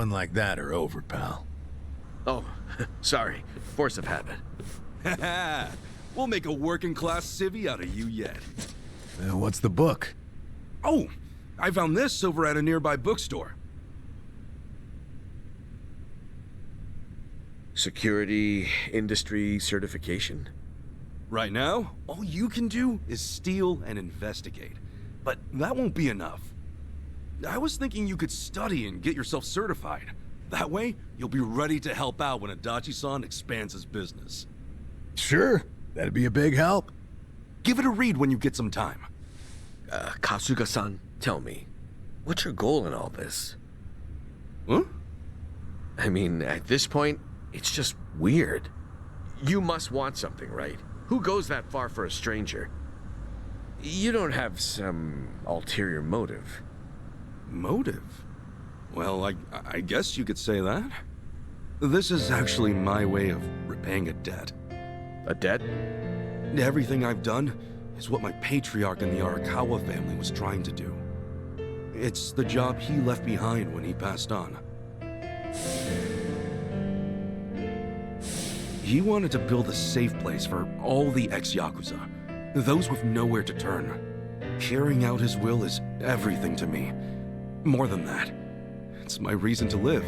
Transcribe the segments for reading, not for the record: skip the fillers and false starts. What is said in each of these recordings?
fun like that are over, pal. Oh, sorry. Force of habit. Haha, we'll make a working-class civvy out of you yet. What's the book? Oh, I found this over at a nearby bookstore. Security industry certification? Right now, all you can do is steal and investigate. But that won't be enough. I was thinking you could study and get yourself certified. That way, you'll be ready to help out when Adachi-san expands his business. Sure, that'd be a big help. Give it a read when you get some time. Kasuga-san, tell me, what's your goal in all this? Huh? I mean, at this point, it's just weird. You must want something, right? Who goes that far for a stranger? You don't have some ulterior motive. Motive? Well, I guess you could say that. This is actually my way of repaying a debt. A debt? Everything I've done is what my patriarch in the Arakawa family was trying to do. It's the job he left behind when he passed on. He wanted to build a safe place for all the ex-Yakuza, those with nowhere to turn. Carrying out his will is everything to me. More than that, it's my reason to live.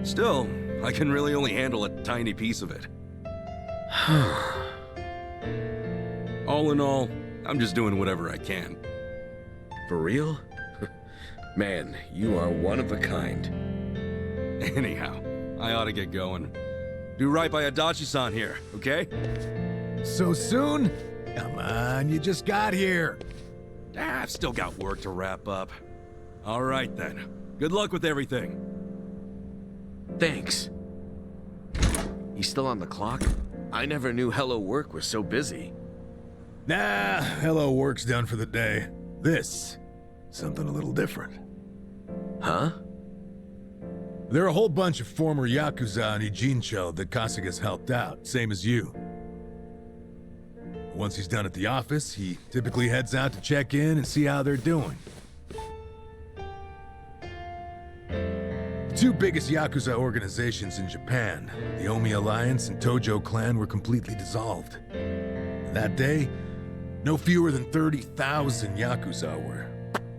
Still, I can really only handle a tiny piece of it. All in all, I'm just doing whatever I can. For real? Man, you are one of a kind. Anyhow, I ought to get going. Do right by Adachi-san here, okay? So soon? Come on, you just got here. I've still got work to wrap up. All right then. Good luck with everything. Thanks. He's still on the clock? I never knew Hello Work was so busy. Nah, hello work's done for the day. This, something a little different. Huh? There are a whole bunch of former Yakuza in Ijincho that Kasuga's helped out, same as you. Once he's done at the office, he typically heads out to check in and see how they're doing. The two biggest Yakuza organizations in Japan, the Omi Alliance and Tojo Clan, were completely dissolved. And that day, no fewer than 30,000 Yakuza were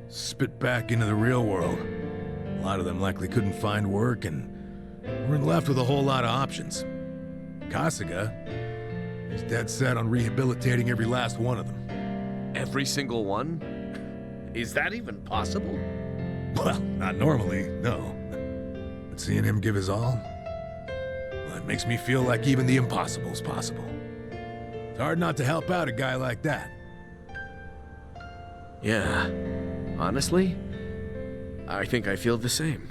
spit back into the real world. A lot of them likely couldn't find work and weren't left with a whole lot of options. Kasuga is dead set on rehabilitating every last one of them. Every single one? Is that even possible? Well, not normally, no. But seeing him give his all, well, it makes me feel like even the impossible's possible. It's hard not to help out a guy like that. Yeah. Honestly, I think I feel the same.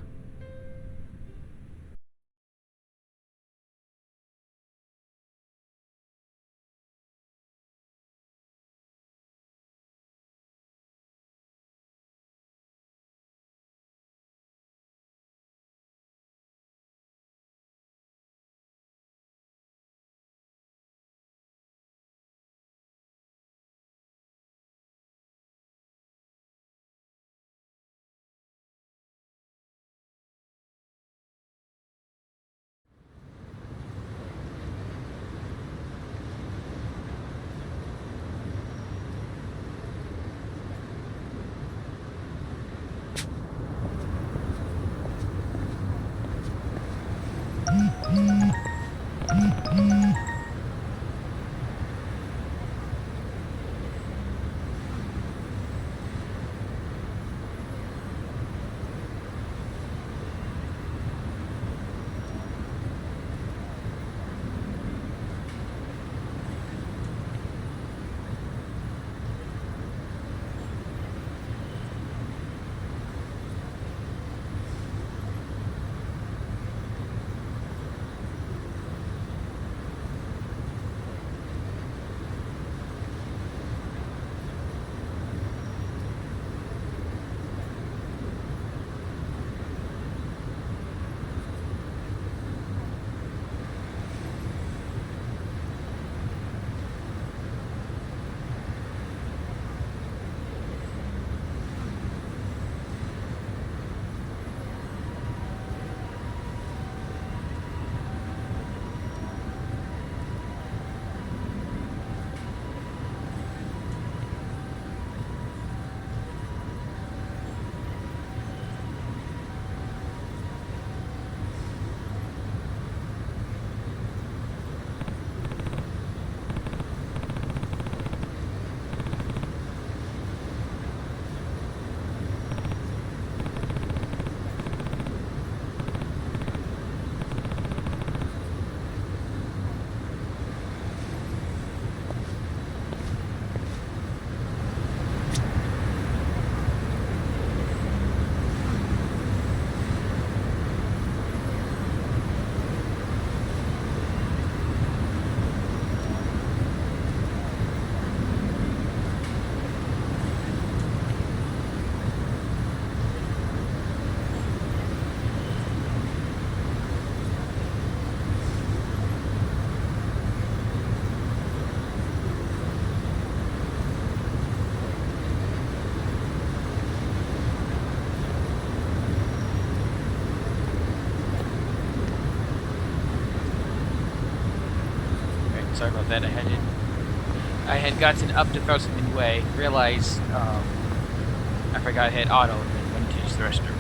Sorry about that. I had gotten up to throw something away, realized I forgot I had auto, and then went to use thruster.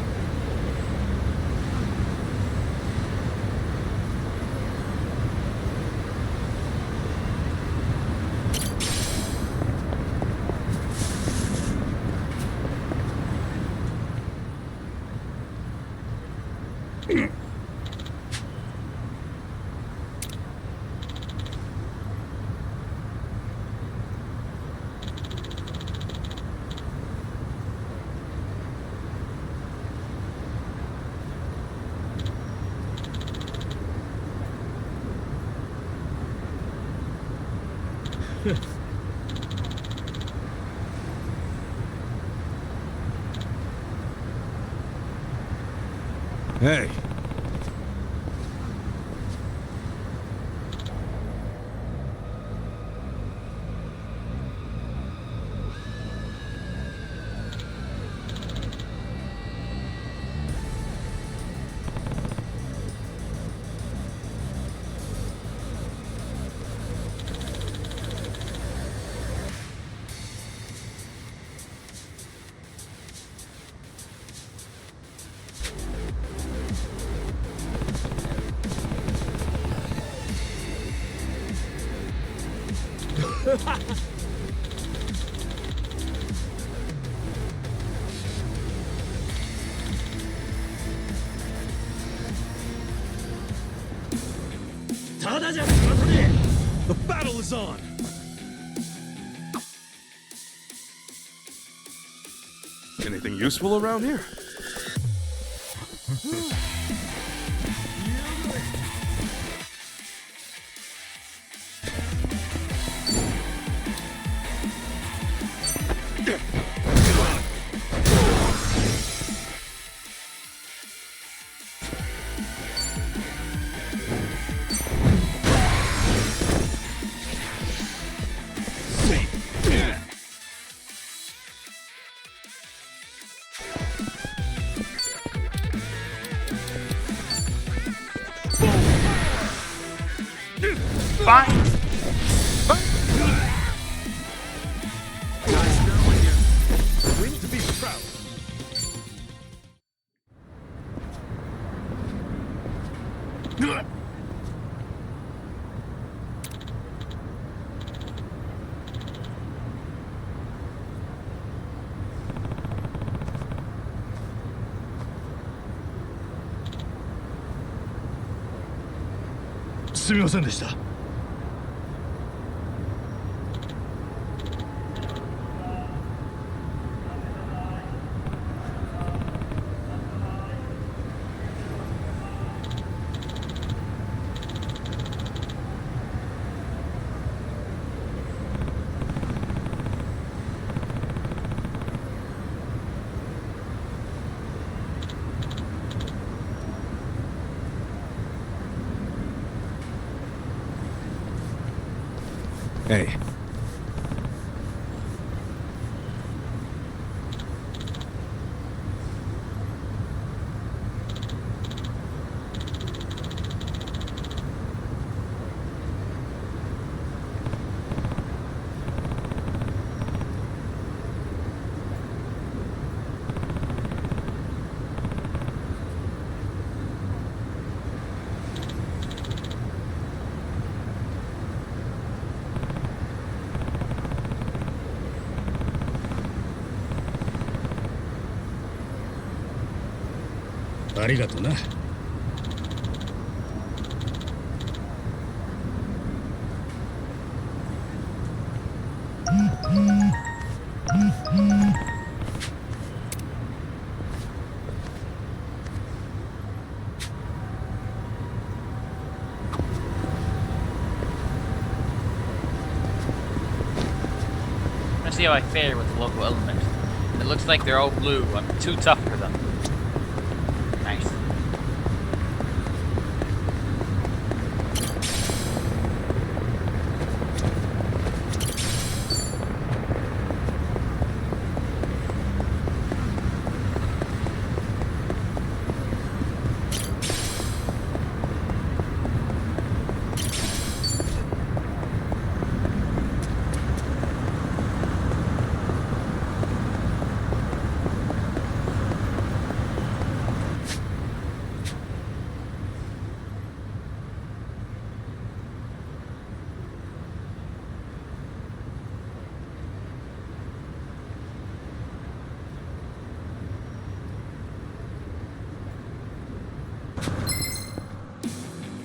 Hey. The battle is on! Anything useful around here? Fine. Win to be proud.すみませんでした。Hey. A ありがとな。Let's see how I fare with the local element. It looks like they're all blue. I'm too tough for them. Nice.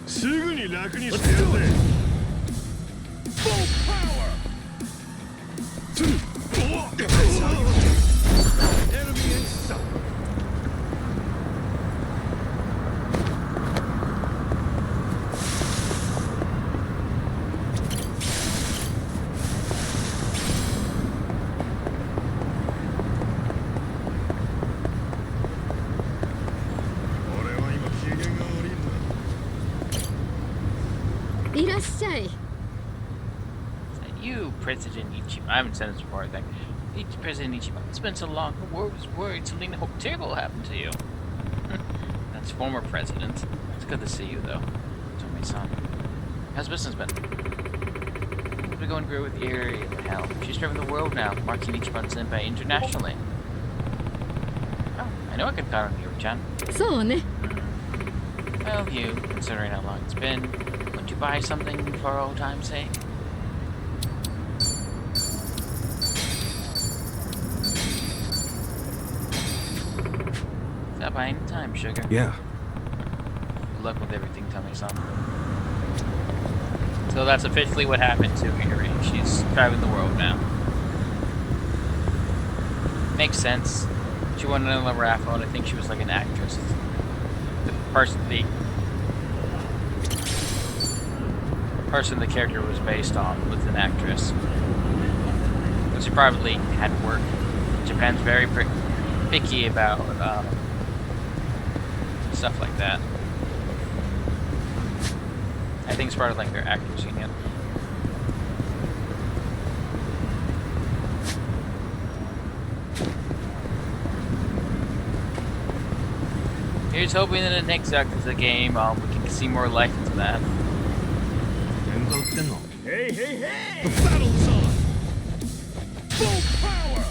すぐに楽にしてやるぜ Full power! Enemy in sight! 俺は今機嫌が悪いんだいらっしゃい。 You, President Ichiban. I haven't said this before, I think. President Ichiban, it's been so long. The world was worried something terrible happened to you. That's former president. It's good to see you, though. Tomei-san. How's business been? We're going great with Eri at the helm. She's driving the world now, marking Ichiban Senpai internationally. Oh, I know I can count on you, Chan. そうね。 Well, you, considering how long it's been, wouldn't you buy something for old time's sake? Stop by any time, sugar. Yeah. Good luck with everything, Tomei-san. So that's officially what happened to Eri. She's driving the world now. Makes sense. She won another raffle, and I think she was like an actress. The person the character was based on was an actress. So she probably had work. Japan's very picky about stuff like that. I think it's part of like their actors union. Here's hoping that the next Yakuza game, we can see more life into that. Hey, hey, hey! The battle's on! Full power!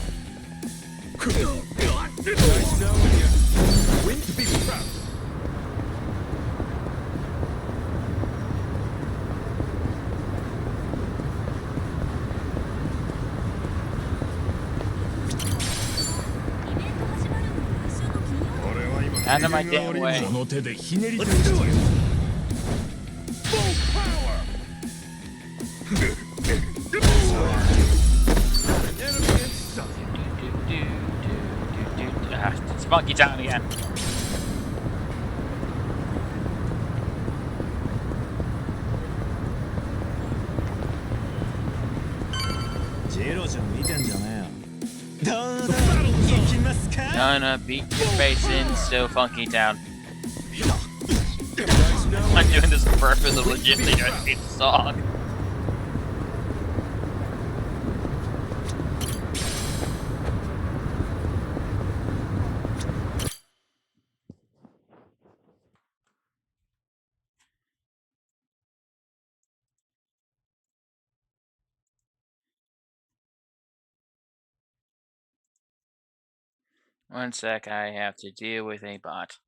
Nice knowing you. Win to be proud. Out of my damn way. この手でひねり倒してやる Full power! Enemy in sight. Ah, it's Monkey Town again. Gonna beat your face in still Funky Town. I'm doing this on purpose of legitimately trying to beat the song. One sec, I have to deal with a bot.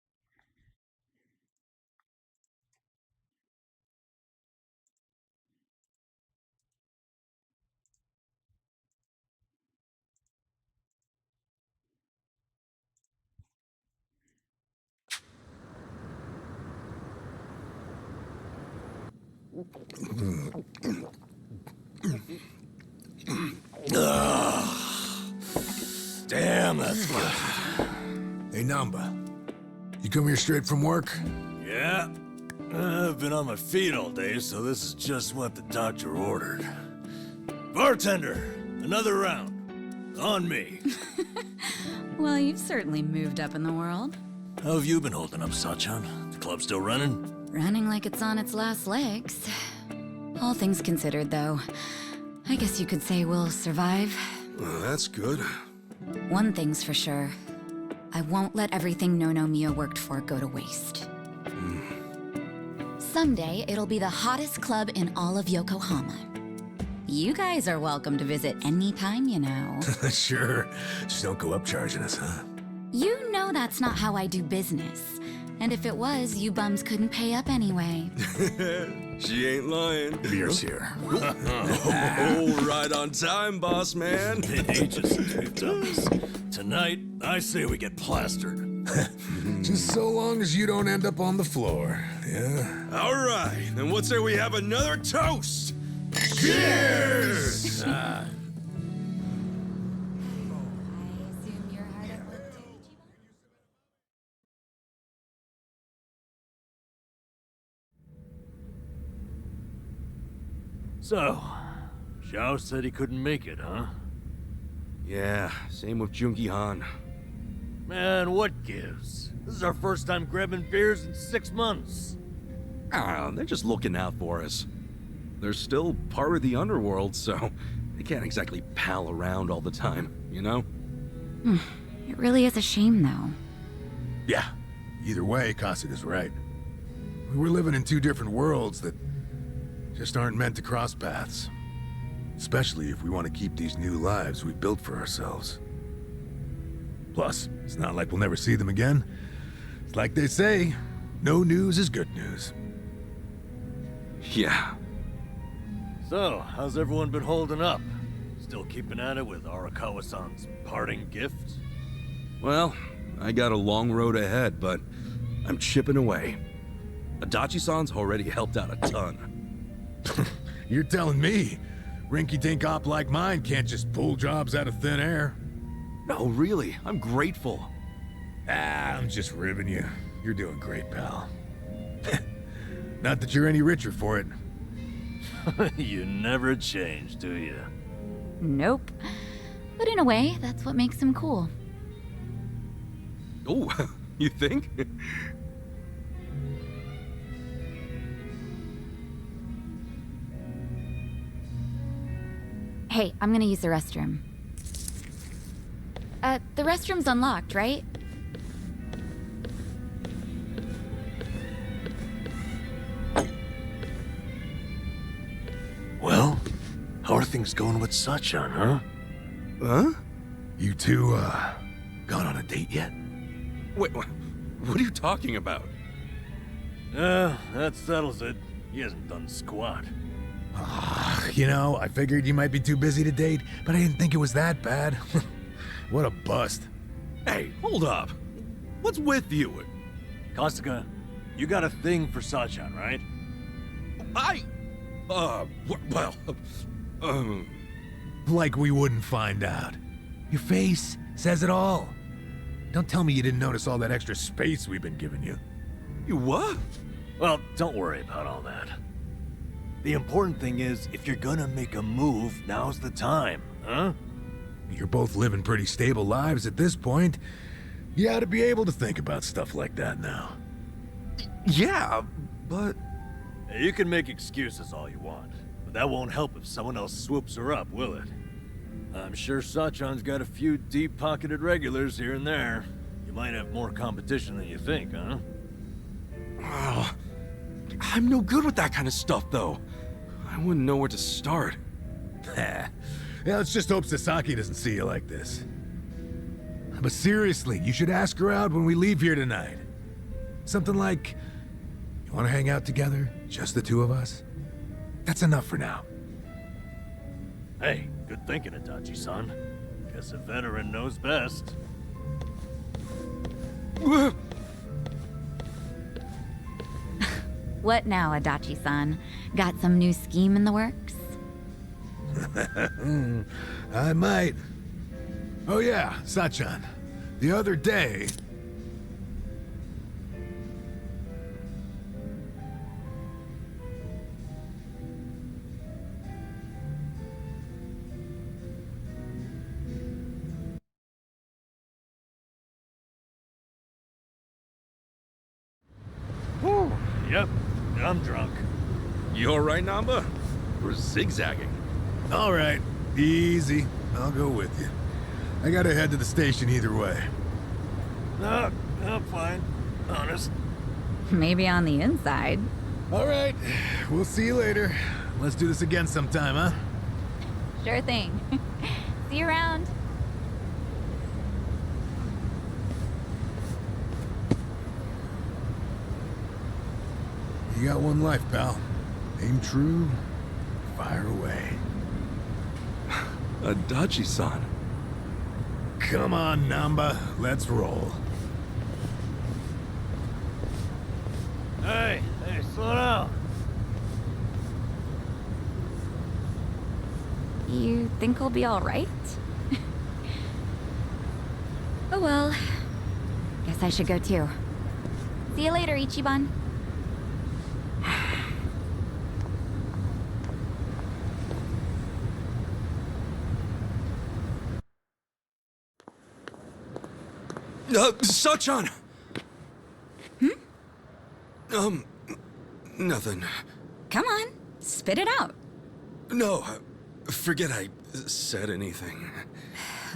Damn, that's good. Hey, Namba. You come here straight from work? Yeah. I've been on my feet all day, so this is just what the doctor ordered. Bartender, another round. On me. Well, you've certainly moved up in the world. How have you been holding up, Sachan? The club still running? Running like it's on its last legs. All things considered, though, I guess you could say we'll survive. Well, that's good. One thing's for sure. I won't let everything Nonomiya worked for go to waste. Someday, it'll be the hottest club in all of Yokohama. You guys are welcome to visit anytime, you know. Sure. Just don't go upcharging us, huh? You know that's not how I do business. And if it was, you bums couldn't pay up anyway. She ain't lying. Beer's here. Oh, right on time, boss man. Been ages since we've done this. Tonight, I say we get plastered. Just so long as you don't end up on the floor, yeah? All right, then what say we have another toast? Cheers! So, Zhao said he couldn't make it, huh? Yeah, same with Jungi Han. Man, what gives? This is our first time grabbing beers in 6 months. They're just looking out for us. They're still part of the underworld, so they can't exactly pal around all the time, you know? It really is a shame, though. Yeah. Either way, Kasuga's right. We're living in two different worlds that just aren't meant to cross paths. Especially if we want to keep these new lives we've built for ourselves. Plus, it's not like we'll never see them again. It's like they say, no news is good news. Yeah. So, how's everyone been holding up? Still keeping at it with Arakawa-san's parting gift? Well, I got a long road ahead, but I'm chipping away. Adachi-san's already helped out a ton. You're telling me rinky-dink op like mine can't just pull jobs out of thin air? No, really, I'm grateful. I'm just ribbing you. You're doing great, pal. Not that you're any richer for it. You never change, do you? Nope. But in a way, that's what makes him cool. Oh, you think? Hey, I'm gonna use the restroom. The restroom's unlocked, right? Well, how are things going with Sachan, huh? Huh? You two, gone on a date yet? Wait, what are you talking about? That settles it. He hasn't done squat. You know, I figured you might be too busy to date, but I didn't think it was that bad. What a bust. Hey, hold up. What's with you? Kasuga, you got a thing for Sachan, right? Well, Like we wouldn't find out. Your face says it all. Don't tell me you didn't notice all that extra space we've been giving you. you what? Well, don't worry about all that. The important thing is, if you're gonna make a move, now's the time, huh? You're both living pretty stable lives at this point. You ought to be able to think about stuff like that now. Yeah, but... You can make excuses all you want, but that won't help if someone else swoops her up, will it? I'm sure Sachan's got a few deep-pocketed regulars here and there. You might have more competition than you think, huh? Oh, I'm no good with that kind of stuff, though. I wouldn't know where to start. Yeah, let's just hope Sasaki doesn't see you like this. But seriously, you should ask her out when we leave here tonight. Something like, you want to hang out together? Just the two of us? That's enough for now. Hey, good thinking, Itachi-san. Guess a veteran knows best. What now, Adachi-san? Got some new scheme in the works? I might. Oh yeah, Sachan. The other day... Whew. Yep, I'm drunk. You alright, Namba? We're zigzagging. All right, easy. I'll go with you. I gotta head to the station either way. No, I'm fine. Honest. Maybe on the inside. All right, we'll see you later. Let's do this again sometime, huh? Sure thing. See you around. You got one life, pal. Aim true, fire away. Adachi-san. Come on, Namba. Let's roll. You think he'll be alright? Oh well. Guess I should go too. See you later, Ichiban. Sachan! Nothing. Come on, spit it out. No, forget I said anything.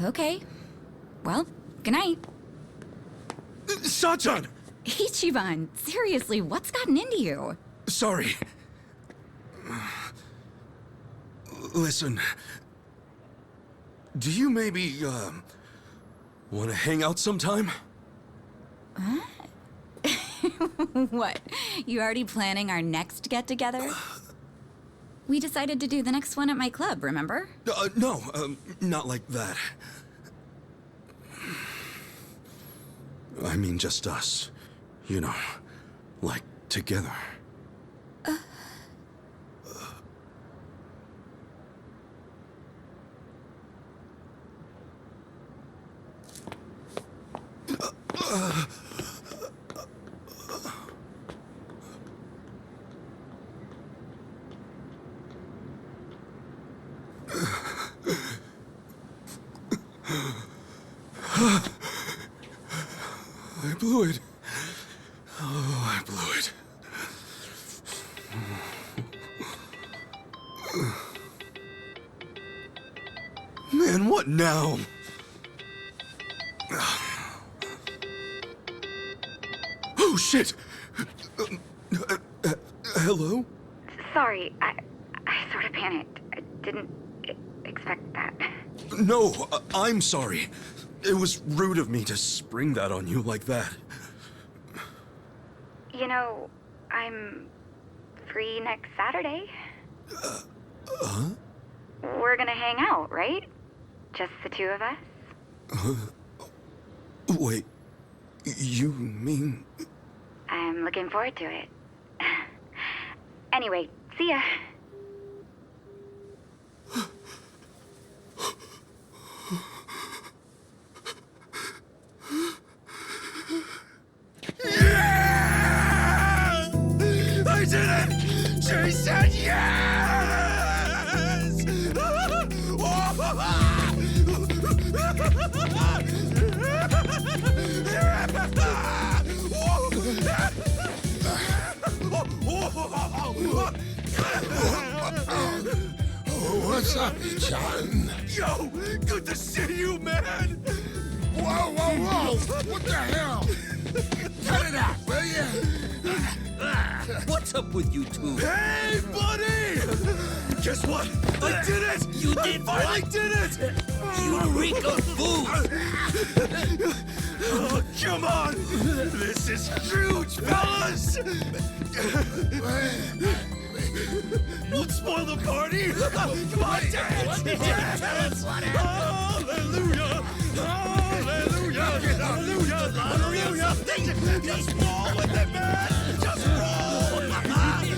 Okay. Well, good night. Sachan! Ichiban, seriously, what's gotten into you? Sorry. Listen. Do you maybe, want to hang out sometime? What? You already planning our next get-together? We decided to do the next one at my club, remember? No, not like that. I mean just us. You know, like together. I blew it. Oh, I blew it. Man, what now? Oh, shit! Hello? Sorry, I sort of panicked. I didn't expect that. No, I'm sorry. It was rude of me to spring that on you like that. You know, I'm free next Saturday. We're gonna hang out, right? Just the two of us? Wait, you mean... I'm looking forward to it. Anyway, see ya. I did it! She said yes! What's up, John? Yo, good to see you, man! Whoa, whoa, whoa! What the hell? Cut it out, will you? What's up with you two? Hey, buddy! Guess what? I did it! You did I finally what? did it! You reek of food! Oh, come on! This is huge, fellas! Don't spoil the party! Come on, dance! Dance! Hallelujah! Hallelujah! Hallelujah! Hallelujah! Just roll with it, man! Just roll! Hallelujah!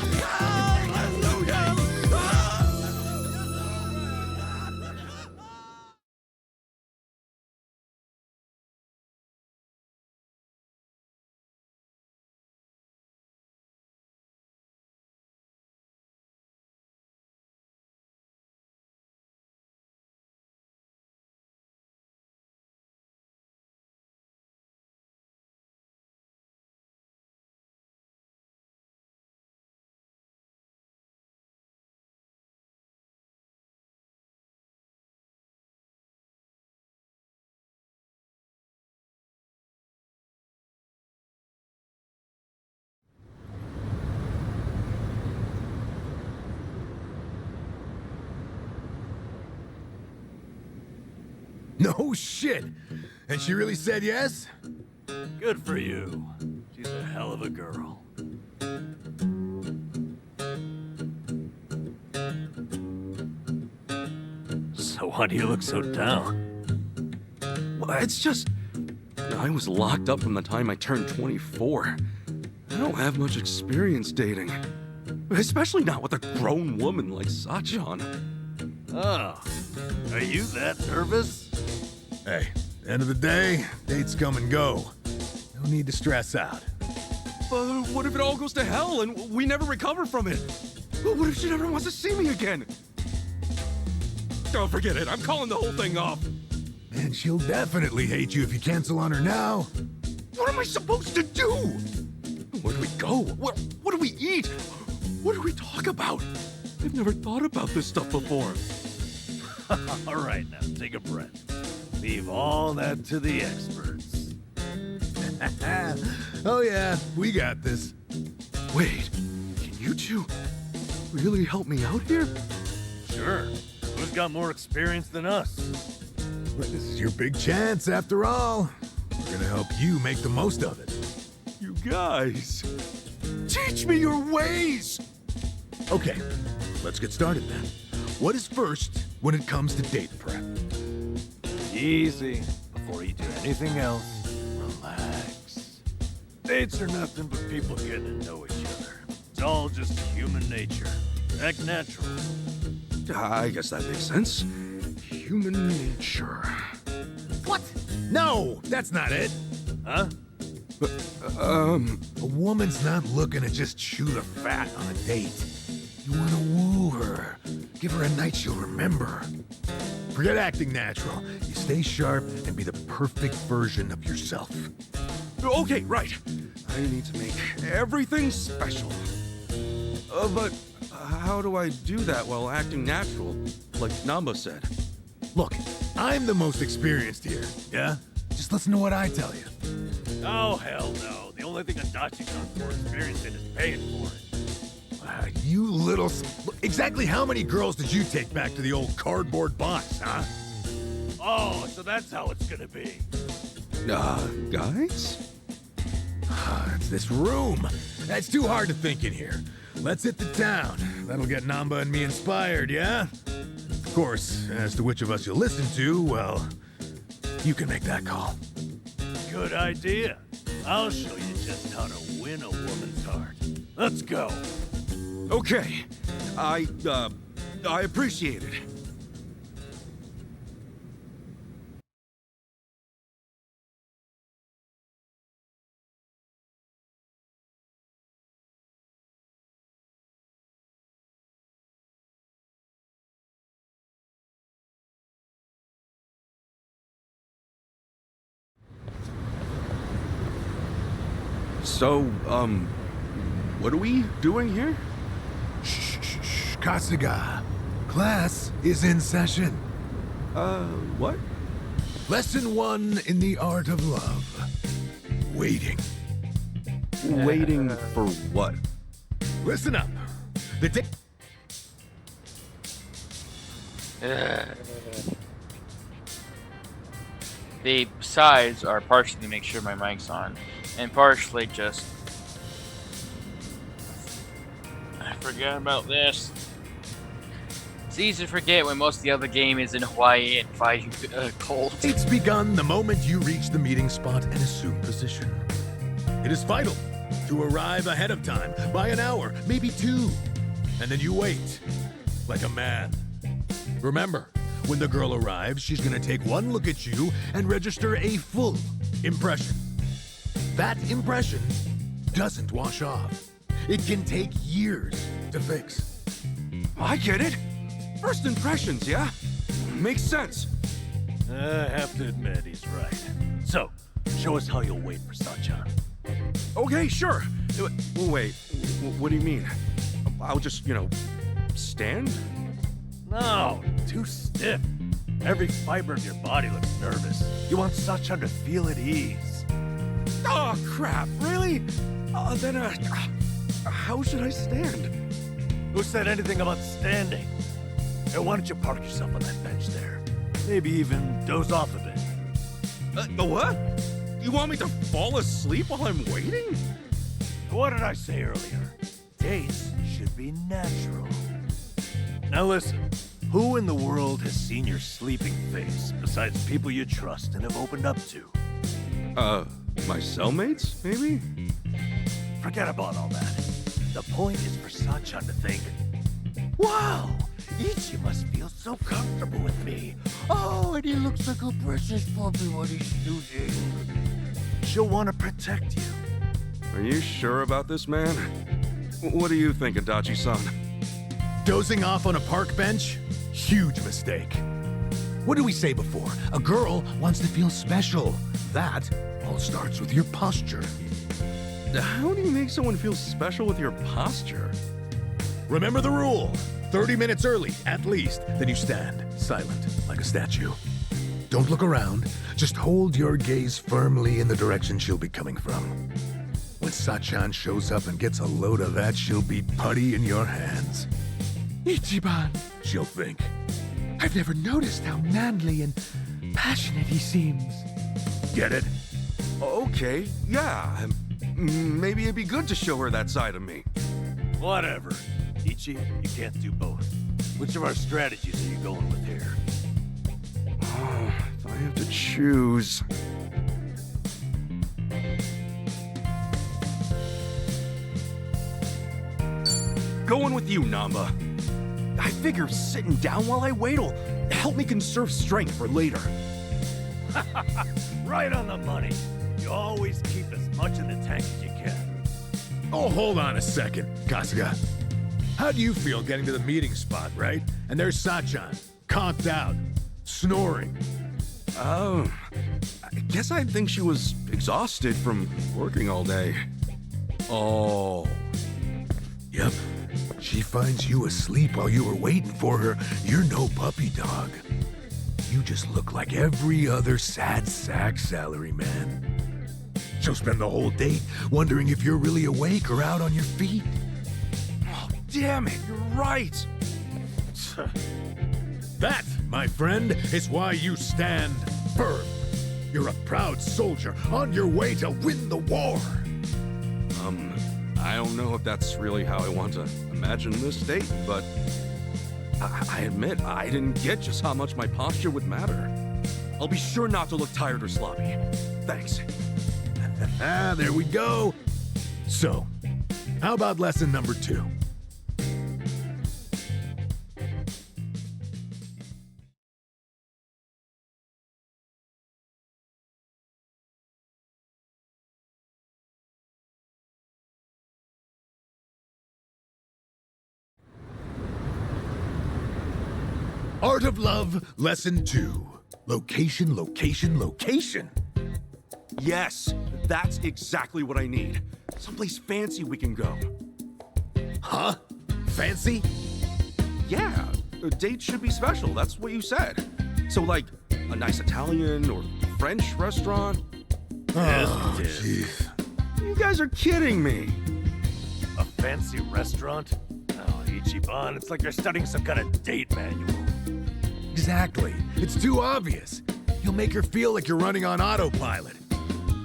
No shit! And she really said yes? Good for you. She's a hell of a girl. So why do you look so down? Well, it's just... I was locked up from the time I turned 24. I don't have much experience dating. Especially not with a grown woman like Sachan. Oh, are you that nervous? Hey, end of the day, dates come and go. No need to stress out. But what if it all goes to hell and we never recover from it? What if she never wants to see me again? Oh, forget it. I'm calling the whole thing off. Man, she'll definitely hate you if you cancel on her now. What am I supposed to do? Where do we go? What do we eat? What do we talk about? I've never thought about this stuff before. All right, now take a breath. Leave all that to the experts. Oh yeah, we got this. Wait, can you two really help me out here? Sure. Who's got more experience than us? But this is your big chance after all. We're gonna help you make the most of it. You guys, teach me your ways! Okay, let's get started then. What is first when it comes to date prep? Easy. Before you do anything else, relax. Dates are nothing but people getting to know each other. It's all just human nature. Act natural. I guess that makes sense. Human nature. What? No, that's not it. Huh? A woman's not looking to just chew the fat on a date. You want to woo her. Give her a night she'll remember. Forget acting natural. You stay sharp and be the perfect version of yourself. Okay, right. I need to make everything special. But how do I do that while acting natural, like Namba said? Look, I'm the most experienced here, yeah? Just listen to what I tell you. Oh, hell no. The only thing Adachi's got more experience in is paying for it. You little... Exactly how many girls did you take back to the old cardboard box, huh? Oh, so that's how it's gonna be. Guys? It's this room. It's too hard to think in here. Let's hit the town. That'll get Namba and me inspired, yeah? Of course, as to which of us you'll listen to, well, you can make that call. Good idea. I'll show you just how to win a woman's heart. Let's go. Okay. I appreciate it. So, what are we doing here? Shh, Kasuga. Class is in session. What? Lesson 1 in the art of love. Waiting. Waiting for what? Listen up. The day... The sides are partially to make sure my mic's on, and partially just... I forgot about this. It's easy to forget when most of the other game is in Hawaii and fighting cold. It's begun the moment you reach the meeting spot and assume position. It is vital to arrive ahead of time, by an hour, maybe 2. And then you wait, like a man. Remember, when the girl arrives, she's gonna take one look at you and register a full impression. That impression doesn't wash off. It can take years to fix. I get it. First impressions, yeah? Makes sense. I have to admit, he's right. So, show us how you'll wait for Sachan. Okay, sure. Wait, what do you mean? I'll just, stand? No, too stiff. Every fiber of your body looks nervous. You want Sachan to feel at ease. Oh, crap, really? Then, how should I stand? Who said anything about standing? Hey, why don't you park yourself on that bench there? Maybe even doze off a bit. What? You want me to fall asleep while I'm waiting? What did I say earlier? Dates should be natural. Now listen, who in the world has seen your sleeping face besides people you trust and have opened up to? My cellmates, maybe? Forget about all that. The point is for Sachan to think, wow, Ichi must feel so comfortable with me. Oh, and he looks like a precious puppy when he's snoozing. She'll want to protect you. Are you sure about this, man? What do you think, Adachi-san? Dozing off on a park bench? Huge mistake. What did we say before? A girl wants to feel special. That all starts with your posture. How do you make someone feel special with your posture? Remember the rule. 30 minutes early, at least. Then you stand, silent, like a statue. Don't look around. Just hold your gaze firmly in the direction she'll be coming from. When Sachan shows up and gets a load of that, she'll be putty in your hands. Ichiban, She'll think. I've never noticed how manly and passionate he seems. Get it? Okay, yeah. Maybe it'd be good to show her that side of me. Whatever. Ichi, you can't do both. Which of our strategies are you going with here? Oh, if I have to choose. Going with you, Namba. I figure sitting down while I wait will help me conserve strength for later. Right on the money. You always keep as much in the tank as you can. Oh, hold on a second, Kasuga. How do you feel getting to the meeting spot, right? And there's Sachan, conked out, snoring. Oh, I guess I think she was exhausted from working all day. Oh. Yep. She finds you asleep while you were waiting for her. You're no puppy dog. You just look like every other sad sack salaryman. She'll spend the whole date wondering if you're really awake or out on your feet. Oh, damn it, you're right. That, my friend, is why you stand firm. You're a proud soldier on your way to win the war. I don't know if that's really how I want to imagine this date, but I admit I didn't get just how much my posture would matter. I'll be sure not to look tired or sloppy. Thanks. Ah, there we go. So, how about lesson number 2? Art of Love, Lesson 2. Location, location, location. Yes, that's exactly what I need. Someplace fancy we can go. Huh? Fancy? Yeah, a date should be special. That's what you said. So, like, a nice Italian or French restaurant. Oh, jeez. You guys are kidding me. A fancy restaurant? Oh, Ichiban, it's like you're studying some kind of date manual. Exactly. It's too obvious. You'll make her feel like you're running on autopilot.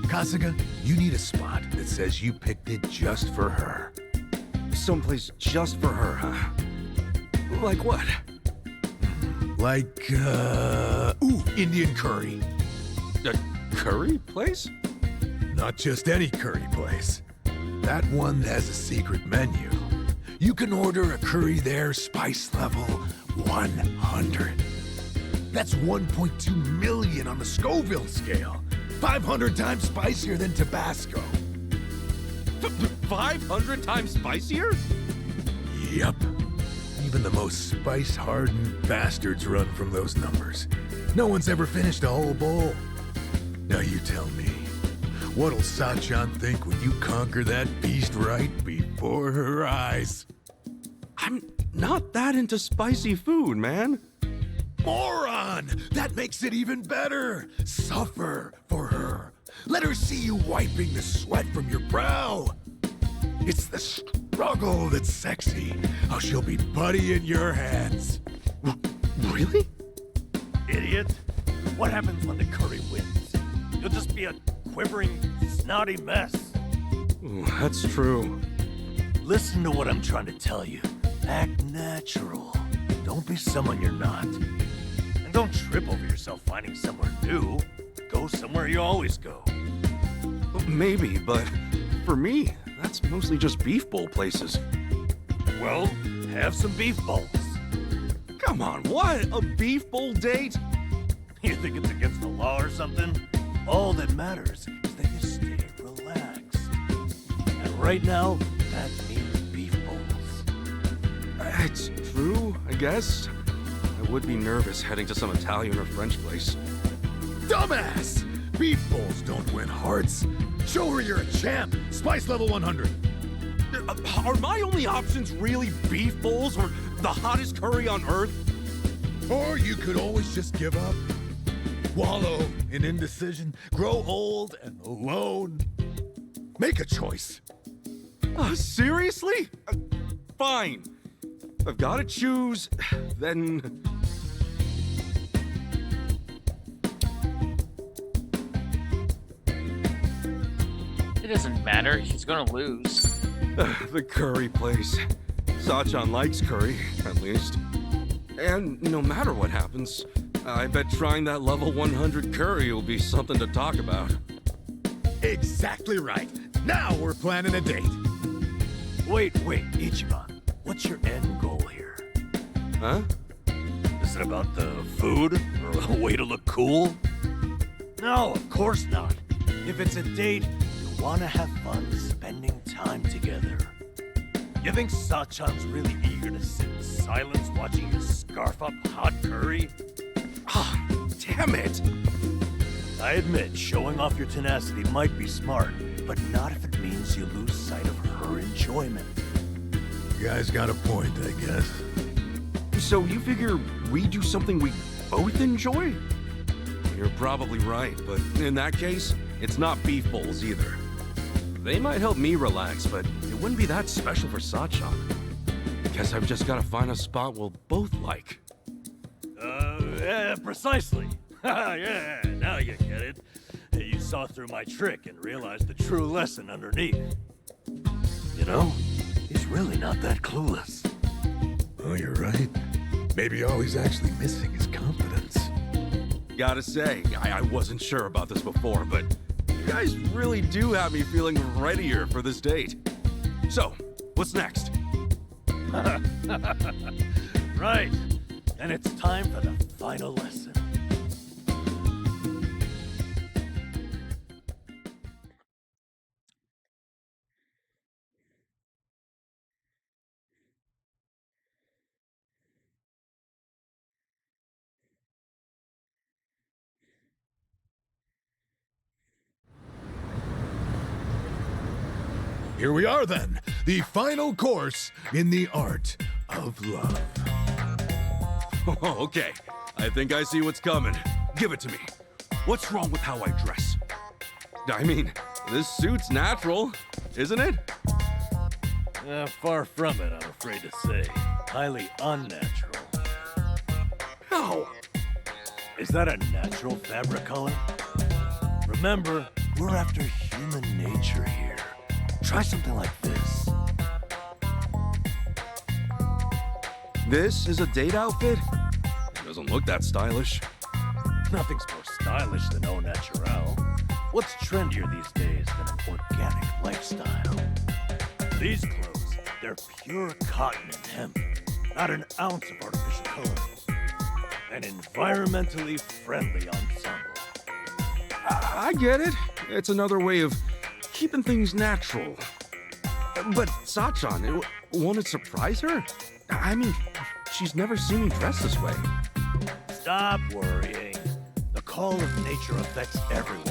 Kasuga, you need a spot that says you picked it just for her. Someplace just for her, huh? Like what? Like, Indian curry. A curry place? Not just any curry place. That one has a secret menu. You can order a curry there, spice level 100. That's 1.2 million on the Scoville scale. 500 times spicier than Tabasco. 500 times spicier? Yep. Even the most spice-hardened bastards run from those numbers. No one's ever finished a whole bowl. Now you tell me, what'll Sachan think when you conquer that beast right before her eyes? I'm not that into spicy food, man. Moron! That makes it even better! Suffer for her. Let her see you wiping the sweat from your brow. It's the struggle that's sexy. How she'll be putty in your hands. Really? Idiot. What happens when the curry wins? You'll just be a quivering, snotty mess. Ooh, that's true. Listen to what I'm trying to tell you. Act natural. Don't be someone you're not. And don't trip over yourself finding somewhere new. Go somewhere you always go. Maybe, but for me, that's mostly just beef bowl places. Well, have some beef bowls. Come on, what? A beef bowl date? You think it's against the law or something? All that matters is that you stay relaxed. And right now, that means beef bowls. It's true, I guess. I would be nervous heading to some Italian or French place. Dumbass! Beef bowls don't win hearts. Show her you're a champ. Spice level 100. Are my only options really beef bowls or the hottest curry on earth? Or you could always just give up. Wallow in indecision. Grow old and alone. Make a choice. Seriously? Fine. If I've got to choose, then... It doesn't matter. He's gonna lose. The curry place. Sachan likes curry, at least. And no matter what happens, I bet trying that level 100 curry will be something to talk about. Exactly right. Now we're planning a date. Wait, Ichiban. What's your end goal here? Huh? Is it about the food or a way to look cool? No, of course not. If it's a date, you want to have fun spending time together. You think Sachan's really eager to sit in silence watching you scarf up hot curry? Ah, damn it! I admit, showing off your tenacity might be smart, but not if it means you lose sight of her enjoyment. You guys got a point, I guess. So you figure we do something we both enjoy? You're probably right, but in that case, it's not beef bowls either. They might help me relax, but it wouldn't be that special for Sachan. Guess I've just gotta find a spot we'll both like. Yeah, precisely. Yeah, now you get it. You saw through my trick and realized the true lesson underneath. You know, he's really not that clueless. Oh, you're right. Maybe all he's actually missing is confidence. Gotta say, I wasn't sure about this before, but you guys really do have me feeling readier for this date. So, what's next? Right. And it's time for the final lesson. Here we are then, the final course in the art of love. Oh, okay. I think I see what's coming. Give it to me. What's wrong with how I dress? I mean, this suit's natural, isn't it? Far from it, I'm afraid to say. Highly unnatural. No. Is that a natural fabric color? Remember, we're after human nature here. Try something like this. This is a date outfit? It doesn't look that stylish. Nothing's more stylish than au naturel. What's trendier these days than an organic lifestyle? These clothes, they're pure cotton and hemp. Not an ounce of artificial color. An environmentally friendly ensemble. I get it. It's another way of keeping things natural. But Sachan, won't it surprise her? I mean, she's never seen me dressed this way. Stop worrying. The call of nature affects everyone.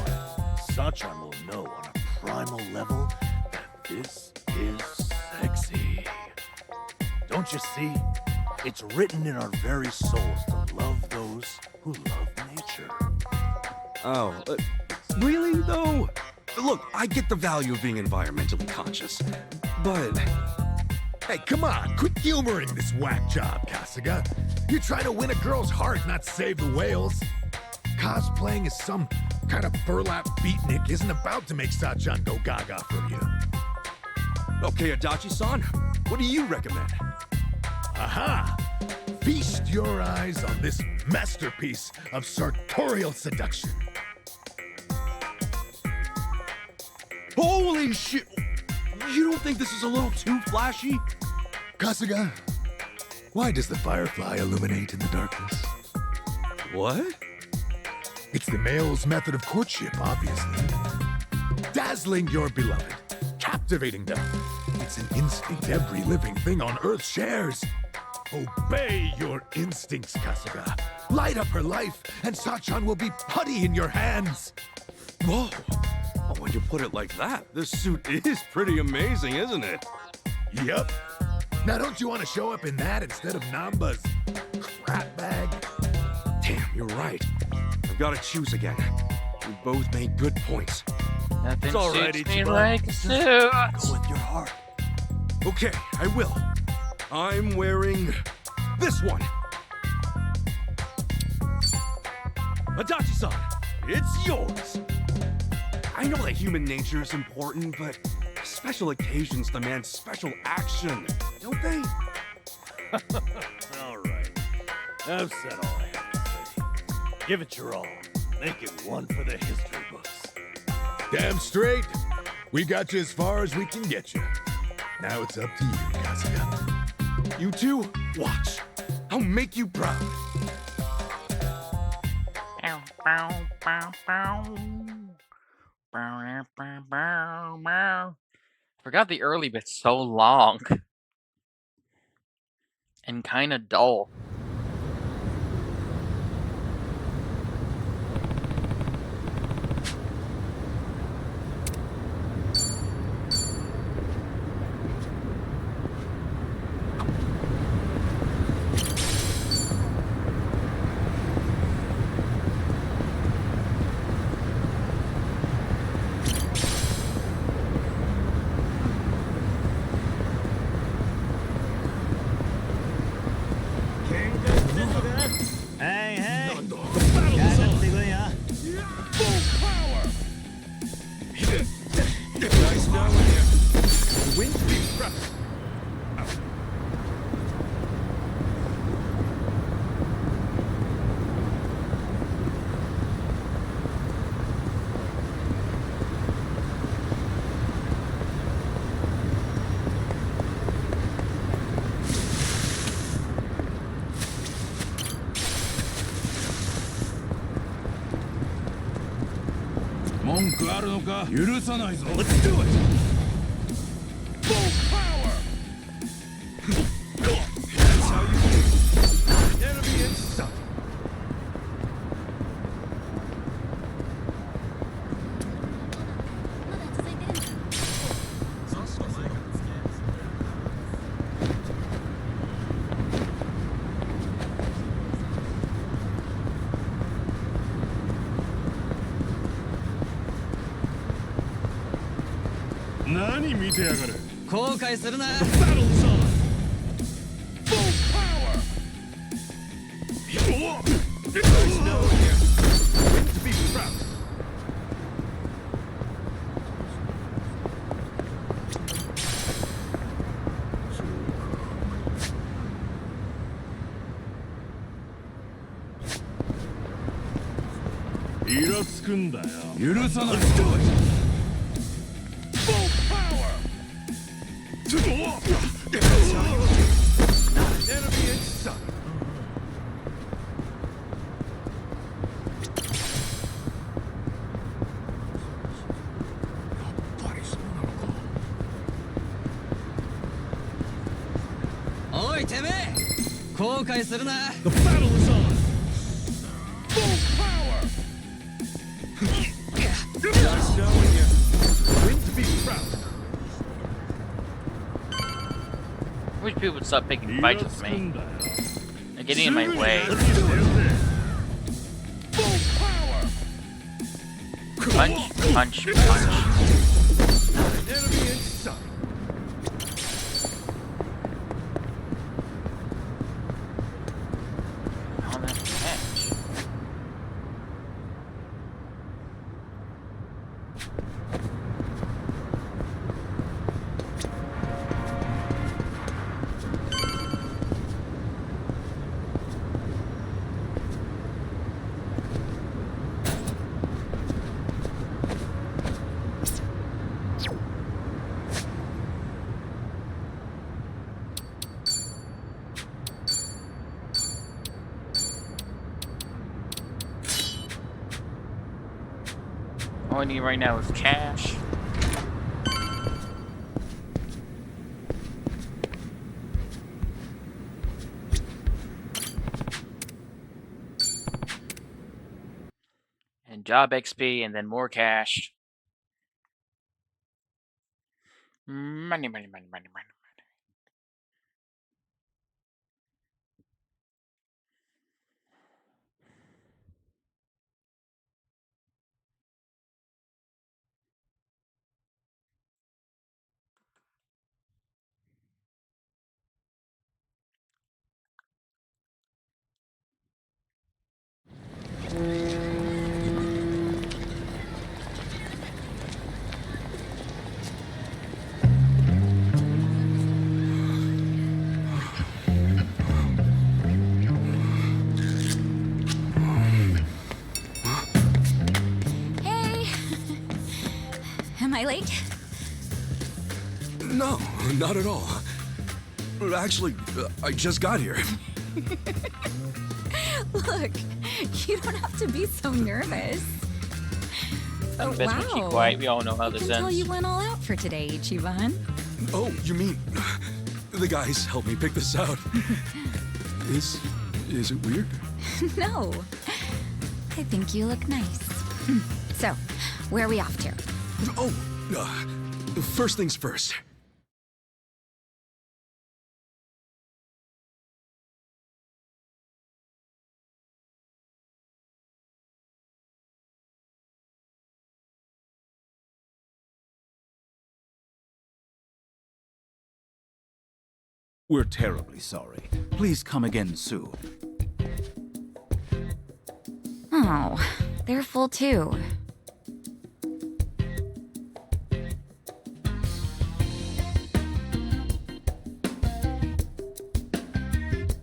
Sachan will know on a primal level that this is sexy. Don't you see? It's written in our very souls to love those who love nature. Oh, really though? Look, I get the value of being environmentally conscious, but... Hey, come on, quit humoring this whack job, Kasuga. You're trying to win a girl's heart, not save the whales. Cosplaying as some kind of burlap beatnik isn't about to make Sachan go gaga for you. Okay, Adachi-san, what do you recommend? Aha! Feast your eyes on this masterpiece of sartorial seduction. Holy shit! You don't think this is a little too flashy? Kasuga, Why does the firefly illuminate in the darkness? What? It's the male's method of courtship, obviously. Dazzling your beloved, captivating them. It's an instinct every living thing on Earth shares. Obey your instincts, Kasuga. Light up her life, and Sachan will be putty in your hands. Whoa! Oh, when you put it like that, this suit is pretty amazing, isn't it? Yup. Now don't you want to show up in that instead of Namba's crap bag? Damn, you're right. I've got to choose again. We both made good points. Nothing It's all right, suits me Ichiban. like a suit. Go with your heart. Okay, I will. I'm wearing this one. Adachi-san, it's yours. I know that human nature is important, but special occasions demand special action, don't they? All right. I've said all I have to say. Give it your all. Make it one for the history books. Damn straight. We got you as far as we can get you. Now it's up to you, Kasuga. You two, watch. I'll make you proud. Bow, bow, bow, bow. Bow, bow, bow, bow. Forgot the early bit's so long and kind of dull. Hey, hey! The battle is on! Full power! Nice knowing you. The wind's being pressed. Let's do it! Full power! That's how you do. Enemy in sight. The battle is on! Full power! Nice knowing you. Win to be proud. Let's do it! Full power! That's how you do. Enemy in sight. The battle is on! Full power! Nice knowing you. Win to be proud. I wish people would stop picking fights with me. They're getting in my way. Let's do it! Full power! Punch, punch, punch. Enemy in sight. On that catch. All I need right now is cash. And job XP, and then more cash. Money, money, money, money, money. Hey! Am I late? No, not at all. Actually, I just got here. Look, you don't have to be so nervous. Oh, Best we keep quiet. We all know how this I can tell ends. you went all out for today, Ichiban. Oh, you mean the guys helped me pick this out? Is it weird? No. I think you look nice. So, where are we off to? Oh, first things first. We're terribly sorry. Please come again soon. Oh, they're full too.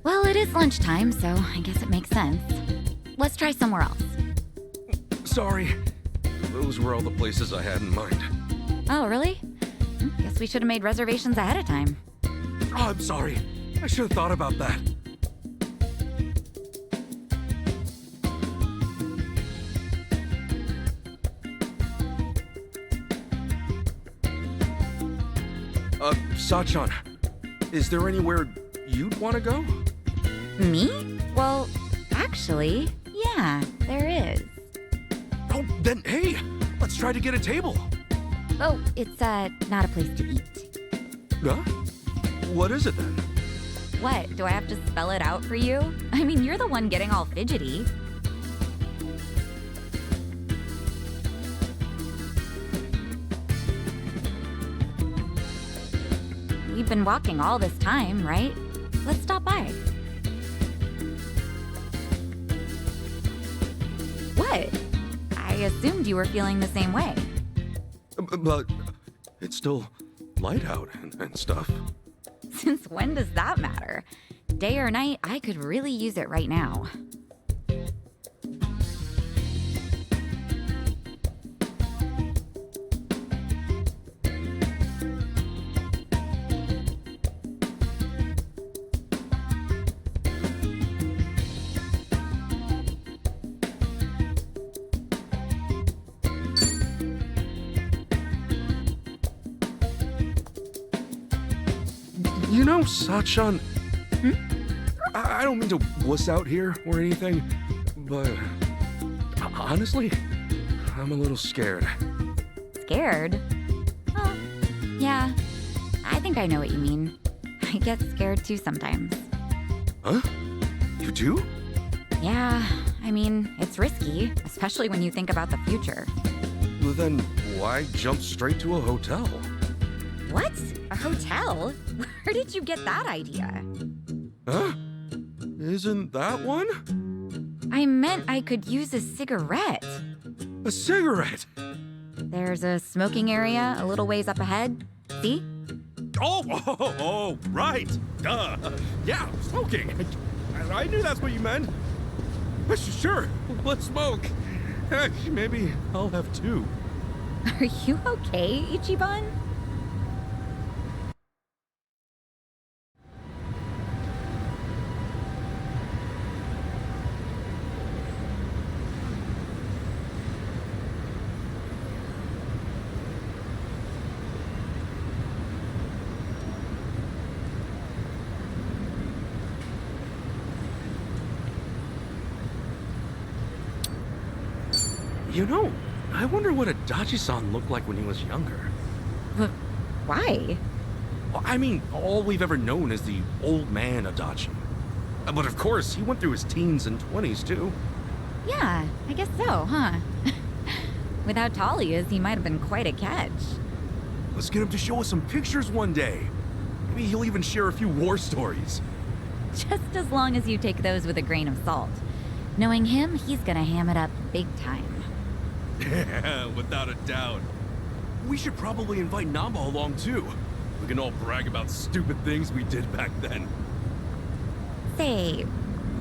Well, it is lunchtime, so I guess it makes sense. Let's try somewhere else. Sorry. Those were all the places I had in mind. Oh, really? Guess we should have made reservations ahead of time. Oh, I'm sorry. I should have thought about that. Sachan, is there anywhere you'd want to go? Me? Well, actually, yeah, there is. Oh, then hey, let's try to get a table. Oh, it's, not a place to eat. Huh? What is it then? What, do I have to spell it out for you? I mean, you're the one getting all fidgety. We've been walking all this time, right? Let's stop by. What? I assumed you were feeling the same way. But it's still light out and stuff. Since when does that matter? Day or night, I could really use it right now. You know, Sachan, I don't mean to wuss out here or anything, but honestly, I'm a little scared. Scared? Oh, yeah. I think I know what you mean. I get scared too sometimes. Huh? You do? Yeah, I mean, it's risky, especially when you think about the future. Well, then why jump straight to a hotel? What? A hotel? Where did you get that idea? Huh? Isn't that one? I meant I could use a cigarette. A cigarette? There's a smoking area a little ways up ahead. See? Oh, right. Duh. Yeah, smoking. I knew that's what you meant. Sure, let's smoke. Maybe I'll have two. Are you okay, Ichiban? You know, I wonder what Adachi-san looked like when he was younger. But why? Well, I mean, all we've ever known is the old man Adachi. But of course, he went through his teens and 20s too. Yeah, I guess so, huh? With how tall he is, he might have been quite a catch. Let's get him to show us some pictures one day. Maybe he'll even share a few war stories. Just as long as you take those with a grain of salt. Knowing him, he's gonna ham it up big time. Yeah, without a doubt. We should probably invite Namba along too. We can all brag about stupid things we did back then. Say,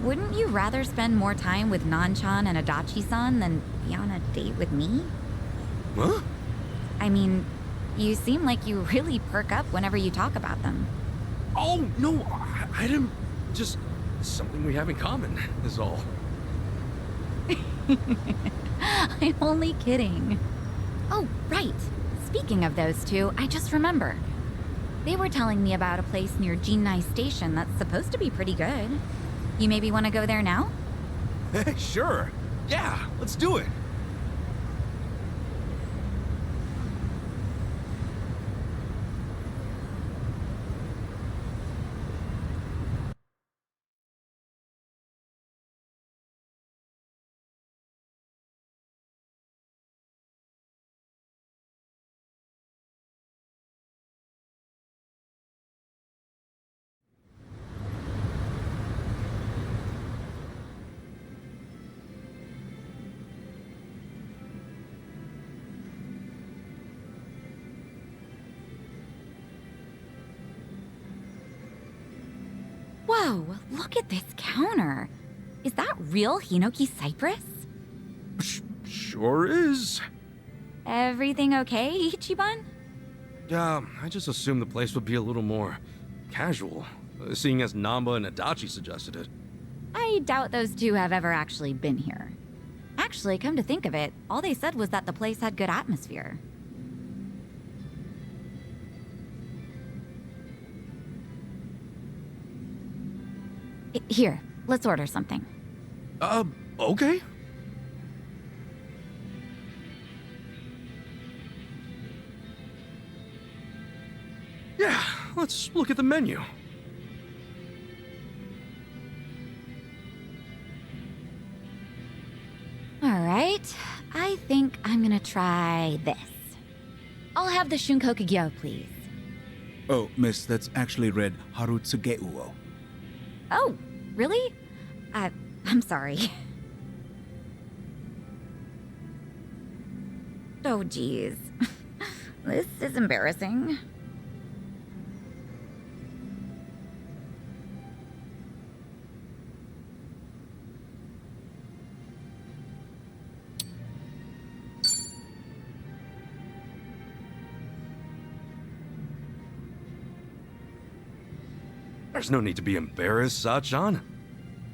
wouldn't you rather spend more time with Nanchan and Adachi-san than be on a date with me? Huh? I mean, you seem like you really perk up whenever you talk about them. Oh, no, I didn't... Just something we have in common, is all. I'm only kidding. Oh, right. Speaking of those two, I just remembered. They were telling me about a place near Jinnai Station that's supposed to be pretty good. You maybe want to go there now? Sure. Yeah, let's do it. Whoa, look at this counter. Is that real Hinoki cypress? Sure is. Everything okay, Ichiban? I just assumed the place would be a little more casual, seeing as Namba and Adachi suggested it. I doubt those two have ever actually been here. Actually, come to think of it, all they said was that the place had good atmosphere. Here, let's order something. Okay. Yeah, let's look at the menu. All right, I think I'm gonna try this. I'll have the Shunkokugyo, please. Oh, miss, that's actually read Harutsugeuo. Oh, really? I'm sorry. Oh, geez. This is embarrassing. There's no need to be embarrassed, Sachan.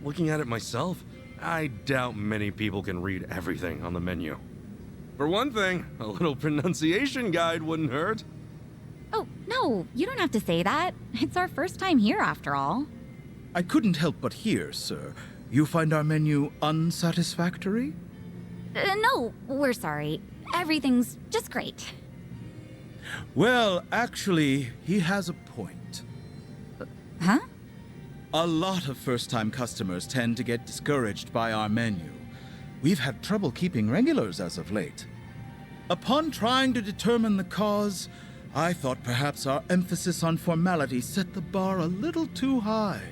Looking at it myself, I doubt many people can read everything on the menu. For one thing, a little pronunciation guide wouldn't hurt. Oh, no, you don't have to say that. It's our first time here, after all. I couldn't help but hear, sir. You find our menu unsatisfactory? No, we're sorry. Everything's just great. Well, actually, he has a point. Huh? A lot of first-time customers tend to get discouraged by our menu. We've had trouble keeping regulars as of late. Upon trying to determine the cause, I thought perhaps our emphasis on formality set the bar a little too high.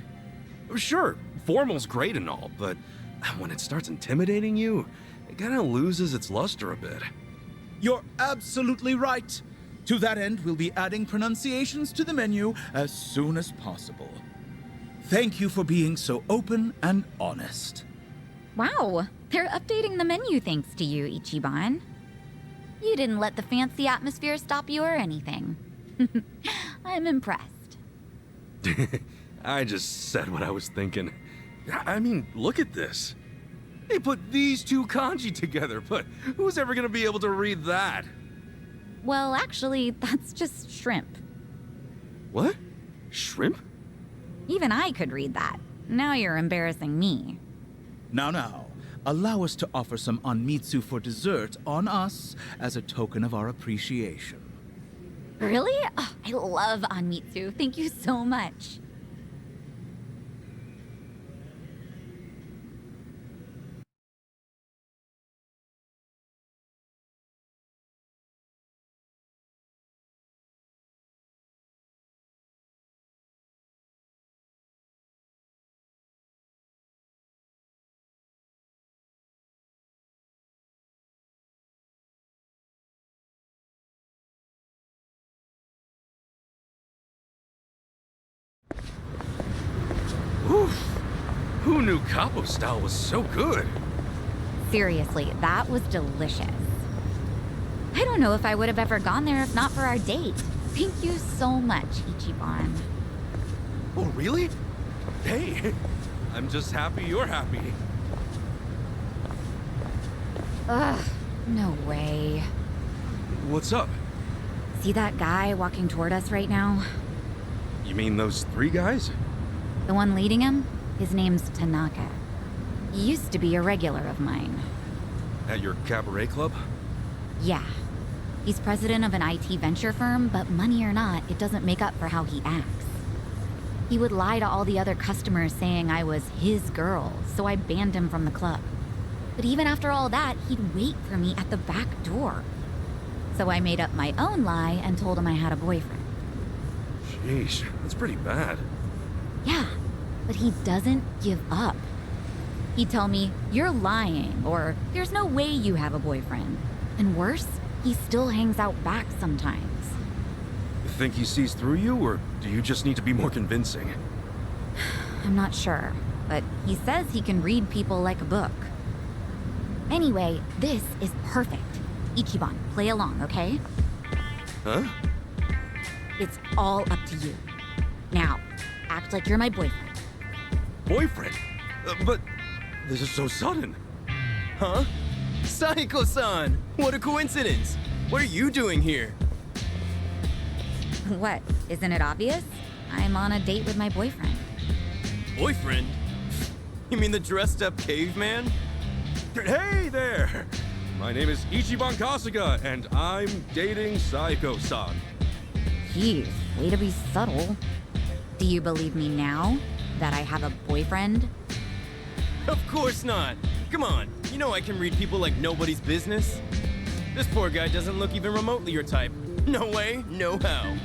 Sure, formal's great and all, but when it starts intimidating you, it kind of loses its luster a bit. You're absolutely right. To that end, we'll be adding pronunciations to the menu as soon as possible. Thank you for being so open and honest. Wow, they're updating the menu thanks to you, Ichiban. You didn't let the fancy atmosphere stop you or anything. I'm impressed. I just said what I was thinking. I mean, look at this. They put these two kanji together, but who's ever gonna be able to read that? Well, actually, that's just shrimp. What? Shrimp? Even I could read that. Now you're embarrassing me. Now, allow us to offer some Anmitsu for dessert on us as a token of our appreciation. Really? Oh, I love Anmitsu. Thank you so much. Oof. Who knew Capo style was so good? Seriously, that was delicious. I don't know if I would have ever gone there if not for our date. Thank you so much, Ichiban. Oh, really? Hey, I'm just happy you're happy. Ugh, no way. What's up? See that guy walking toward us right now? You mean those 3 guys? The one leading him? His name's Tanaka. He used to be a regular of mine. At your cabaret club? Yeah. He's president of an IT venture firm, but money or not, it doesn't make up for how he acts. He would lie to all the other customers saying I was his girl, so I banned him from the club. But even after all that, he'd wait for me at the back door. So I made up my own lie and told him I had a boyfriend. Sheesh, that's pretty bad. Yeah, but he doesn't give up. He'd tell me, "You're lying," or "There's no way you have a boyfriend." And worse, he still hangs out back sometimes. You think he sees through you, or do you just need to be more convincing? I'm not sure, but he says he can read people like a book. Anyway, this is perfect. Ichiban, play along, okay? Huh? It's all up to you. Now, act like you're my boyfriend. Boyfriend? But this is so sudden. Huh? Saiko-san! What a coincidence! What are you doing here? What? Isn't it obvious? I'm on a date with my boyfriend. Boyfriend? You mean the dressed-up caveman? Hey there! My name is Ichiban Kasuga, and I'm dating Saiko-san. Geez, way to be subtle. Do you believe me now that I have a boyfriend? Of course not! Come on, you know I can read people like nobody's business. This poor guy doesn't look even remotely your type. No way, no how.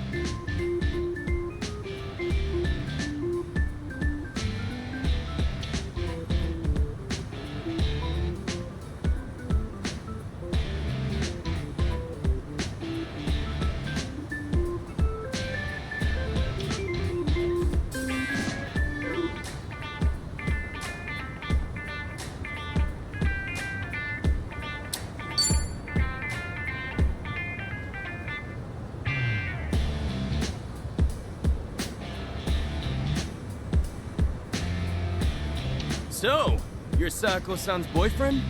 So, you're Saiko-san's boyfriend?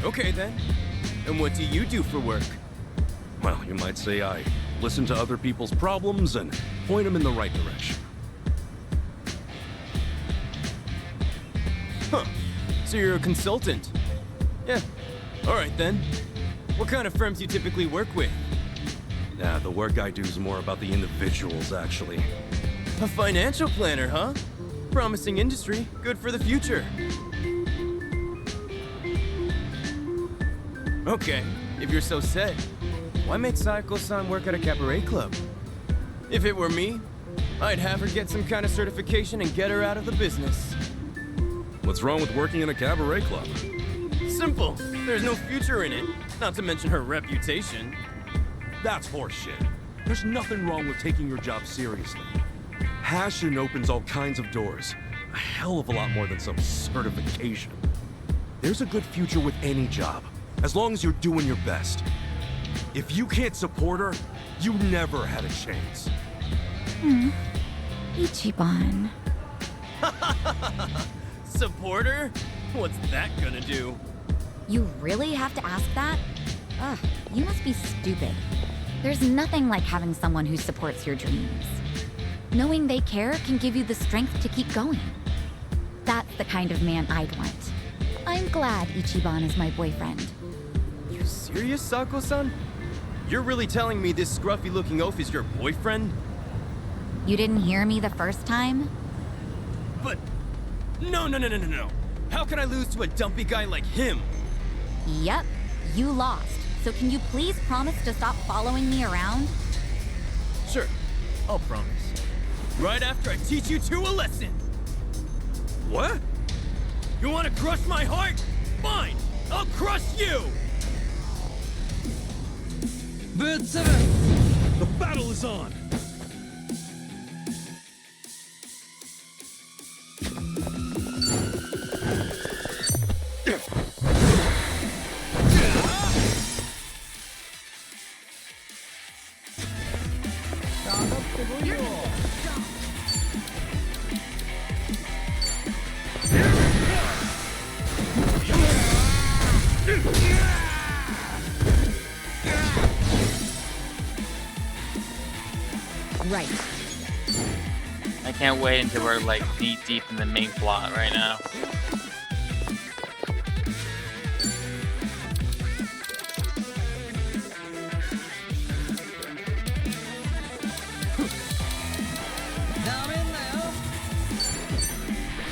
Okay then. And what do you do for work? Well, you might say I listen to other people's problems and point them in the right direction. Huh. So you're a consultant? Yeah. Alright then. What kind of firms you typically work with? Yeah, the work I do is more about the individuals, actually. A financial planner, huh? Promising industry, good for the future. Okay, if you're so set, why make Saiko-san work at a cabaret club? If it were me, I'd have her get some kind of certification and get her out of the business. What's wrong with working in a cabaret club? Simple. There's no future in it, not to mention her reputation. That's horseshit. There's nothing wrong with taking your job seriously. Passion opens all kinds of doors. A hell of a lot more than some certification. There's a good future with any job, as long as you're doing your best. If you can't support her, you never had a chance. Ichiban. Support her? What's that gonna do? You really have to ask that? Ugh, you must be stupid. There's nothing like having someone who supports your dreams. Knowing they care can give you the strength to keep going. That's the kind of man I'd want. I'm glad Ichiban is my boyfriend. You serious, Sako-san? You're really telling me this scruffy-looking oaf is your boyfriend? You didn't hear me the first time? But... No. How can I lose to a dumpy guy like him? Yep, you lost. So can you please promise to stop following me around? Sure, I'll promise. Right after I teach you two a lesson. What? You want to crush my heart? Fine, I'll crush you! The battle is on! Right. I can't wait until we're like knee deep in the main plot right now.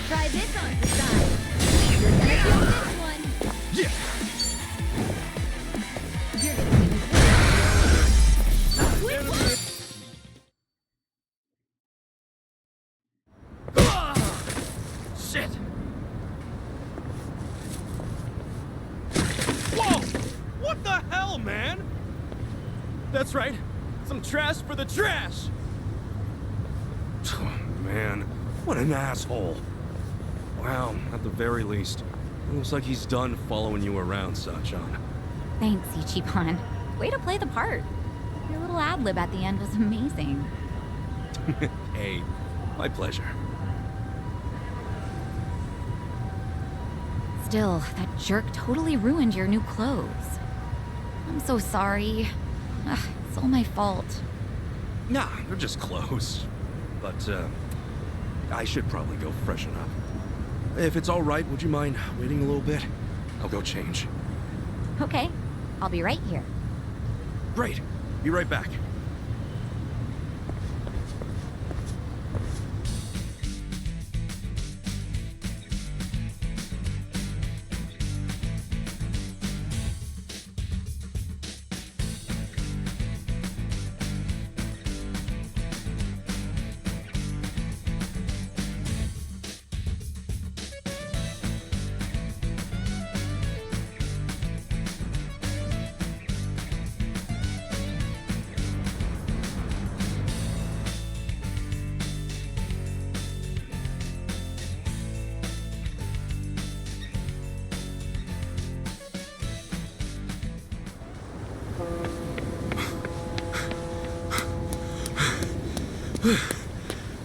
Try this on the side. You're gonna feel this one. Yeah! You're gonna Shit! Whoa! What the hell, man? That's right. Some trash for the trash! Oh, man, what an asshole. Wow, at the very least, it looks like he's done following you around, Sachan. Thanks, Ichiban. Way to play the part. Your little ad-lib at the end was amazing. Hey, my pleasure. Still, that jerk totally ruined your new clothes. I'm so sorry. Ugh, it's all my fault. Nah, they're just clothes. But, I should probably go freshen up. If it's all right, would you mind waiting a little bit? I'll go change. Okay, I'll be right here. Great. Be right back.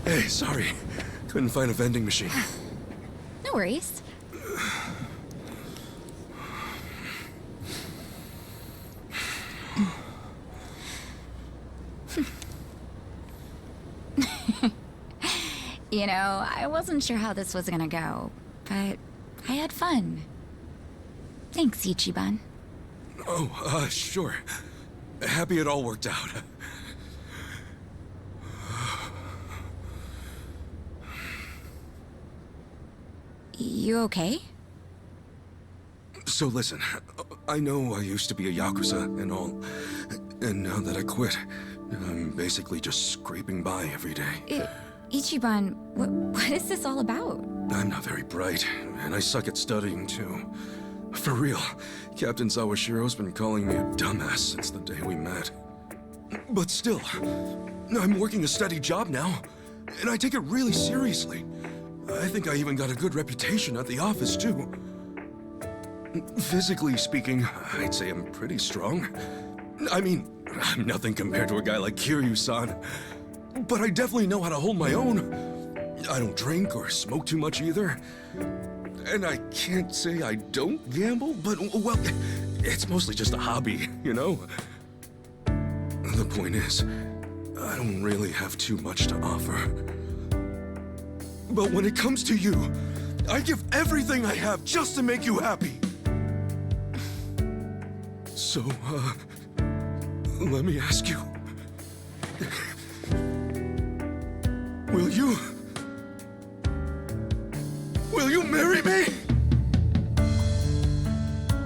Hey, sorry. Couldn't find a vending machine. No worries. You know, I wasn't sure how this was gonna go, but I had fun. Thanks, Ichiban. Oh, sure. Happy it all worked out. You okay? So listen, I know I used to be a Yakuza and all, and now that I quit, I'm basically just scraping by every day. Ichiban, what is this all about? I'm not very bright, and I suck at studying too. For real, Captain Sawashiro's been calling me a dumbass since the day we met. But still, I'm working a steady job now, and I take it really seriously. I think I even got a good reputation at the office too. Physically speaking, I'd say I'm pretty strong. I mean, I'm nothing compared to a guy like Kiryu-san. But I definitely know how to hold my own. I don't drink or smoke too much either. And I can't say I don't gamble, but, well, it's mostly just a hobby, you know? The point is, I don't really have too much to offer. But when it comes to you, I give everything I have just to make you happy. So, let me ask you. Will you marry me?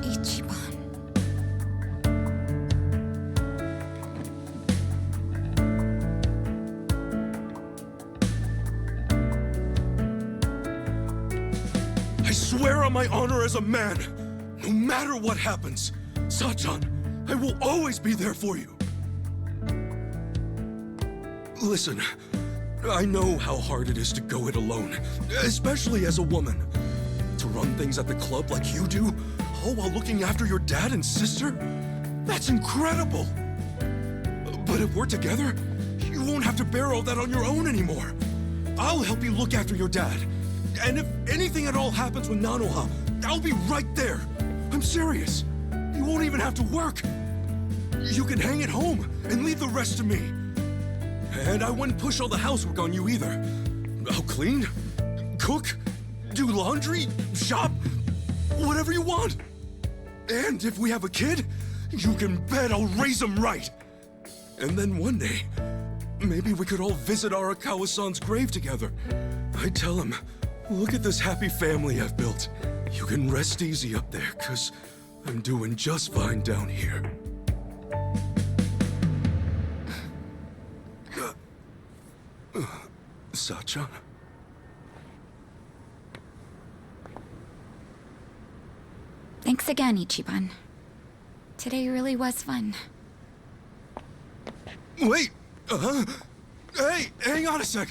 Ichiban. I swear on my honor as a man, no matter what happens, Sachan, I will always be there for you. Listen, I know how hard it is to go it alone, especially as a woman. To run things at the club like you do, all while looking after your dad and sister? That's incredible! But if we're together, you won't have to bear all that on your own anymore. I'll help you look after your dad. And if anything at all happens with Nanoha, I'll be right there. I'm serious. You won't even have to work. You can hang at home and leave the rest to me. And I wouldn't push all the housework on you either. I'll clean, cook, do laundry, shop, whatever you want. And if we have a kid, you can bet I'll raise him right. And then one day, maybe we could all visit Arakawa-san's grave together. I'd tell him, look at this happy family I've built. You can rest easy up there, 'cause I'm doing just fine down here. Sachan? Thanks again, Ichiban. Today really was fun. Wait! Hey, hang on a sec!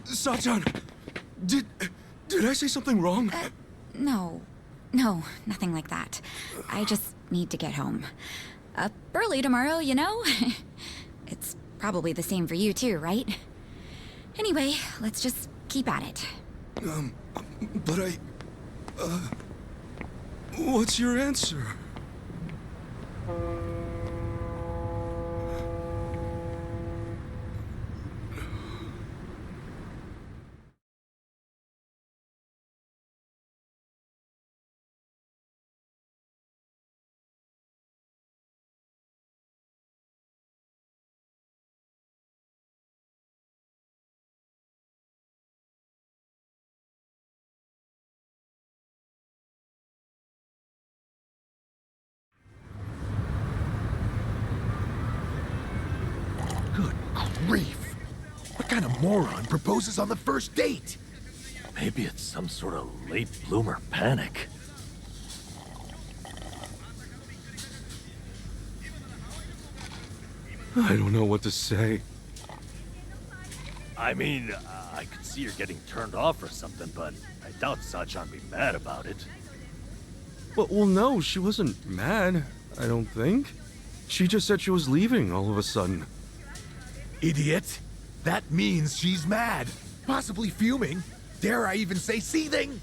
Sachan, did I say something wrong? No, nothing like that. I just need to get home. Up early tomorrow, you know? It's probably the same for you too, right? Anyway, let's just keep at it. But what's your answer? Good grief! What kind of moron proposes on the first date? Maybe it's some sort of late bloomer panic. I don't know what to say. I mean, I could see her getting turned off or something, but I doubt Sachan'd be mad about it. Well, no, she wasn't mad, I don't think. She just said she was leaving all of a sudden. Idiot! That means she's mad, possibly fuming. Dare I even say seething?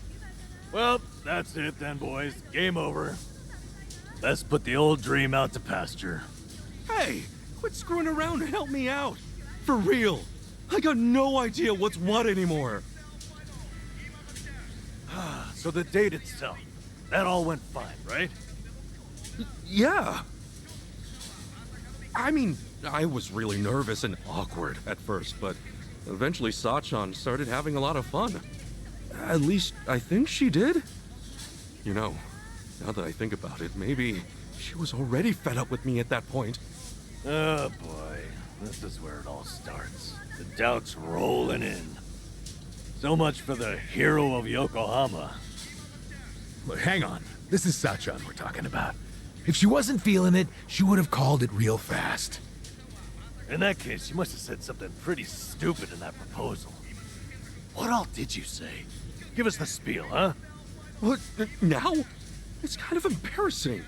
Well, that's it then, boys. Game over. Let's put the old dream out to pasture. Hey, quit screwing around and help me out. For real. I got no idea what's what anymore. So the date itself, that all went fine, right? Yeah. I mean, I was really nervous and awkward at first, but eventually Sachan started having a lot of fun. At least, I think she did. You know, now that I think about it, maybe she was already fed up with me at that point. Oh boy, this is where it all starts. The doubts rolling in. So much for the hero of Yokohama. Look, hang on. This is Sachan we're talking about. If she wasn't feeling it, she would have called it real fast. In that case, you must have said something pretty stupid in that proposal. What all did you say? Give us the spiel, huh? What, now? It's kind of embarrassing.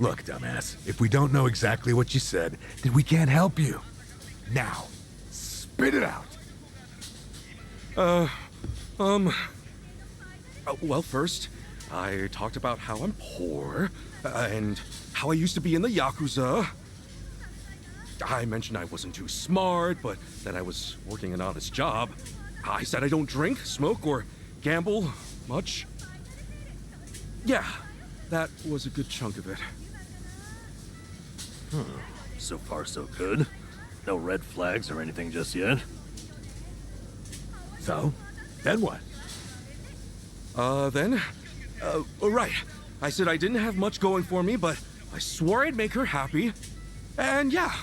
Look, dumbass, if we don't know exactly what you said, then we can't help you. Now, spit it out. Well, first, I talked about how I'm poor, and how I used to be in the Yakuza. I mentioned I wasn't too smart, but that I was working an honest job. I said I don't drink, smoke, or gamble much. Yeah, that was a good chunk of it. So far, so good. No red flags or anything just yet. So, then what? Right. I said I didn't have much going for me, but I swore I'd make her happy. And yeah,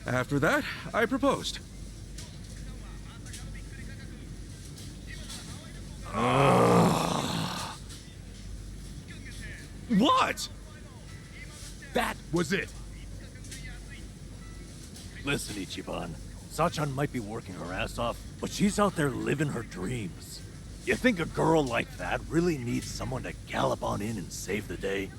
after that, I proposed. What? That was it. Listen, Ichiban. Sachan might be working her ass off, but she's out there living her dreams. You think a girl like that really needs someone to gallop on in and save the day?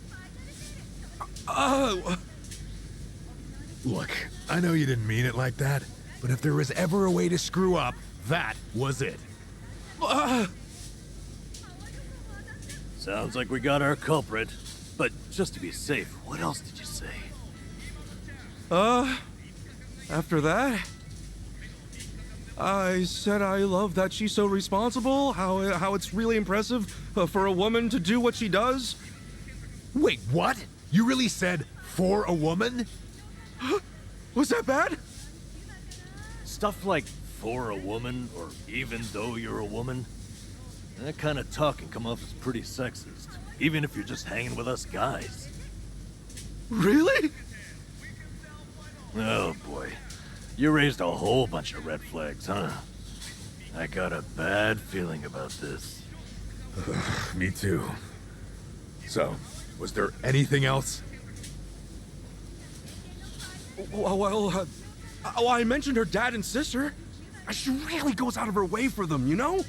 Look, I know you didn't mean it like that, but if there was ever a way to screw up, that was it. Sounds like we got our culprit. But just to be safe, what else did you say? After that, I said I love that she's so responsible, how it's really impressive for a woman to do what she does. Wait, what? You really said, for a woman? Was that bad? Stuff like, for a woman, or even though you're a woman, that kind of talk can come off as pretty sexist, even if you're just hanging with us guys. Really? Oh boy, you raised a whole bunch of red flags, huh? I got a bad feeling about this. Me too. So, was there anything else? Well, I mentioned her dad and sister. She really goes out of her way for them, you know?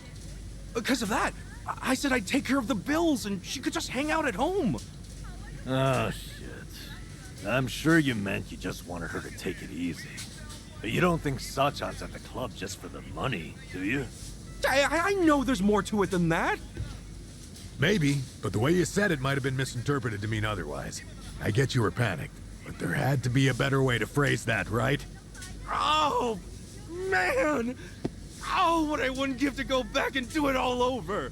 Because of that, I said I'd take care of the bills and she could just hang out at home. Oh, shit. I'm sure you meant you just wanted her to take it easy. But you don't think Sachan's at the club just for the money, do you? I know there's more to it than that. Maybe, but the way you said it might have been misinterpreted to mean otherwise. I get you were panicked, but there had to be a better way to phrase that, right? Oh, man! Oh, what I wouldn't give to go back and do it all over!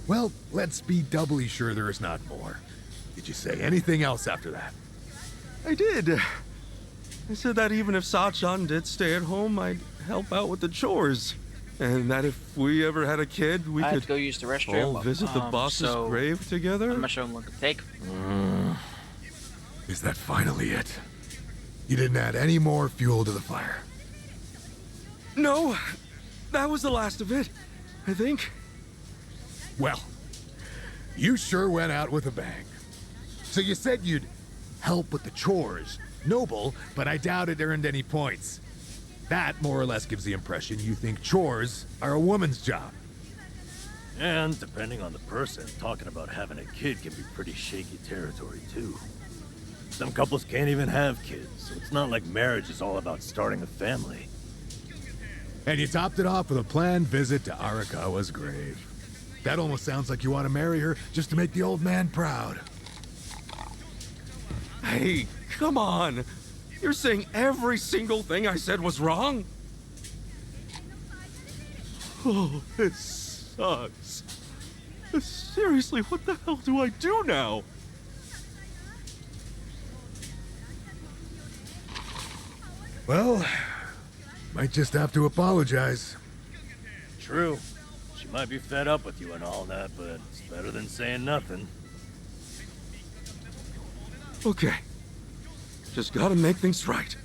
Well, let's be doubly sure there is not more. Did you say anything else after that? I did. I said that even if Sachan did stay at home, I'd help out with the chores. And that if we ever had a kid, we I have could to go use the restroom. all visit the boss's so grave together. I'm gonna show him what to take. Is that finally it? You didn't add any more fuel to the fire? No, that was the last of it, I think. Well, you sure went out with a bang. So you said you'd help with the chores. Noble, but I doubt it earned any points. That more or less gives the impression you think chores are a woman's job. And depending on the person, talking about having a kid can be pretty shaky territory too. Some couples can't even have kids, so it's not like marriage is all about starting a family. And you topped it off with a planned visit to Arakawa's grave. That almost sounds like you want to marry her just to make the old man proud. Hey, come on. You're saying every single thing I said was wrong? Oh, this sucks. Seriously, what the hell do I do now? Well, might just have to apologize. True. She might be fed up with you and all that, but it's better than saying nothing. Okay. Just gotta make things right.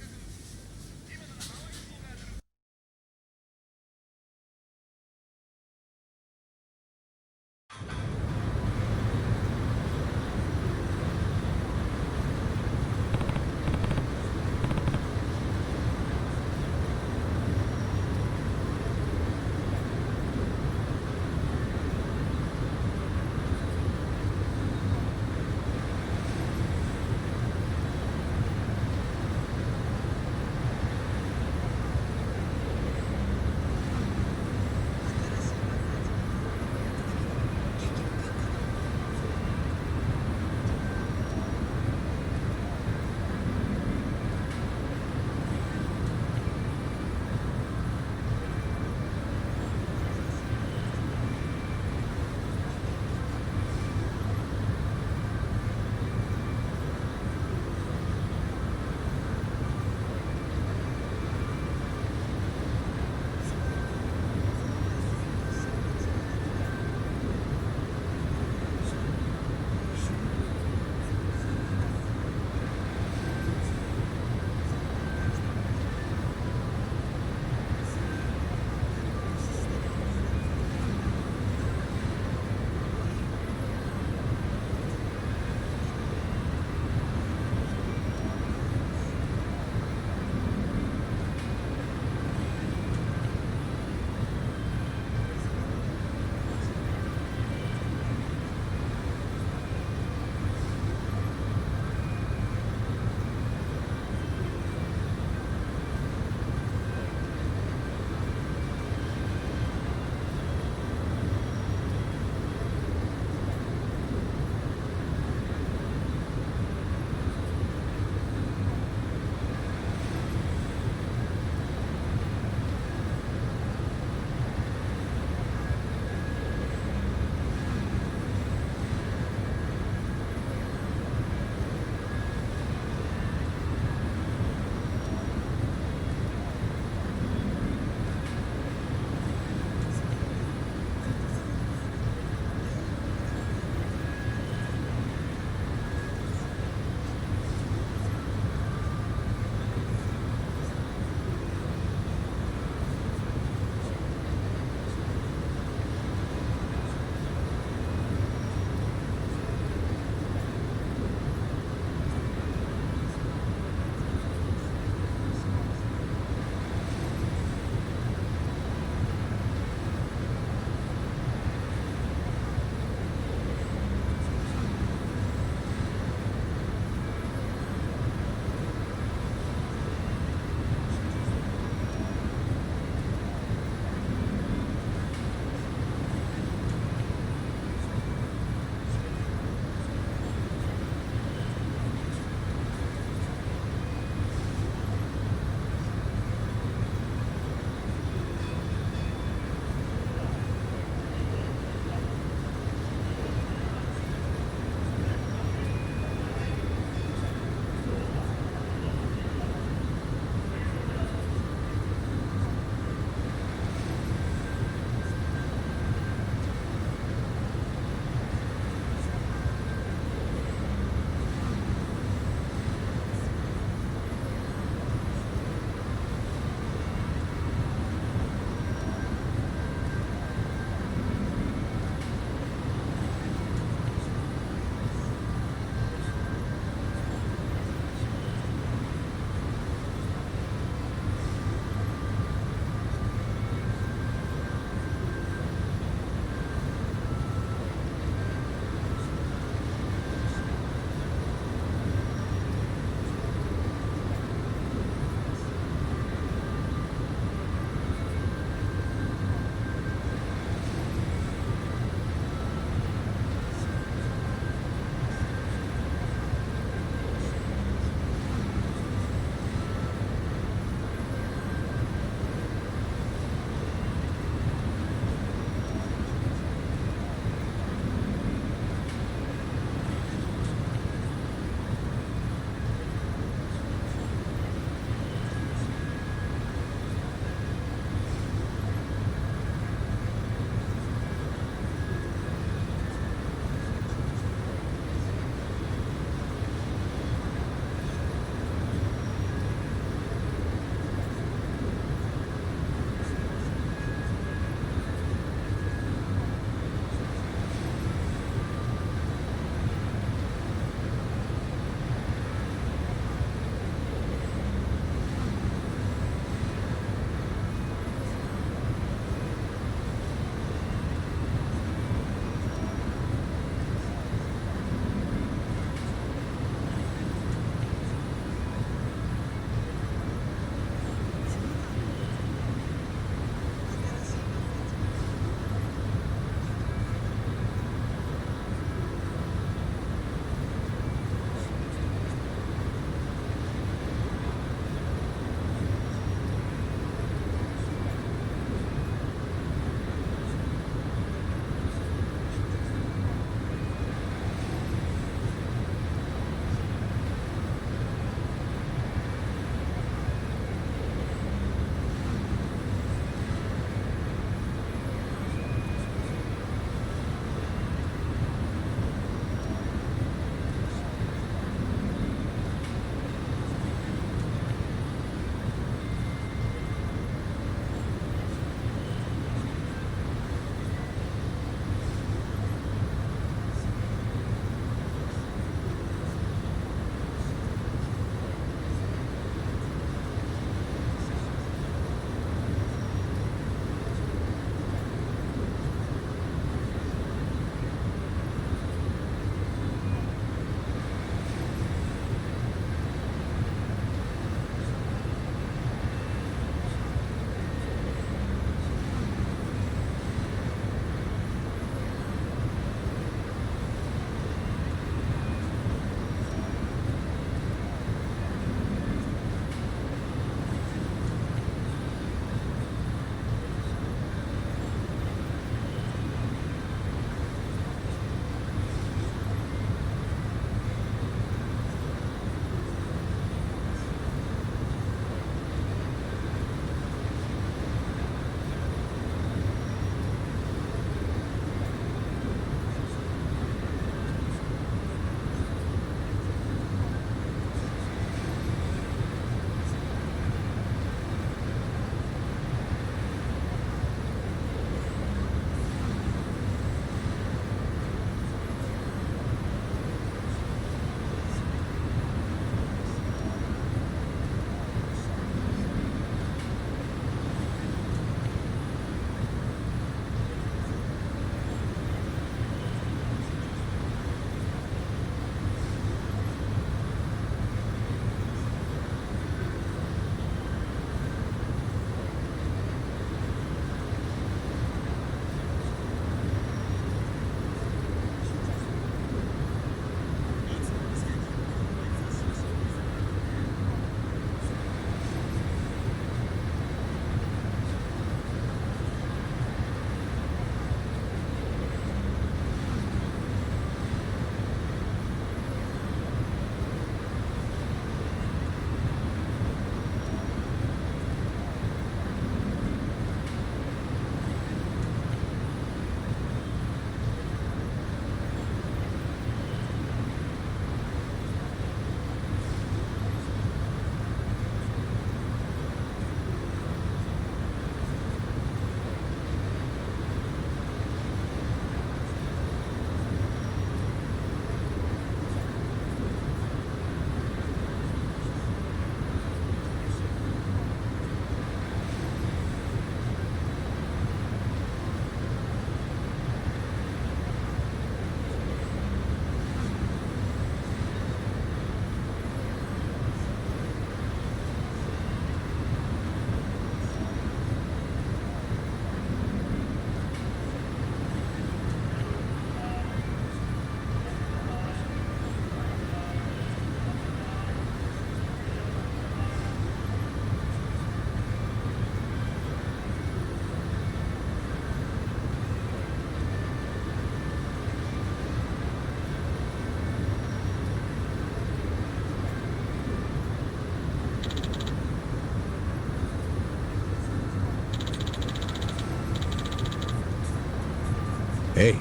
Hey,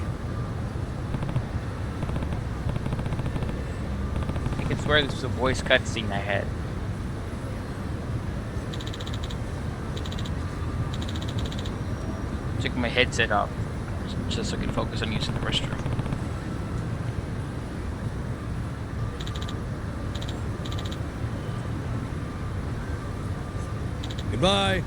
I can swear this was a voice cutscene I had. Took my headset off just so I could focus on using the restroom. Goodbye.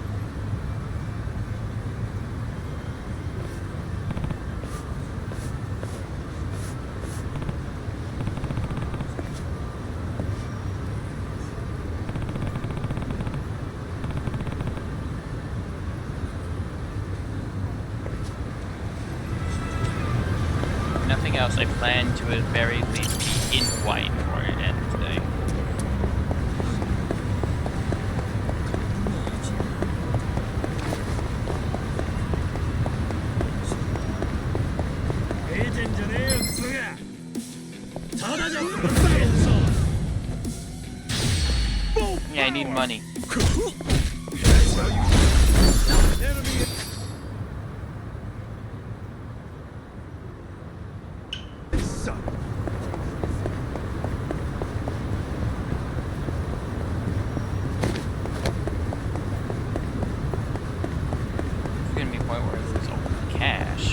Nothing else. I plan to at the very least be in white for it end today. Yeah, I need money. There's gonna be a point where I lose all the cash.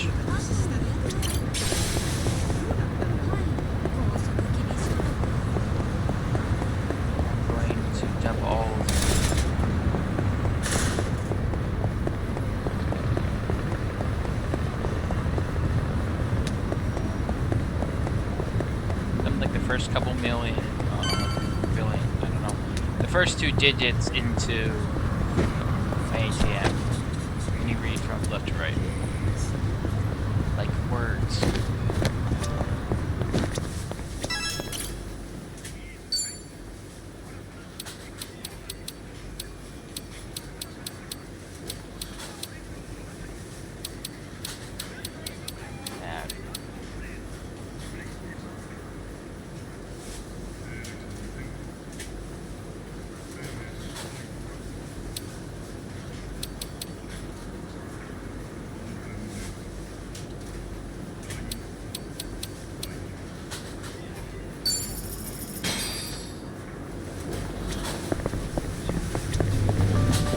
I'm going to dump all of them, like the first couple billion, I don't know, the first 2 digits into my ATM. Can you read from left to right? Like words.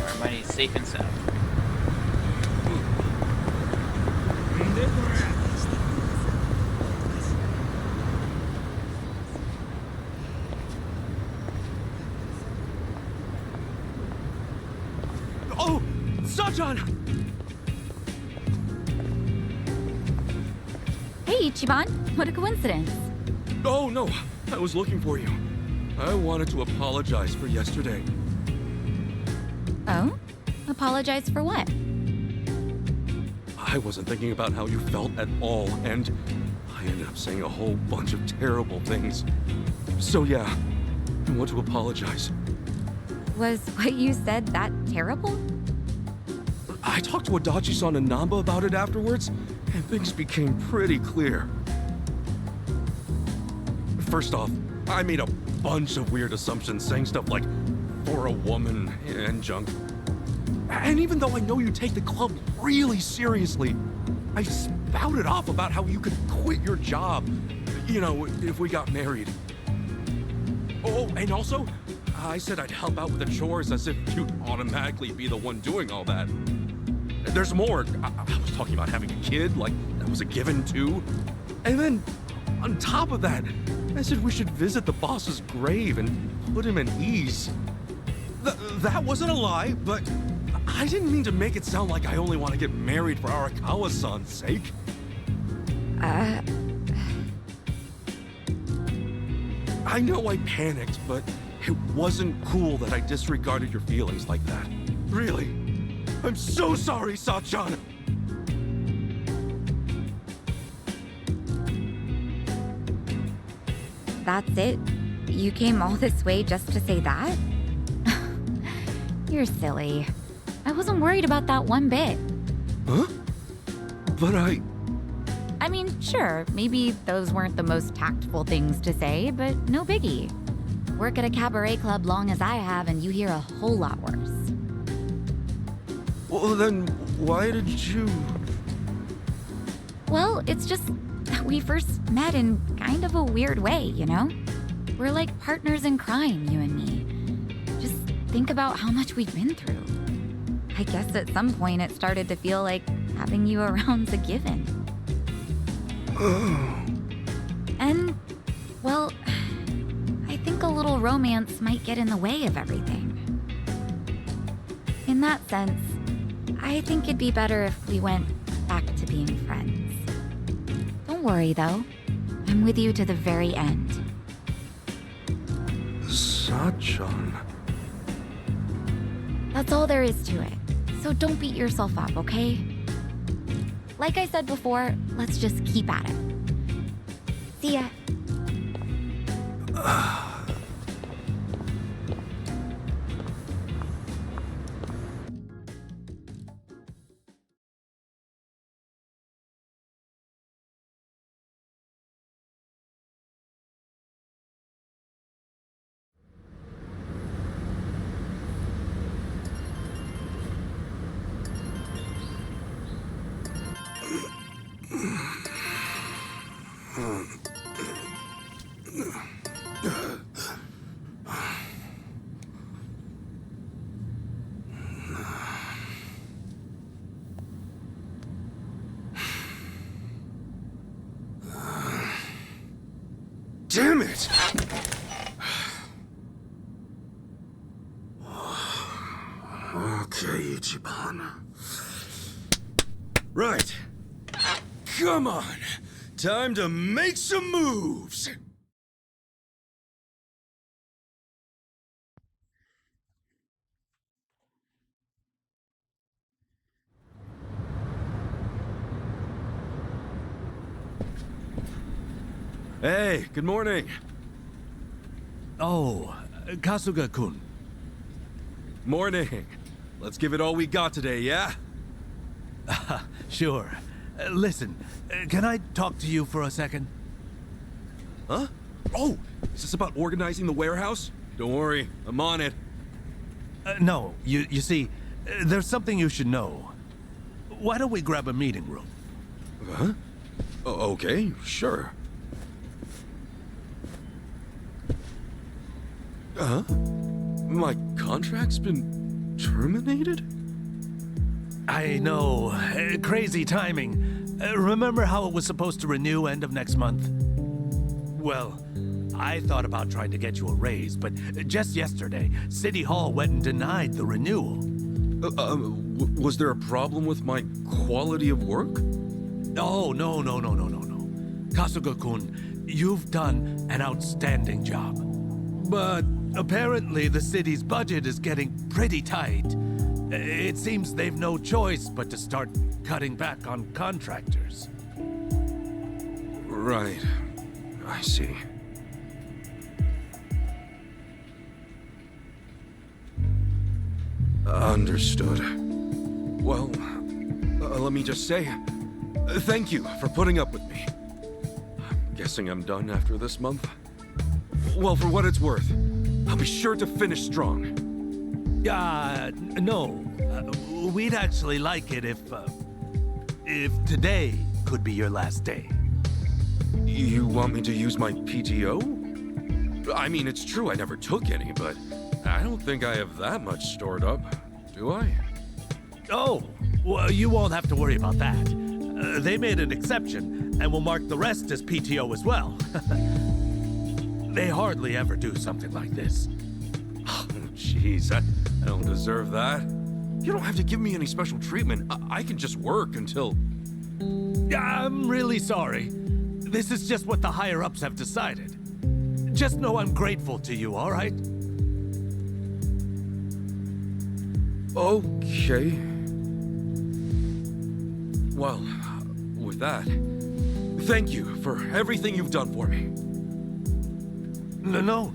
Our money is safe and sound. Oh! Sachan! Hey, Ichiban. What a coincidence. Oh, no. I was looking for you. I wanted to apologize for yesterday. Oh? Apologize for what? I wasn't thinking about how you felt at all, and I ended up saying a whole bunch of terrible things. So yeah, I want to apologize. Was what you said that terrible? I talked to Adachi-san and Namba about it afterwards, and things became pretty clear. First off, I made a bunch of weird assumptions, saying stuff like, for a woman, and junk. And even though I know you take the club really seriously, I spouted off about how you could quit your job, you know, if we got married. Oh, and also, I said I'd help out with the chores as if you'd automatically be the one doing all that. There's more. I was talking about having a kid, like that was a given too. And then, on top of that, I said we should visit the boss's grave and put him at ease. That wasn't a lie, but I didn't mean to make it sound like I only want to get married for Arakawa-san's sake. I know I panicked, but it wasn't cool that I disregarded your feelings like that. Really. I'm so sorry, Sachan! That's it? You came all this way just to say that? You're silly. I wasn't worried about that one bit. Huh? But I mean, sure, maybe those weren't the most tactful things to say, but no biggie. Work at a cabaret club long as I have, and you hear a whole lot worse. Well, then, why did you... Well, it's just that we first met in kind of a weird way, you know? We're like partners in crime, you and me. Just think about how much we've been through. I guess at some point it started to feel like having you around's a given. And, well, I think a little romance might get in the way of everything. In that sense, I think it'd be better if we went back to being friends. Don't worry, though. I'm with you to the very end. Sachan. That's all there is to it. So don't beat yourself up, okay? Like I said before, let's just keep at it. See ya. Damn it! Okay, Ichiban. Right. Come on. Time to make some moves. Hey, good morning. Oh, Kasuga-kun. Morning. Let's give it all we got today, yeah? Sure. Listen, can I talk to you for a second? Huh? Oh, is this about organizing the warehouse? Don't worry, I'm on it. No, you see, there's something you should know. Why don't we grab a meeting room? Huh? Okay, sure. Huh? My contract's been terminated? I know. Crazy timing. Remember how it was supposed to renew end of next month? Well, I thought about trying to get you a raise, but just yesterday, City Hall went and denied the renewal. Was there a problem with my quality of work? Oh, no. Kasuga-kun, you've done an outstanding job. But apparently the city's budget is getting pretty tight. It seems they've no choice but to start cutting back on contractors. Right. I see. Understood. Well, let me just say, thank you for putting up with me. I'm guessing I'm done after this month. Well, for what it's worth, I'll be sure to finish strong. No. We'd actually like it if today could be your last day. You want me to use my PTO? I mean, it's true I never took any, but I don't think I have that much stored up, do I? Oh, well, you won't have to worry about that. They made an exception, and will mark the rest as PTO as well. They hardly ever do something like this. Oh, jeez, I don't deserve that. You don't have to give me any special treatment. I can just work until... I'm really sorry. This is just what the higher-ups have decided. Just know I'm grateful to you, all right? Okay. Well, with that, thank you for everything you've done for me. No.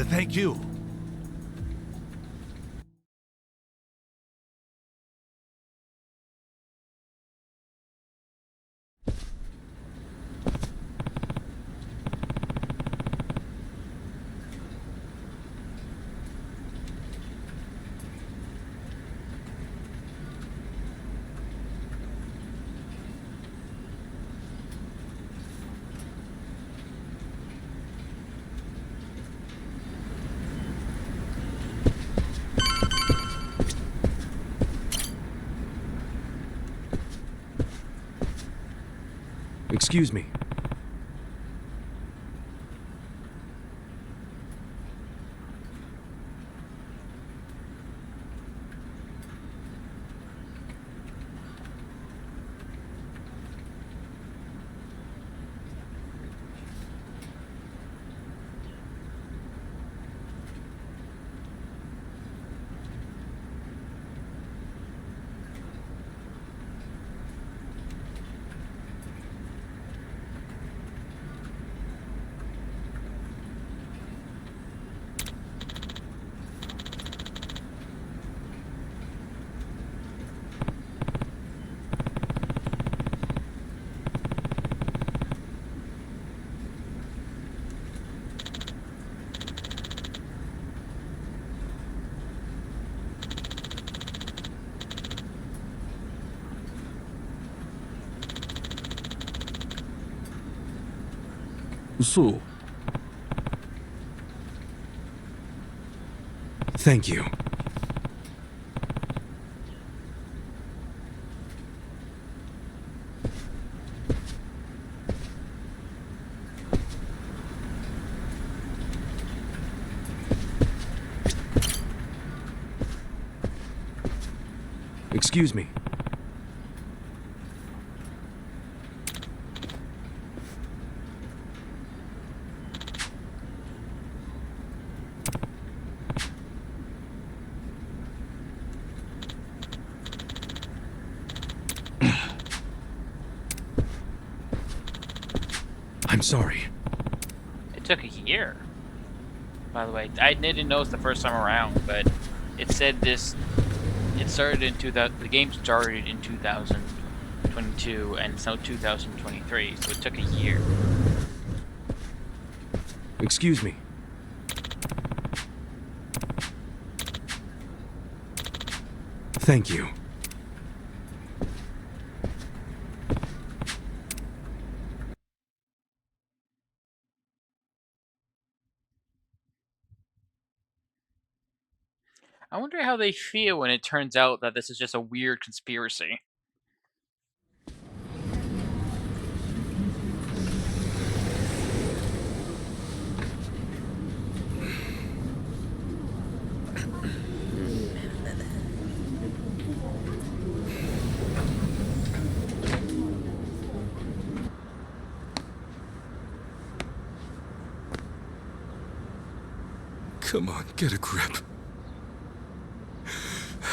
Thank you. Excuse me. So. Thank you. Excuse me. I'm sorry. It took a year. By the way, I didn't know it the first time around, but it said this. It started in 2000. The game started in 2022, and it's now 2023. So it took a year. Excuse me. Thank you. I wonder how they feel when it turns out that this is just a weird conspiracy. Come on, get a grip.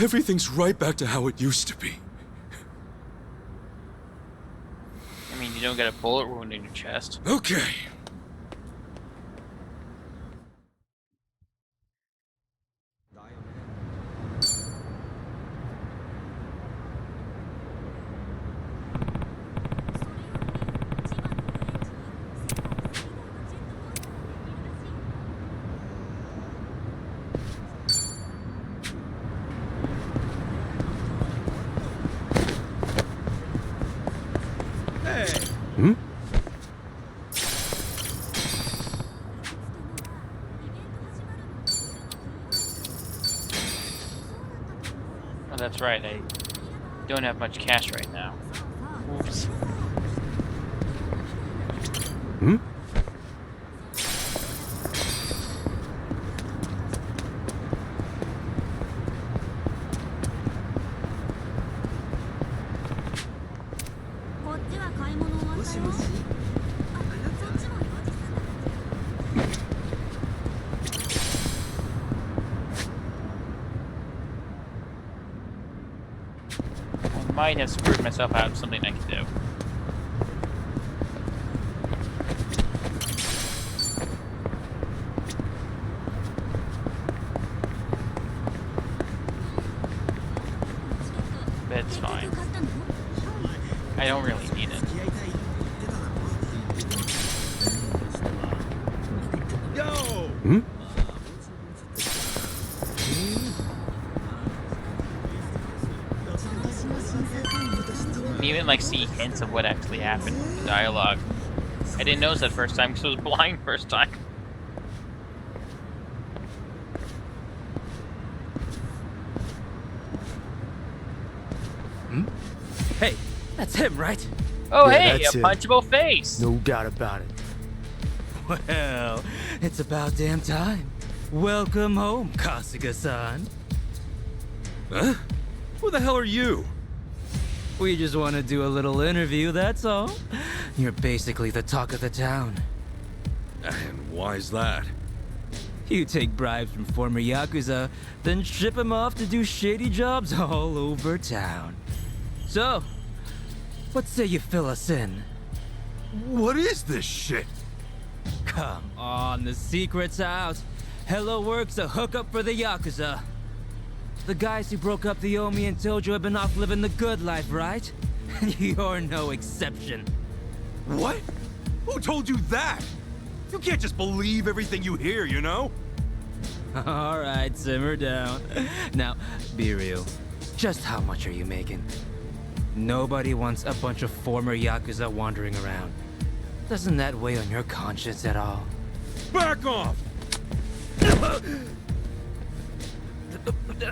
Everything's right back to how it used to be. I mean, you don't get a bullet wound in your chest. Okay. Hmm? Oh, that's right. I don't have much cash right now. Oops. Hmm? I might have screwed myself out of something I could do. But it's fine. I don't really need it. Hmm? And even like see hints of what actually happened in the dialogue. I didn't notice that first time because I was blind first time. Hey, that's him, right? Oh, Yeah, hey, a that's it. punchable face. No doubt about it. Well, it's about damn time. Welcome home, Kasuga-san. Huh? Who the hell are you? We just want to do a little interview, that's all. You're basically the talk of the town. And why's that? You take bribes from former Yakuza, then ship them off to do shady jobs all over town. So, what say you fill us in? What is this shit? Come on, the secret's out. Hello Works a hookup for the Yakuza. The guys who broke up the Omi and Tojo have been off living the good life, right? You're no exception. What? Who told you that? You can't just believe everything you hear, you know? All right, simmer down. Now, be real. Just how much are you making? Nobody wants a bunch of former Yakuza wandering around. Doesn't that weigh on your conscience at all? Back off!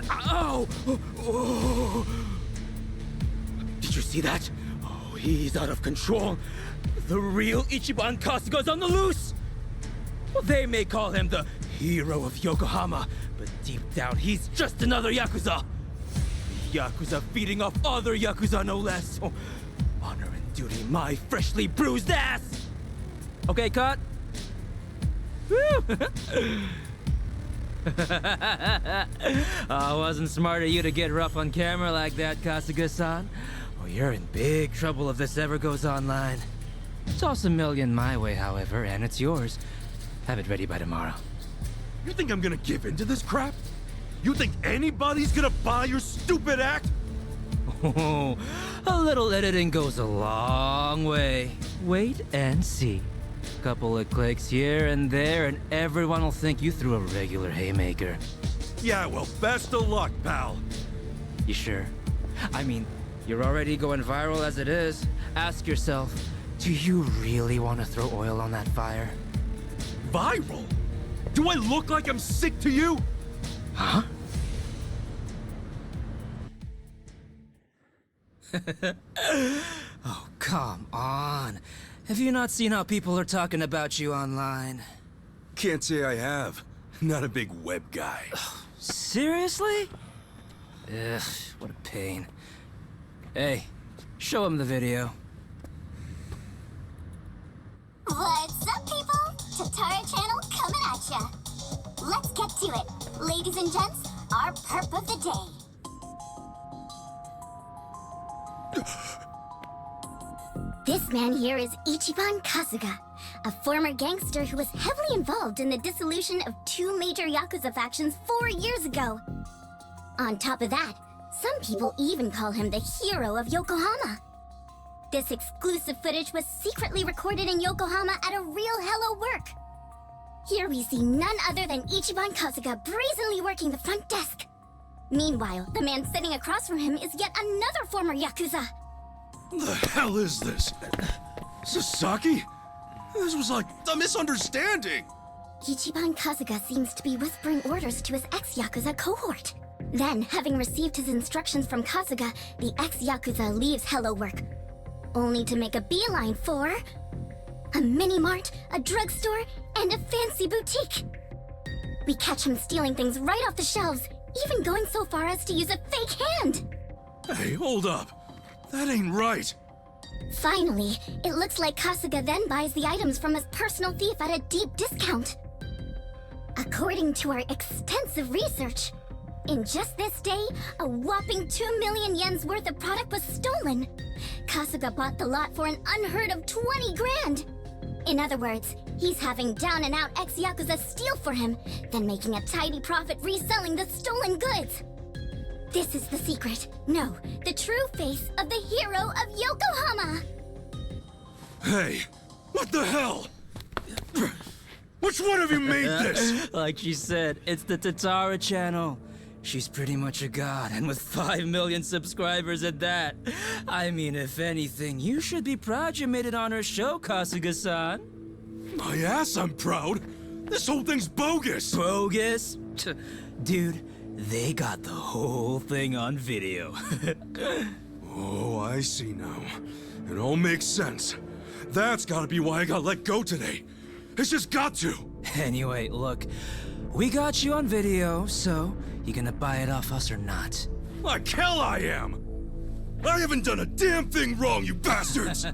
Ow! Oh. Did you see that? Oh, he's out of control. The real Ichiban Kasuga's on the loose! Well, they may call him the hero of Yokohama, but deep down he's just another Yakuza. Yakuza feeding off other Yakuza, no less. Oh, honor and duty, my freshly bruised ass! Okay, cut. Woo! Oh, wasn't smart of you to get rough on camera like that, Kasuga-san. Oh, you're in big trouble if this ever goes online. Toss $1 million my way, however, and it's yours. Have it ready by tomorrow. You think I'm gonna give in to this crap? You think anybody's gonna buy your stupid act? Oh, a little editing goes a long way. Wait and see. Couple of clicks here and there, and everyone will think you threw a regular haymaker. Yeah, well, best of luck, pal. You sure? I mean, you're already going viral as it is. Ask yourself, do you really want to throw oil on that fire? Viral? Do I look like I'm sick to you? Huh? Oh, come on. Have you not seen how people are talking about you online? Can't say I have. Not a big web guy. Seriously? Ugh, what a pain. Hey, show him the video. What's up, people? Tatara Channel coming at ya. Let's get to it. Ladies and gents, our perp of the day. This man here is Ichiban Kasuga, a former gangster who was heavily involved in the dissolution of 2 major Yakuza factions 4 years ago. On top of that, some people even call him the hero of Yokohama. This exclusive footage was secretly recorded in Yokohama at a real Hello Work. Here we see none other than Ichiban Kasuga brazenly working the front desk. Meanwhile, the man sitting across from him is yet another former Yakuza. The hell is this? Sasaki? This was like a misunderstanding. Ichiban Kasuga seems to be whispering orders to his ex-Yakuza cohort. Then, having received his instructions from Kasuga, the ex-Yakuza leaves Hello Work, only to make a beeline for a mini-mart, a drugstore, and a fancy boutique. We catch him stealing things right off the shelves, even going so far as to use a fake hand. Hey, hold up. That ain't right. Finally, it looks like Kasuga then buys the items from his personal thief at a deep discount. According to our extensive research, in just this day, a whopping 2 million yen's worth of product was stolen. Kasuga bought the lot for an unheard of 20 grand. In other words, he's having down-and-out ex-Yakuza steal for him, then making a tidy profit reselling the stolen goods. This is the secret. No, the true face of the hero of Yokohama. Hey, what the hell? Which one of you made this? Like she said, it's the Tatara Channel. She's pretty much a god, and with 5 million subscribers at that. I mean, if anything, you should be proud you made it on her show, Kasuga-san. My ass, I'm proud. This whole thing's bogus. Bogus? Dude, they got the whole thing on video. Oh, I I see now. It all makes sense. That's gotta be why I got let go today. It's just got to. Anyway, look, we got you on video, so you gonna buy it off us or not? Like hell I am! I haven't done a damn thing wrong, you bastards!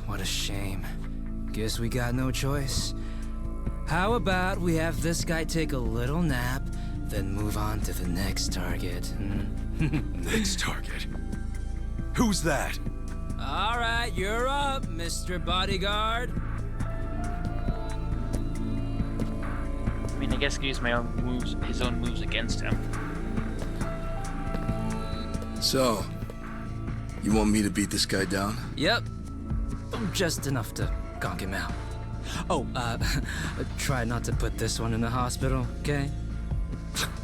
What a shame. Guess we got no choice. How about we have this guy take a little nap, then move on to the next target? Next target? Who's that? All right, you're up, Mr. Bodyguard. I mean, I guess I could use my own moves, his own moves against him. So, you want me to beat this guy down? Yep. Just enough to conk him out. Oh, try not to put this one in the hospital, okay?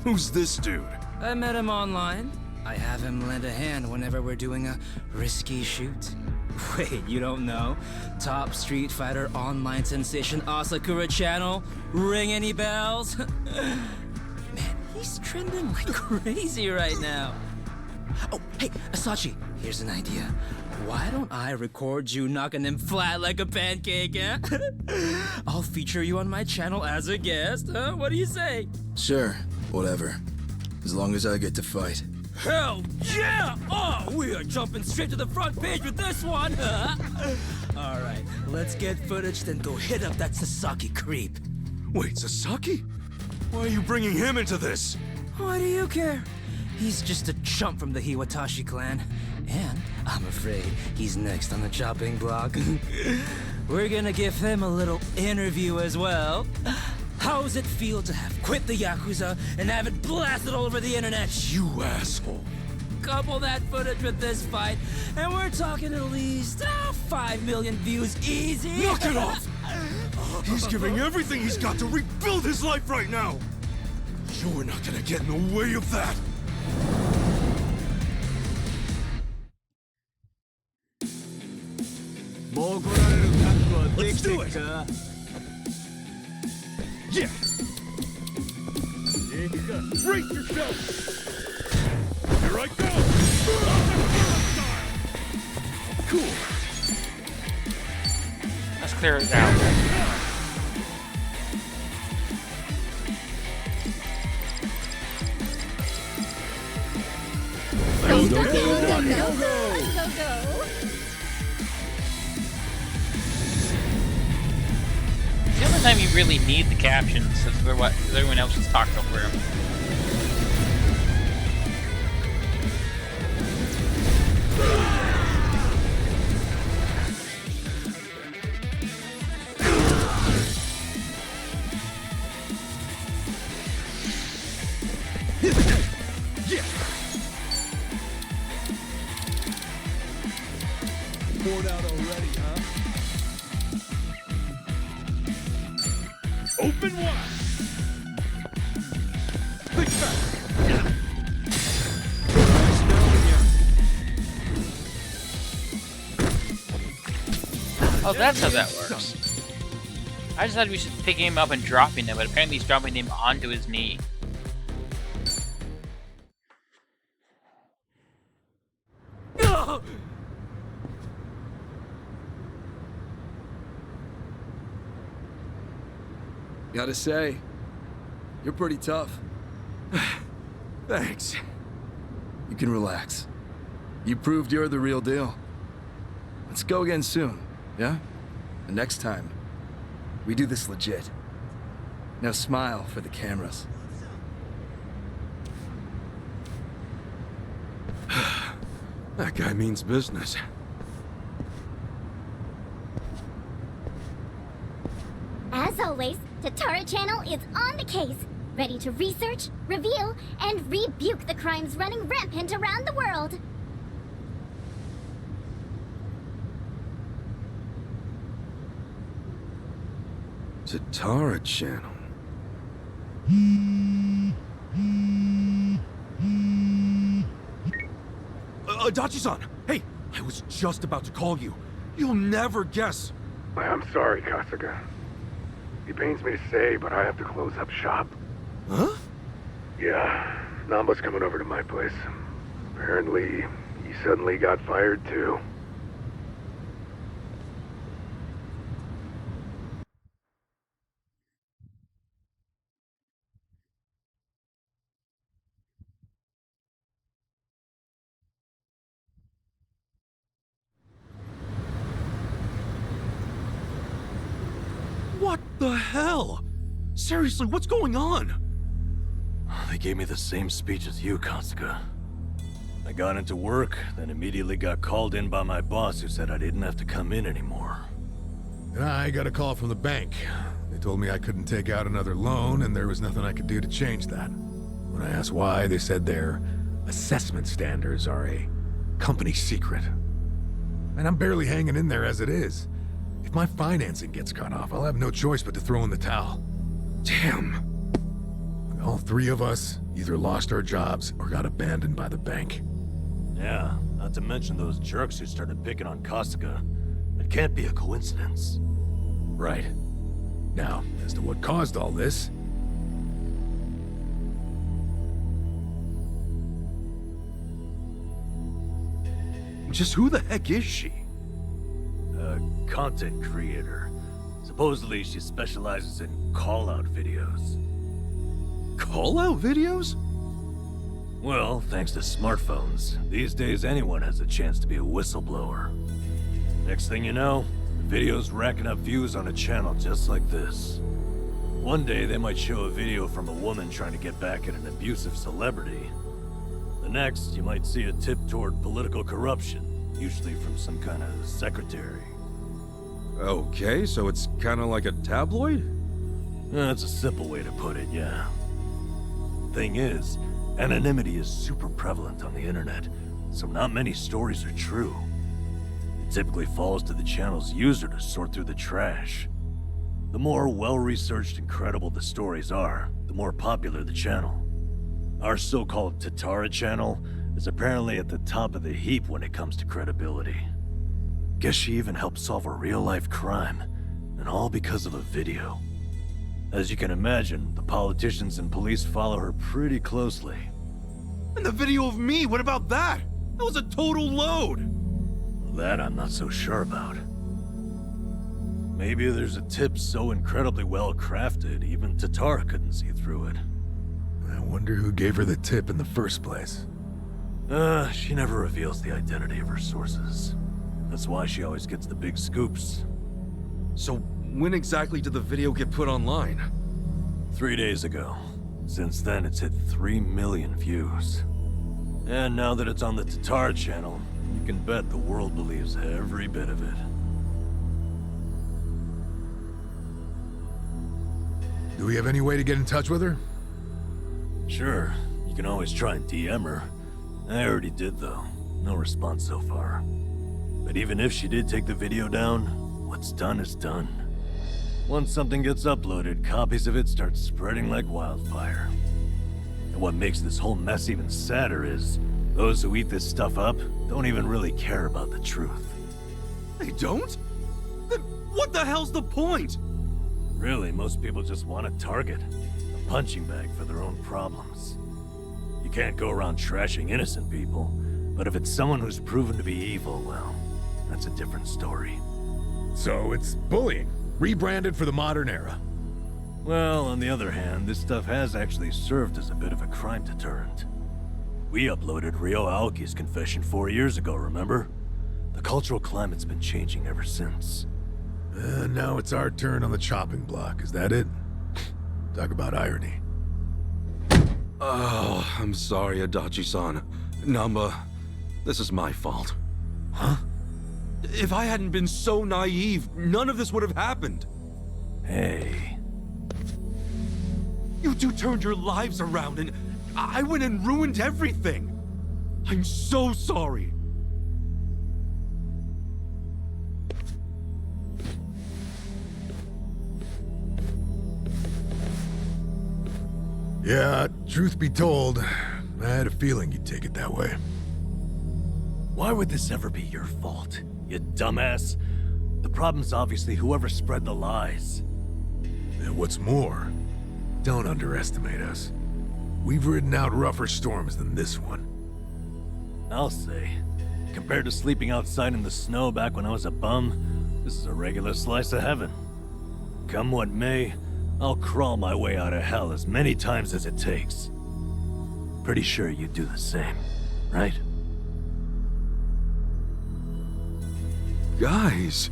Who's this dude? I met him online. I have him lend a hand whenever we're doing a risky shoot. Wait, you don't know? Top Street Fighter online sensation Asakura channel? Ring any bells? Man, he's trending like crazy right now. Oh, hey, Asachi, here's an idea. Why don't I record you knocking him flat like a pancake, eh? I'll feature you on my channel as a guest, huh? What do you say? Sure, whatever. As long as I get to fight. Hell yeah! Oh, we are jumping straight to the front page with this one, huh? All right, let's get footage, then go hit up that Sasaki creep. Wait, Sasaki? Why are you bringing him into this? Why do you care? He's just a chump from the Hiwatashi clan. And I'm afraid he's next on the chopping block. We're gonna give him a little interview as well. How's it feel to have quit the Yakuza and have it blasted all over the internet? You asshole. Couple that footage with this fight, and we're talking at least 5 million views easy. Knock it off! He's giving everything he's got to rebuild his life right now! You're not gonna get in the way of that! Let's do it! Yeah! Brace yourself! Here I go! Cool! Let's clear it out. Go. The only time you really need the captions is for what everyone else is talking over him. Poured out already, huh? Open wide! Big back! Oh, that's how that works. I just thought we should pick him up and dropping him, but apparently he's dropping him onto his knee. Gotta say, you're pretty tough. Thanks. You can relax. You proved you're the real deal. Let's go again soon, yeah? And next time, we do this legit. Now smile for the cameras. That guy means business. As always, Tatara Channel is on the case, ready to research, reveal, and rebuke the crimes running rampant around the world. Tatara Channel. Adachi-san! Hey! I was just about to call you. You'll never guess. I'm sorry, Kasuga. It pains me to say, but I have to close up shop. Huh? Yeah, Namba's coming over to my place. Apparently, he suddenly got fired too. What the hell? Seriously, what's going on? They gave me the same speech as you, Kasuga. I got into work, then immediately got called in by my boss who said I didn't have to come in anymore. And I got a call from the bank. They told me I couldn't take out another loan and there was nothing I could do to change that. When I asked why, they said their assessment standards are a company secret. And I'm barely hanging in there as it is. If my financing gets cut off, I'll have no choice but to throw in the towel. Damn. All three of us either lost our jobs or got abandoned by the bank. Yeah, not to mention those jerks who started picking on Kasuga. It can't be a coincidence. Right. Now, as to what caused all this... Just who the heck is she? A content creator. Supposedly she specializes in call-out videos. Call-out videos? Well, thanks to smartphones, these days anyone has a chance to be a whistleblower. Next thing you know, the video's racking up views on a channel just like this. One day they might show a video from a woman trying to get back at an abusive celebrity. The next, you might see a tip toward political corruption, usually from some kind of secretary. Okay, so it's kind of like a tabloid? That's a simple way to put it, yeah. Thing is, anonymity is super prevalent on the internet, so not many stories are true. It typically falls to the channel's user to sort through the trash. The more well-researched and credible the stories are, the more popular the channel. Our so-called Tatara channel is apparently at the top of the heap when it comes to credibility. Guess she even helped solve a real-life crime, and all because of a video. As you can imagine, the politicians and police follow her pretty closely. And the video of me, what about that? That was a total load! That I'm not so sure about. Maybe there's a tip so incredibly well crafted, even Tatara couldn't see through it. I wonder who gave her the tip in the first place. She never reveals the identity of her sources. That's why she always gets the big scoops. So when exactly did the video get put online? 3 days ago. Since then, it's hit 3 million views. And now that it's on the Tatara channel, you can bet the world believes every bit of it. Do we have any way to get in touch with her? Sure, you can always try and DM her. I already did though. No response so far. But even if she did take the video down, what's done is done. Once something gets uploaded, copies of it start spreading like wildfire. And what makes this whole mess even sadder is, those who eat this stuff up don't even really care about the truth. They don't? Then what the hell's the point? Really, most people just want a target. A punching bag for their own problems. You can't go around trashing innocent people, but if it's someone who's proven to be evil, well, that's a different story. So it's bullying, rebranded for the modern era. Well, on the other hand, this stuff has actually served as a bit of a crime deterrent. We uploaded Ryo Aoki's confession 4 years ago, remember? The cultural climate's been changing ever since. Now it's our turn on the chopping block, is that it? Talk about irony. Oh, I'm sorry, Adachi-san. Namba, this is my fault. Huh? If I hadn't been so naive, none of this would have happened. Hey. You two turned your lives around and I went and ruined everything. I'm so sorry. Yeah, truth be told, I had a feeling you'd take it that way. Why would this ever be your fault, you dumbass? The problem's obviously whoever spread the lies. And what's more, don't underestimate us. We've ridden out rougher storms than this one. I'll say. Compared to sleeping outside in the snow back when I was a bum, this is a regular slice of heaven. Come what may, I'll crawl my way out of hell as many times as it takes. Pretty sure you'd do the same, right? Guys.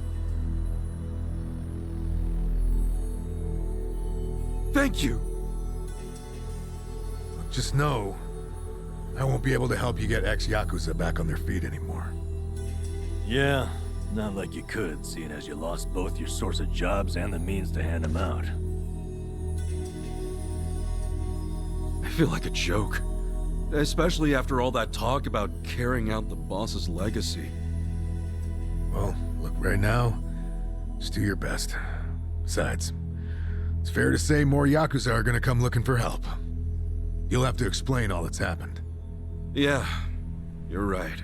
Thank you. Just know, I won't be able to help you get ex-Yakuza back on their feet anymore. Yeah, not like you could, seeing as you lost both your source of jobs and the means to hand them out. I feel like a joke. Especially after all that talk about carrying out the boss's legacy. Well, look, right now, just do your best. Besides, it's fair to say more Yakuza are gonna come looking for help. You'll have to explain all that's happened. Yeah, you're right.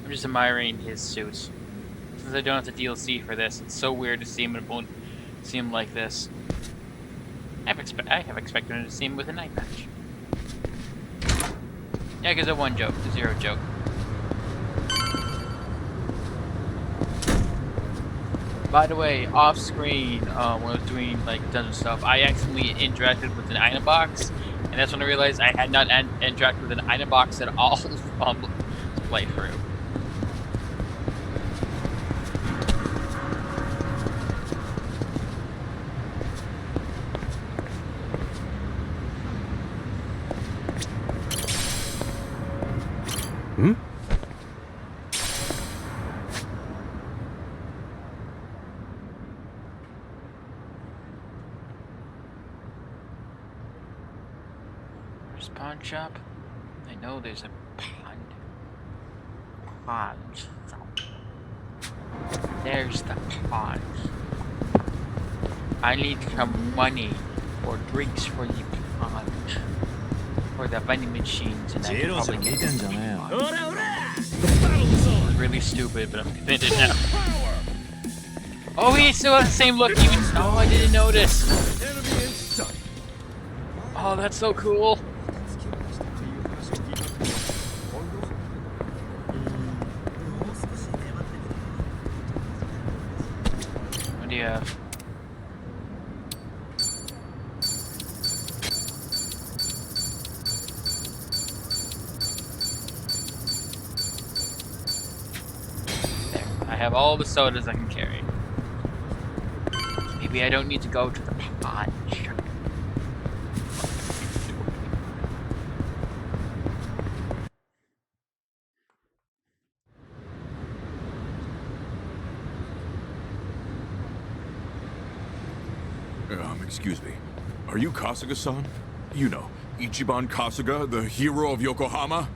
I'm just admiring his suit. Since I don't have the DLC for this, it's so weird to see him like this. I have expected to see him with a night patch. Yeah, because a 1 joke, a 0 joke. By the way, off screen, when I was doing like dungeon stuff, I accidentally interacted with an item box, and that's when I realized I had not interacted with an item box at all from playthrough. Hmm? There's a pawn shop. I know there's a pond. There's the pond. I need some money or drinks for the pond. For the vending machines, and I can probably get them. It's really stupid, but I'm convinced now. Oh, he still has the same look, even. Oh, I didn't notice. Oh, that's so cool. What do you have? I have all the sodas I can carry. Maybe I don't need to go to the pond. Excuse me. Are you Kasuga-san? You know, Ichiban Kasuga, the hero of Yokohama?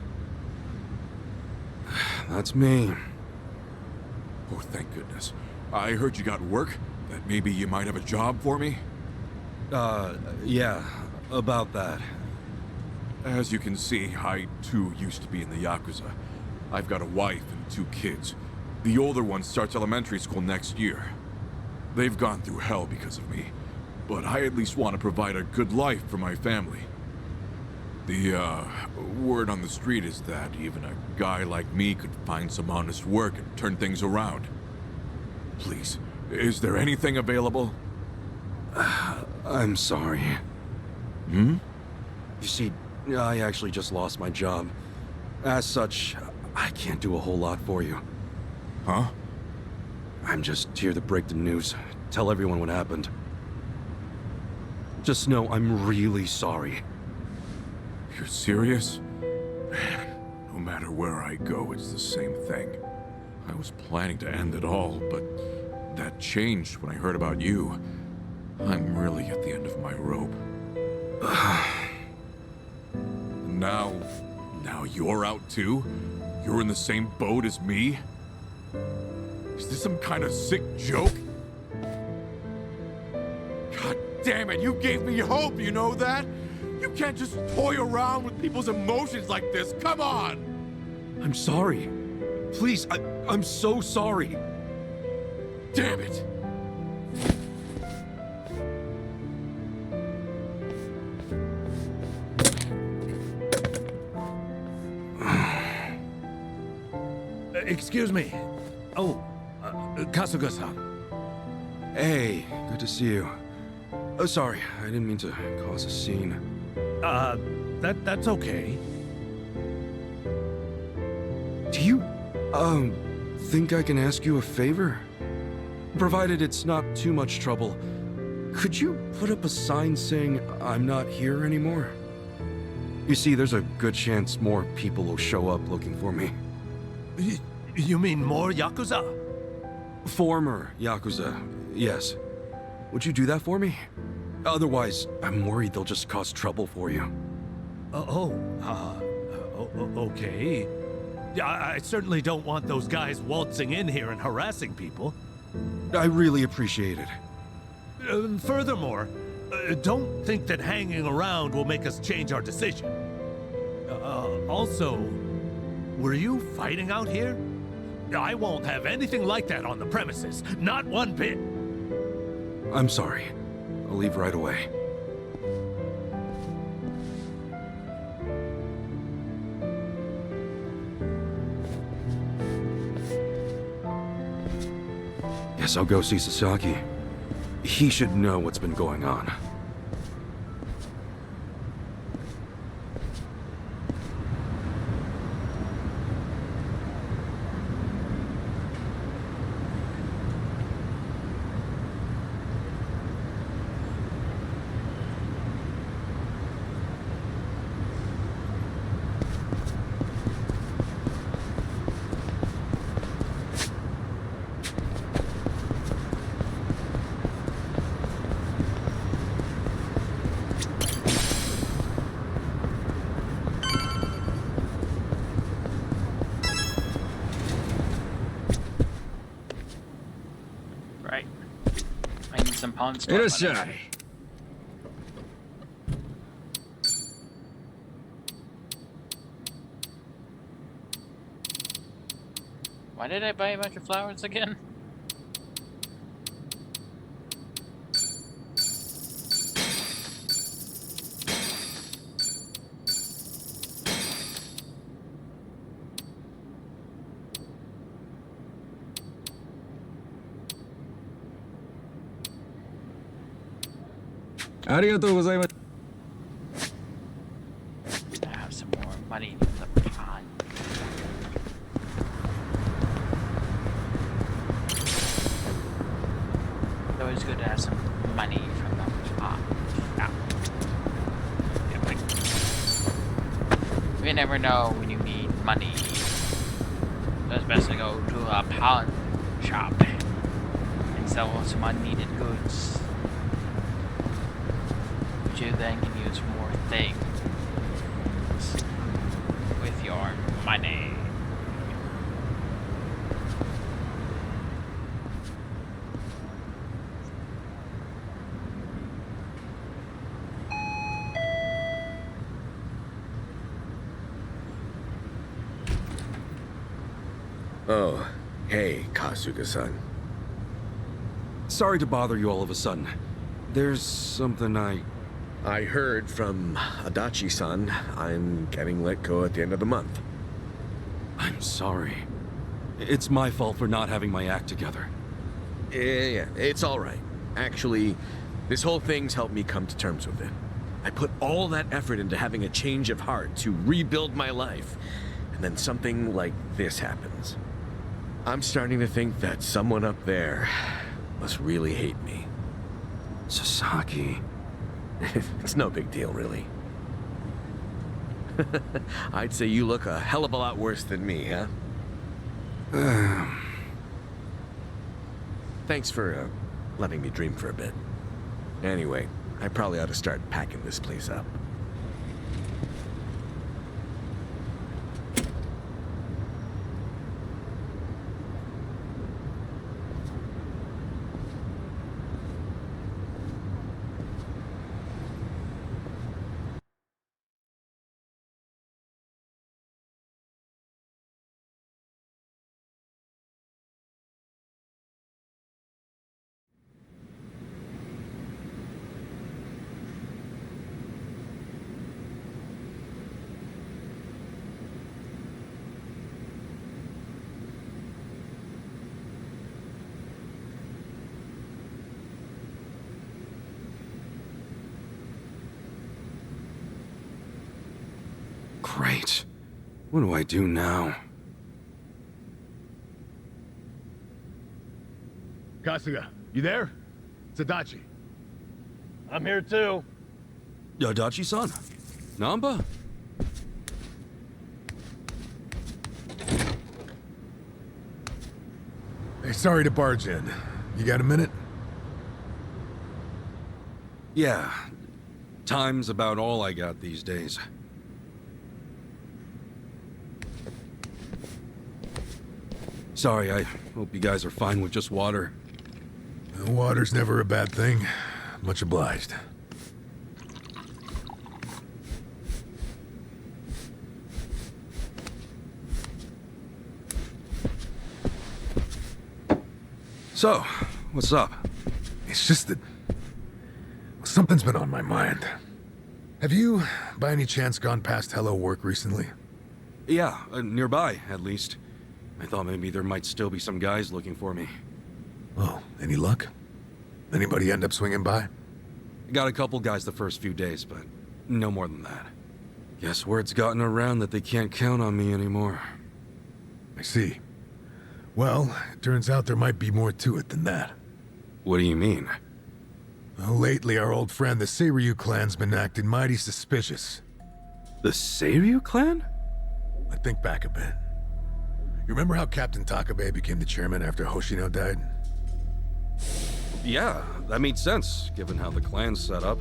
That's me. Oh, thank goodness. I heard you got work. That maybe you might have a job for me? Yeah, about that. As you can see, I too used to be in the Yakuza. I've got a wife and 2 kids. The older one starts elementary school next year. They've gone through hell because of me, but I at least want to provide a good life for my family. The, word on the street is that even a guy like me could find some honest work and turn things around. Please, is there anything available? I'm sorry. Hmm? You see, I actually just lost my job. As such, I can't do a whole lot for you. Huh? I'm just here to break the news, tell everyone what happened. Just know I'm really sorry. You're serious? No matter where I go, it's the same thing. I was planning to end it all, but that changed when I heard about you. I'm really at the end of my rope. Now you're out too? You're in the same boat as me? Is this some kind of sick joke? God damn it, you gave me hope, you know that? You can't just toy around with people's emotions like this, come on! I'm sorry. Please, I'm so sorry. Damn it! Excuse me. Oh, Kasuga-san. Hey, good to see you. Oh, sorry, I didn't mean to cause a scene. That's okay. Do you, think I can ask you a favor? Provided it's not too much trouble, could you put up a sign saying I'm not here anymore? You see, there's a good chance more people will show up looking for me. You mean more Yakuza? Former Yakuza, yes. Would you do that for me? Otherwise, I'm worried they'll just cause trouble for you. Okay. I certainly don't want those guys waltzing in here and harassing people. I really appreciate it. Furthermore, don't think that hanging around will make us change our decision. Also, were you fighting out here? I won't have anything like that on the premises. Not one bit. I'm sorry. I'll leave right away. Guess I'll go see Sasaki. He should know what's been going on. Some pawn store money. Why did I buy a bunch of flowers again? I have some more money from the pawn. It's always good to have some money from the pawn. You never know when you need money. So it's best to go to a pawn shop and sell some unneeded goods. You then can use more things with your money. Oh, hey, Kasuga-san. Sorry to bother you all of a sudden. There's something I heard from Adachi-san I'm getting let go at the end of the month. I'm sorry. It's my fault for not having my act together. Yeah, it's all right. Actually, this whole thing's helped me come to terms with it. I put all that effort into having a change of heart to rebuild my life. and then something like this happens. I'm starting to think that someone up there must really hate me. Sasaki. It's no big deal, really. I'd say you look a hell of a lot worse than me, huh? Thanks for letting me dream for a bit. Anyway, I probably ought to start packing this place up. Great. What do I do now? Kasuga, you there? It's Adachi. I'm here too. Adachi-san? Namba? Hey, sorry to barge in. You got a minute? Yeah. Time's about all I got these days. Sorry, I hope you guys are fine with just water. Water's never a bad thing. Much obliged. So, what's up? It's just that something's been on my mind. Have you, by any chance, gone past Hello Work recently? Yeah, nearby, at least. I thought maybe there might still be some guys looking for me. Oh, any luck? Anybody end up swinging by? Got a couple guys the first few days, but no more than that. Guess word's gotten around that they can't count on me anymore. I see. Well, it turns out there might be more to it than that. What do you mean? Well, lately our old friend the Seiryu clan's been acting mighty suspicious. The Seiryu clan? I think back a bit. You remember how Captain Takabe became the chairman after Hoshino died? Yeah, that made sense, given how the clan's set up.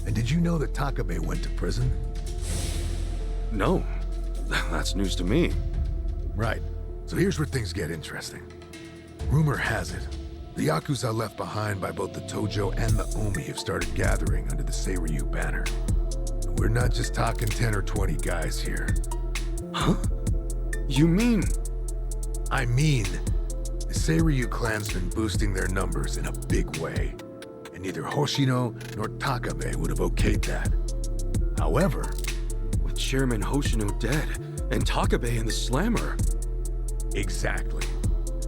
And did you know that Takabe went to prison? No. That's news to me. Right. So here's where things get interesting. Rumor has it, the Yakuza left behind by both the Tojo and the Omi have started gathering under the Seiryu banner. We're not just talking 10 or 20 guys here. Huh? You mean... I mean, the Seiryu clan's been boosting their numbers in a big way, and neither Hoshino nor Takabe would have okayed that. However... With Chairman Hoshino dead, and Takabe in the slammer... Exactly.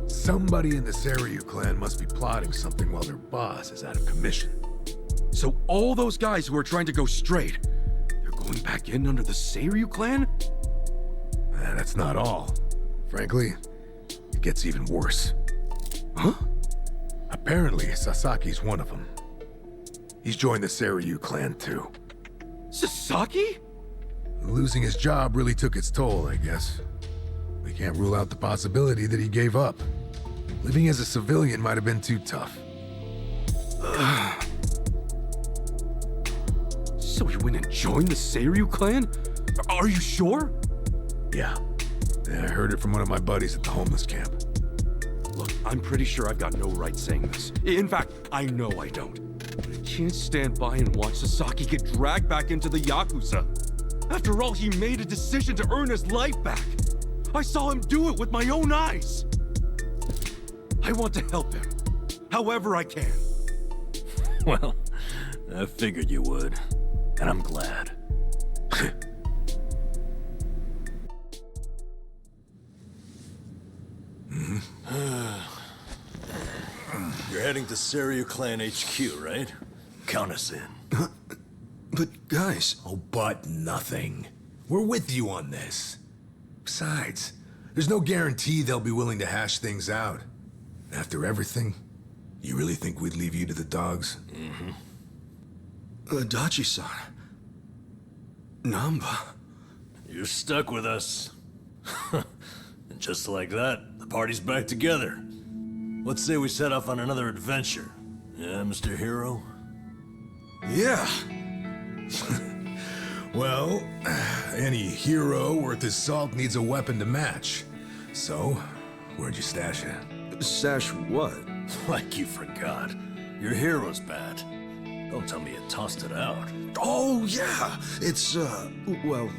Somebody in the Seiryu clan must be plotting something while their boss is out of commission. So all those guys who are trying to go straight, they're going back in under the Seiryu clan? That's not all. Frankly, it gets even worse. Huh? Apparently, Sasaki's one of them. He's joined the Seiryu clan too. Sasaki? Losing his job really took its toll, I guess. We can't rule out the possibility that he gave up. Living as a civilian might have been too tough. So he went and joined the Seiryu clan? Are you sure? Yeah. I heard it from one of my buddies at the homeless camp. Look, I'm pretty sure I've got no right saying this. In fact, I know I don't. But I can't stand by and watch Sasaki get dragged back into the Yakuza. After all, he made a decision to earn his life back. I saw him do it with my own eyes. I want to help him, however I can. Well, I figured you would, and I'm glad. You're heading to Seiryu Clan HQ, right? Count us in. But guys... Oh, but nothing. We're with you on this. Besides, there's no guarantee they'll be willing to hash things out. After everything, you really think we'd leave you to the dogs? Adachi-san. Namba. You're stuck with us. And just like that, the party's back together. Let's say we set off on another adventure. Yeah, Mr. Hero? Yeah. Well, any hero worth his salt needs a weapon to match. So, where'd you stash it? Stash what? Like you forgot. Your hero's bat. Don't tell me you tossed it out. Oh, yeah. It's, well,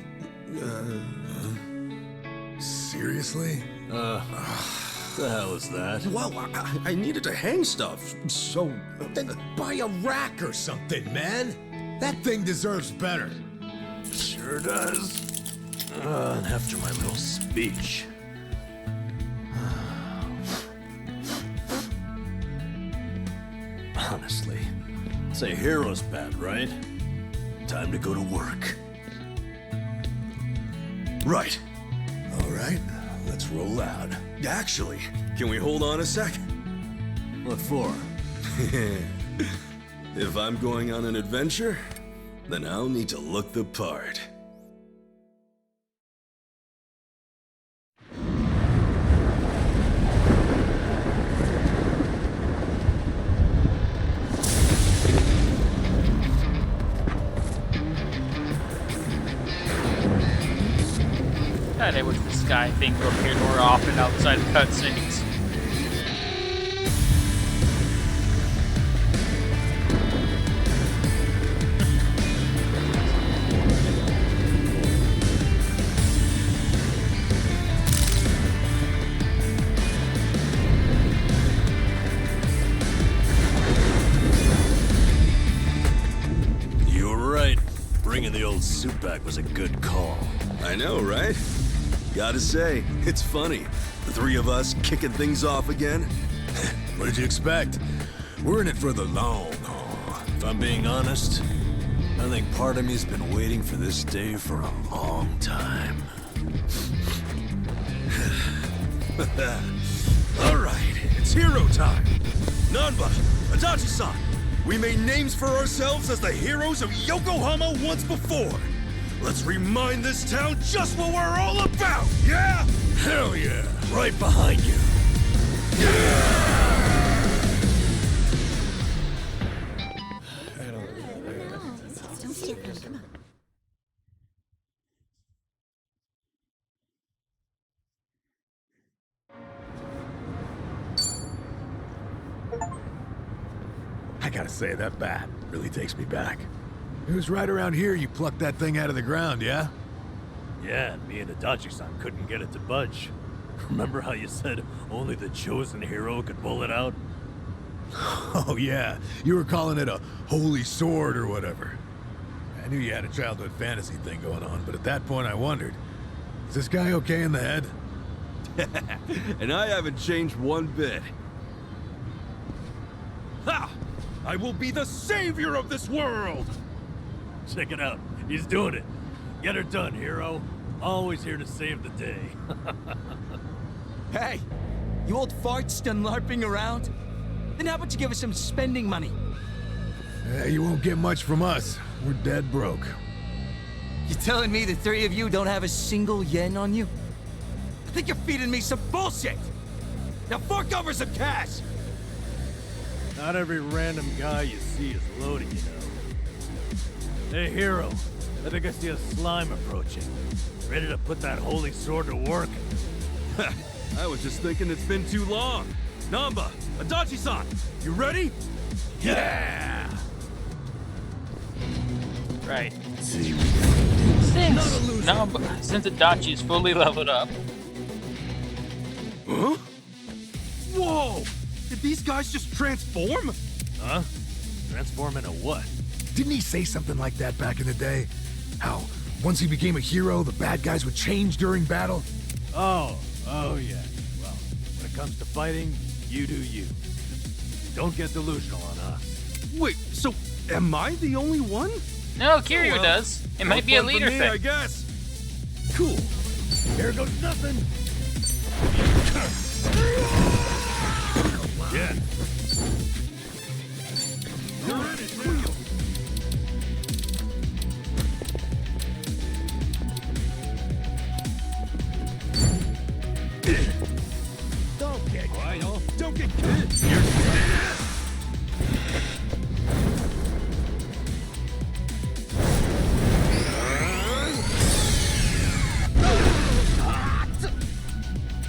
Seriously? The hell is that? Well, I needed to hang stuff, so... Then buy a rack or something, man. That thing deserves better. Sure does. And after my little speech... Honestly, it's a hero's bat, right? Time to go to work. Right. All right, let's roll out. Actually, can we hold on a sec? What for? If I'm going on an adventure, then I'll need to look the part. God, I wish the sky thing would appear more often outside of cutscenes. You were right. Bringing the old suit back was a good call. I know, right? Gotta say, it's funny. The three of us kicking things off again. What did you expect? We're in it for the long haul. If I'm being honest, I think part of me's been waiting for this day for a long time. All right, it's hero time. Nanba, Adachi-san, we made names for ourselves as the heroes of Yokohama once before. Let's remind this town just what we're all about, yeah? Hell yeah! Right behind you. Don't steal them. Come on. I gotta say, that bat really takes me back. It was right around here you plucked that thing out of the ground, yeah? Yeah, and me and Adachi-san couldn't get it to budge. Remember how you said only the chosen hero could pull it out? Oh yeah, you were calling it a holy sword or whatever. I knew you had a childhood fantasy thing going on, but at that point I wondered, is this guy okay in the head? And I haven't changed one bit. Ha! I will be the savior of this world! Check it out. He's doing it. Get her done, hero. Always here to save the day. Hey, you old farts done LARPing around? Then how about you give us some spending money? You won't get much from us. We're dead broke. You telling me the three of you don't have a single yen on you? I think you're feeding me some bullshit! Now fork over some cash! Not every random guy you see is loaded, you know. Hey, hero. I think I see a slime approaching. Ready to put that holy sword to work? I was just thinking it's been too long. Namba, Adachi-san, you ready? Yeah! Right. Since Adachi is fully leveled up. Huh? Whoa! Did these guys just transform? Huh? Transform into what? Didn't he say something like that back in the day? How, once he became a hero, the bad guys would change during battle? Oh yeah. Well, when it comes to fighting, you do you. Don't get delusional on us. Wait, so am I the only one? No, Kiryu does. It might be a leader me, thing. I guess. Cool. Here goes nothing. Yeah. You're in it, Rio. Don't get killed. Don't get killed.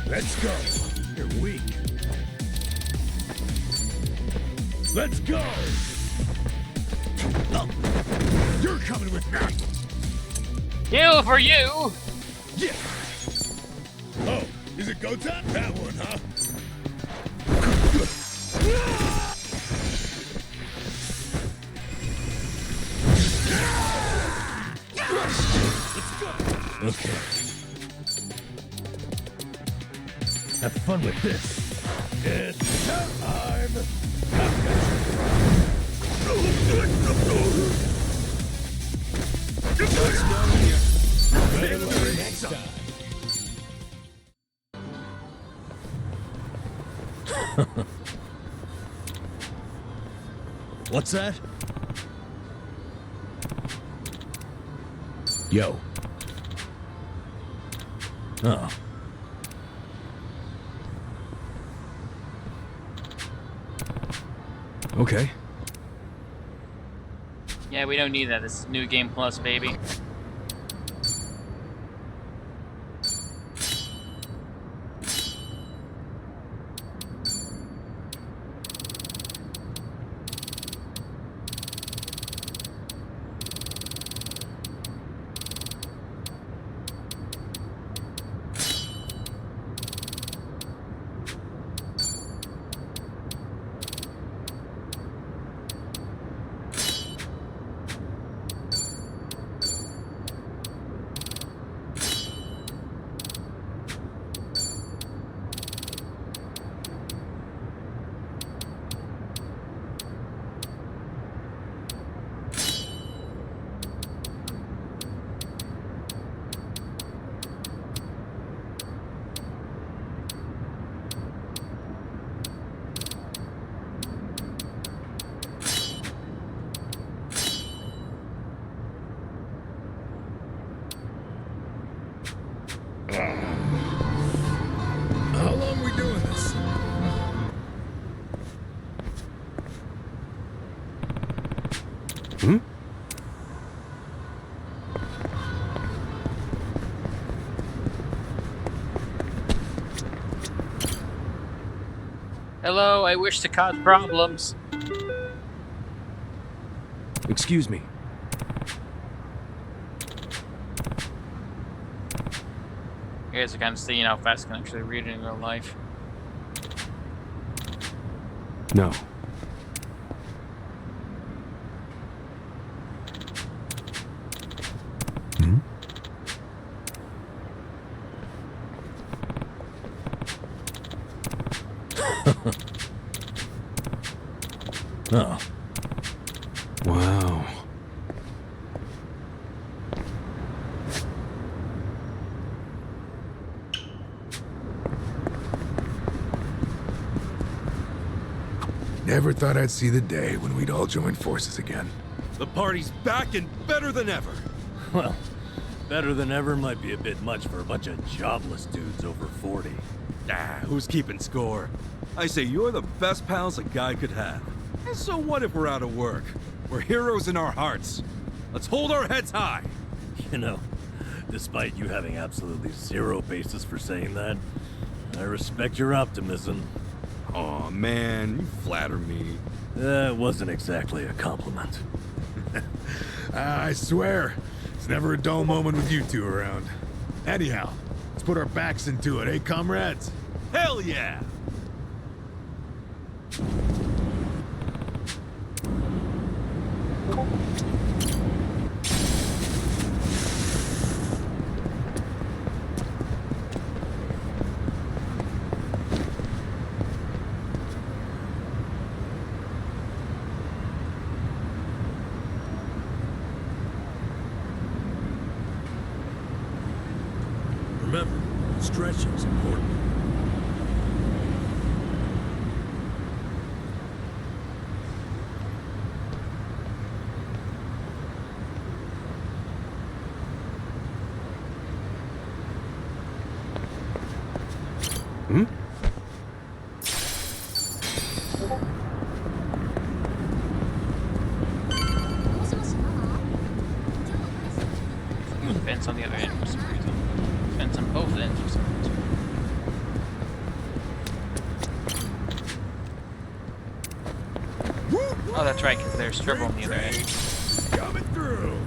Let's go. You're weak. Let's go. Oh, you're coming with me. Kill for you. Yeah. Oh, is it go time? That one, huh? Let's go. Okay. Have fun with this. It's time. Let's go here. Better next time. What's that? Yo. Oh. Okay. Yeah, we don't need that. This is New Game Plus, baby. How long we doing this? Hmm? Hello, I wish to cause problems. Excuse me. You guys are kind of seeing how fast I can actually read it in real life. No. Hmm? Oh. Wow. Never thought I'd see the day when we'd all join forces again. The party's back and better than ever. Well, better than ever might be a bit much for a bunch of jobless dudes over 40. Ah, who's keeping score? I say you're the best pals a guy could have. And so what if we're out of work? We're heroes in our hearts. Let's hold our heads high. You know, despite you having absolutely zero basis for saying that, I respect your optimism. Aw, man, you flatter me. That wasn't exactly a compliment. I swear, it's never a dull moment with you two around. Anyhow, let's put our backs into it, eh, comrades? Hell yeah! Remember, Stretching's important. Vents on the other end for some reason. Vents on both ends for some reason. Oh, that's right, because there's trouble on the other end. Coming through.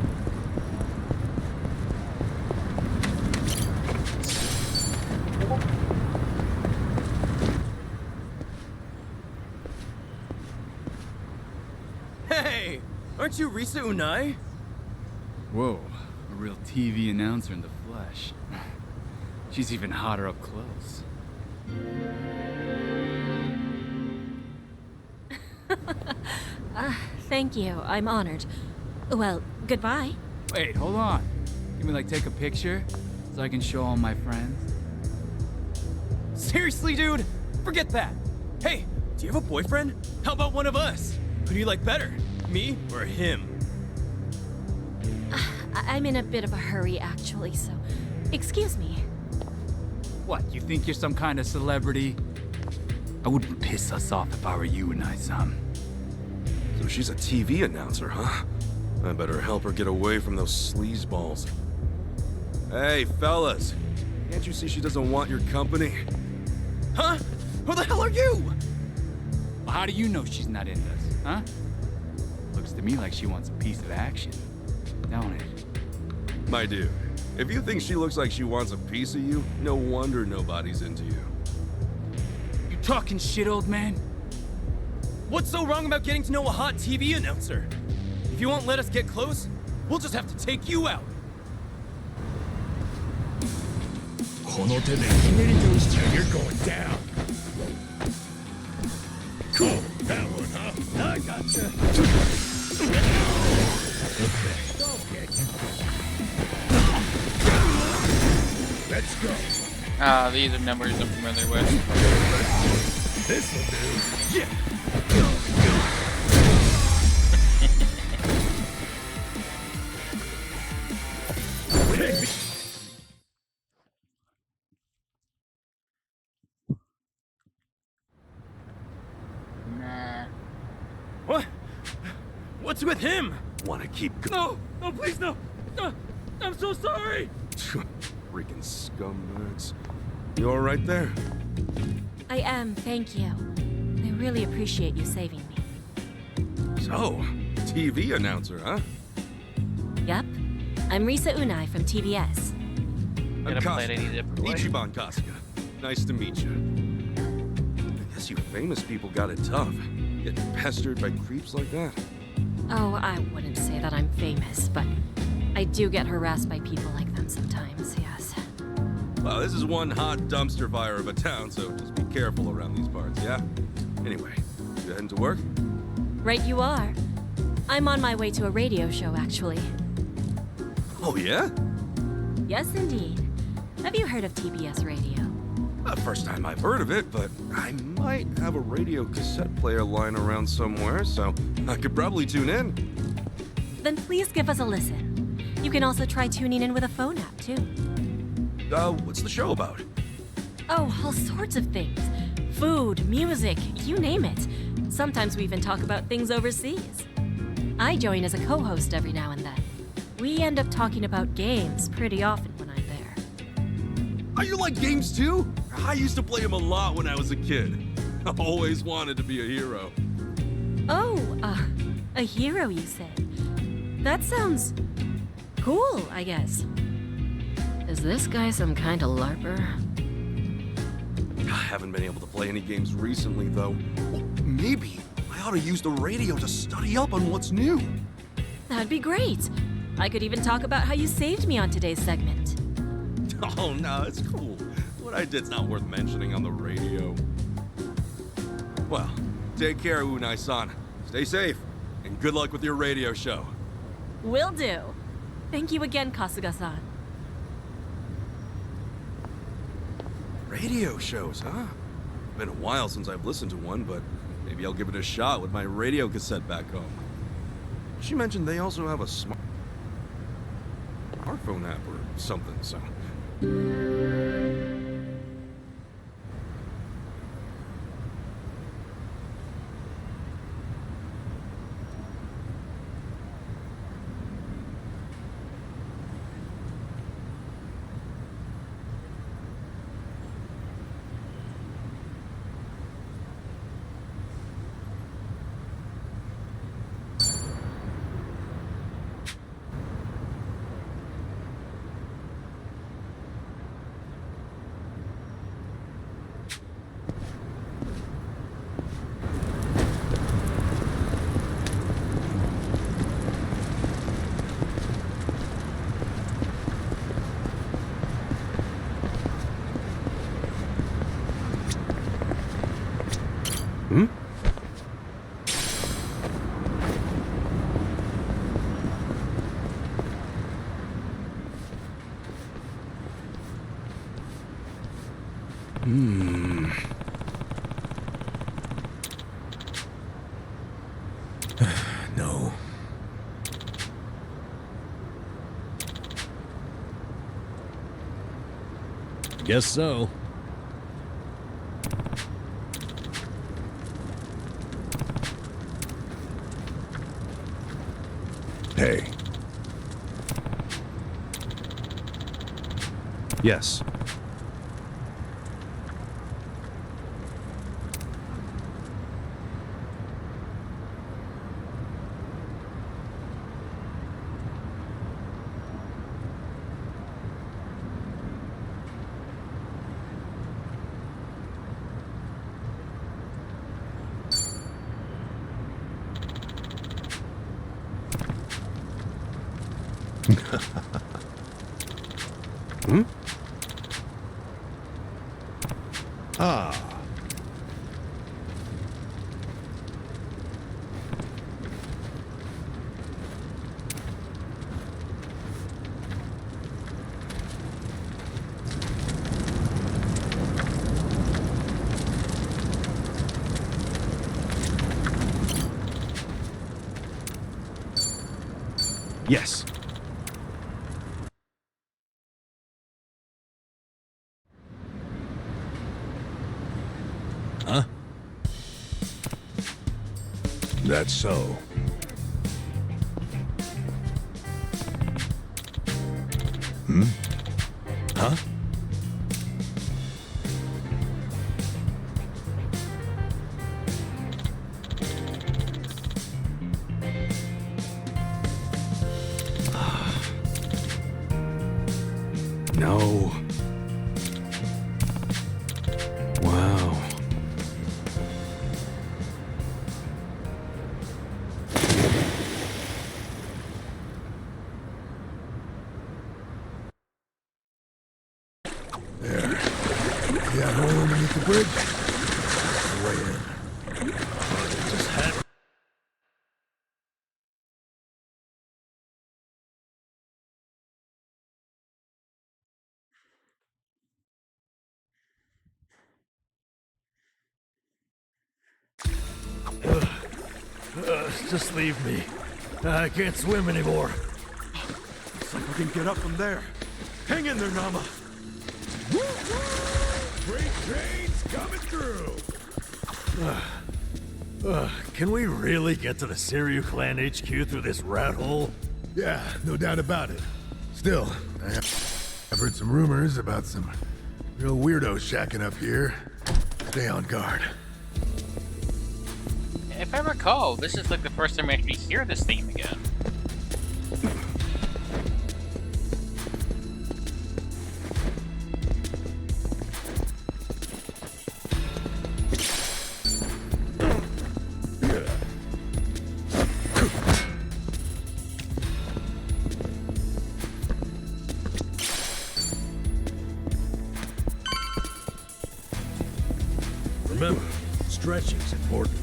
Hey! Aren't you Risa Unai? Whoa, a real TV announcer in the flesh. She's even hotter up close. Thank you. I'm honored. Well, goodbye. Wait, hold on. You mean like take a picture so I can show all my friends? Seriously, dude? Forget that. Hey, do you have a boyfriend? How about one of us? Who do you like better? Me or him? I'm in a bit of a hurry, actually, so excuse me. What, you think you're some kind of celebrity? I wouldn't piss us off if I were you, Unai-san. So she's a TV announcer, huh? I better help her get away from those sleazeballs. Hey, fellas. Can't you see she doesn't want your company? Huh? Who the hell are you? Well, how do you know she's not into us, huh? Looks to me like she wants a piece of action, don't it? My dude, if you think she looks like she wants a piece of you, no wonder nobody's into you. You talking shit, old man? What's so wrong about getting to know a hot TV announcer? If you won't let us get close, we'll just have to take you out. この手でひねり通しちゃ You're going down. Cool. That one, huh? I gotcha. Okay. Don't get you. Let's go. Ah, these are numbers I'm familiar with. This'll do. Yeah. Nah. What? What's with him? Wanna keep No! No, please, no! I'm so sorry! Freaking scumbags. You alright there? I am, thank you. I really appreciate you saving me. So, TV announcer, huh? Yup. I'm Risa Unai from TBS. I'm Gotta play it Kasuga. any different way. Ichiban Kasuga. Nice to meet you. I guess you famous people got it tough. Getting pestered by creeps like that. Oh, I wouldn't say that I'm famous, but I do get harassed by people like them sometimes, yes. Well, this is one hot dumpster fire of a town, so just be careful around these parts, yeah? Anyway, you heading to work? Right you are. I'm on my way to a radio show, actually. Oh, yeah? Yes, indeed. Have you heard of TBS Radio? First time I've heard of it, but I might have a radio cassette player lying around somewhere, so I could probably tune in. Then please give us a listen. You can also try tuning in with a phone app, too. What's the show about? Oh, all sorts of things. Food, music, you name it. Sometimes we even talk about things overseas. I join as a co-host every now and then. We end up talking about games pretty often when I'm there. Are you like games too? I used to play them a lot when I was a kid. I always wanted to be a hero. Oh, a hero, you say? That sounds cool, I guess. Is this guy some kind of LARPer? I haven't been able to play any games recently, though. Well, maybe I ought to use the radio to study up on what's new. That'd be great. I could even talk about how you saved me on today's segment. Oh, no, it's cool. What I did's not worth mentioning on the radio. Well, take care, Unai-san. Stay safe, and good luck with your radio show. Will do. Thank you again, Kasuga-san. Radio shows, huh? Been a while since I've listened to one, but maybe I'll give it a shot with my radio cassette back home. She mentioned they also have a smartphone app or something, so... No. Guess so. Hey. Yes. Hmm? Ah. Yes. Huh? That's so. Hmm? Huh? No. Wow. There. See that hole underneath the bridge? That's the way in. Just had... just leave me. I can't swim anymore. Looks like we can get up from there. Hang in there, Nama. Freight train's coming through. Can we really get to the Siryu Clan HQ through this rat hole? Yeah, no doubt about it. Still, I've heard some rumors about some real weirdos shacking up here. Stay on guard. If I recall, this is like the first time I actually hear this theme again. Remember, stretching's important.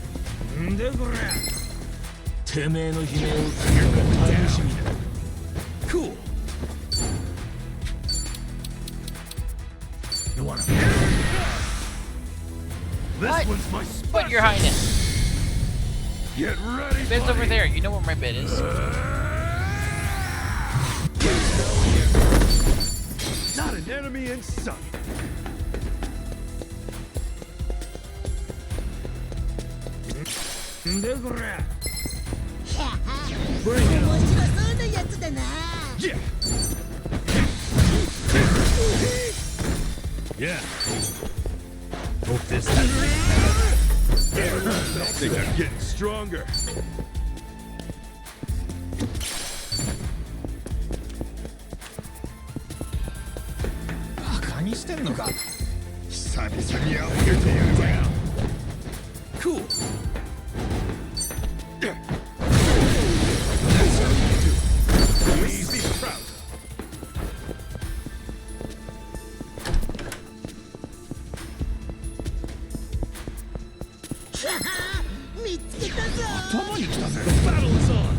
Cool. You wanna... This one's my special. But Your Highness. Get ready. My bed's over there. You know where my bed is. Not an enemy in sight. Bring it on. Yeah. Yeah. Hope this things are getting stronger. Cool. Easy trout. The battle is on.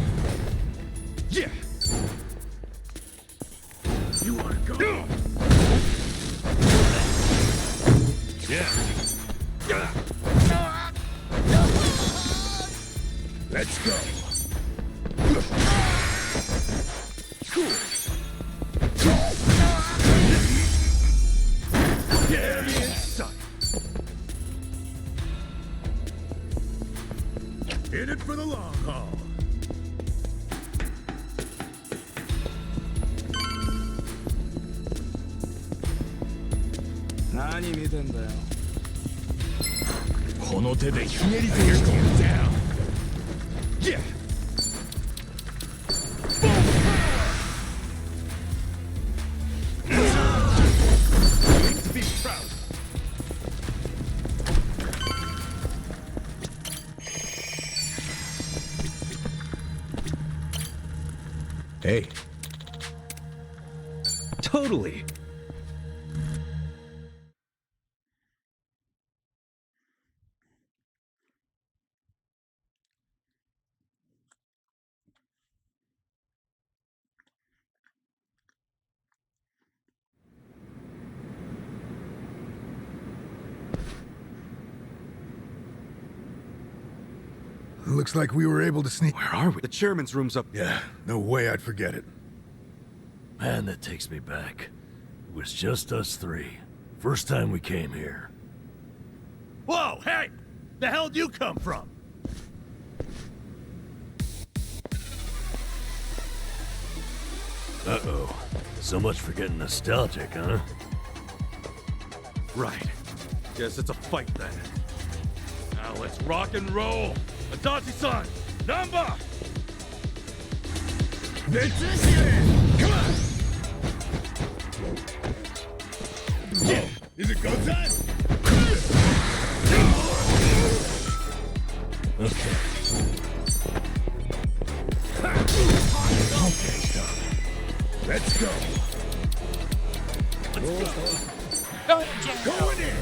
Yeah. You want to go? Yeah. Let's go. Cool. Get me in sight. In it for the long haul. Down. Yeah. To be proud. Hey. Totally. Looks like we were able to sneak. Where are we? The chairman's room's up. Yeah, no way I'd forget it. Man, that takes me back. It was just us three. First time we came here. Whoa, hey! The hell'd you come from? Uh-oh. So much for getting nostalgic, huh? Right. Guess it's a fight then. Now let's rock and roll! Adachi-san! Number! Come on! Yeah. Is it go time? Okay. Let's go. Going in.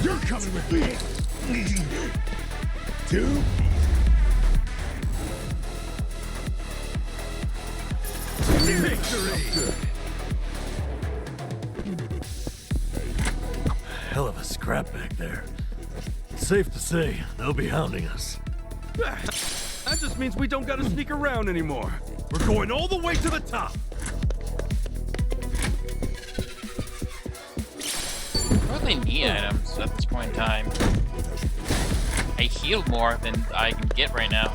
You're coming with me. 2. Victory. Hell of a scrap back there. Safe to say, they'll be hounding us. That just means we don't gotta sneak around anymore. We're going all the way to the top. Probably need items at this point in time. I healed more than I can get right now.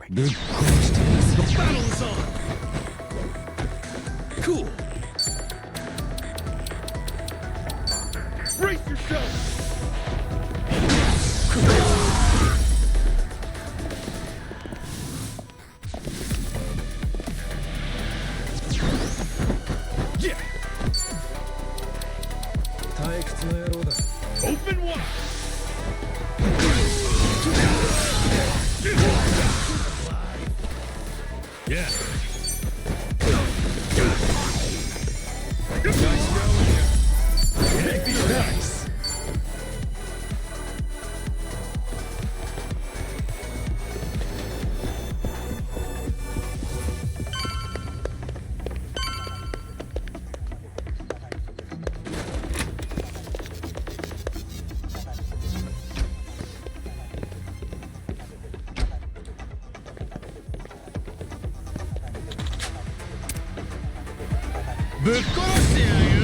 The battle is on! Cool. Brace yourself! Yeah! Open wide! Yeah. Nice.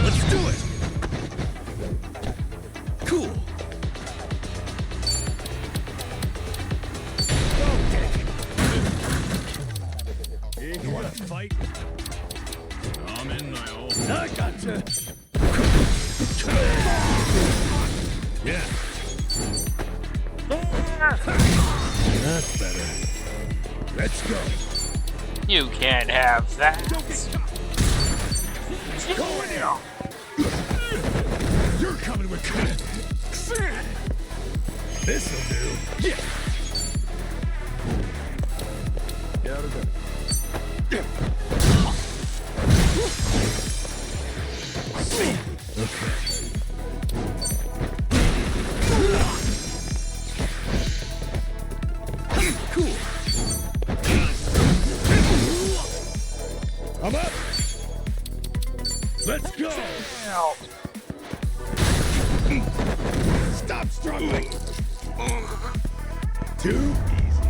Let's do it. Cool. You want to fight? I'm in now. I gotcha. Yeah. That's better. Let's go. You can't have that. You're coming with this'll do. Yeah. Get out of there. Okay. Cool. I'm up. Let's go. Stop struggling. Too easy.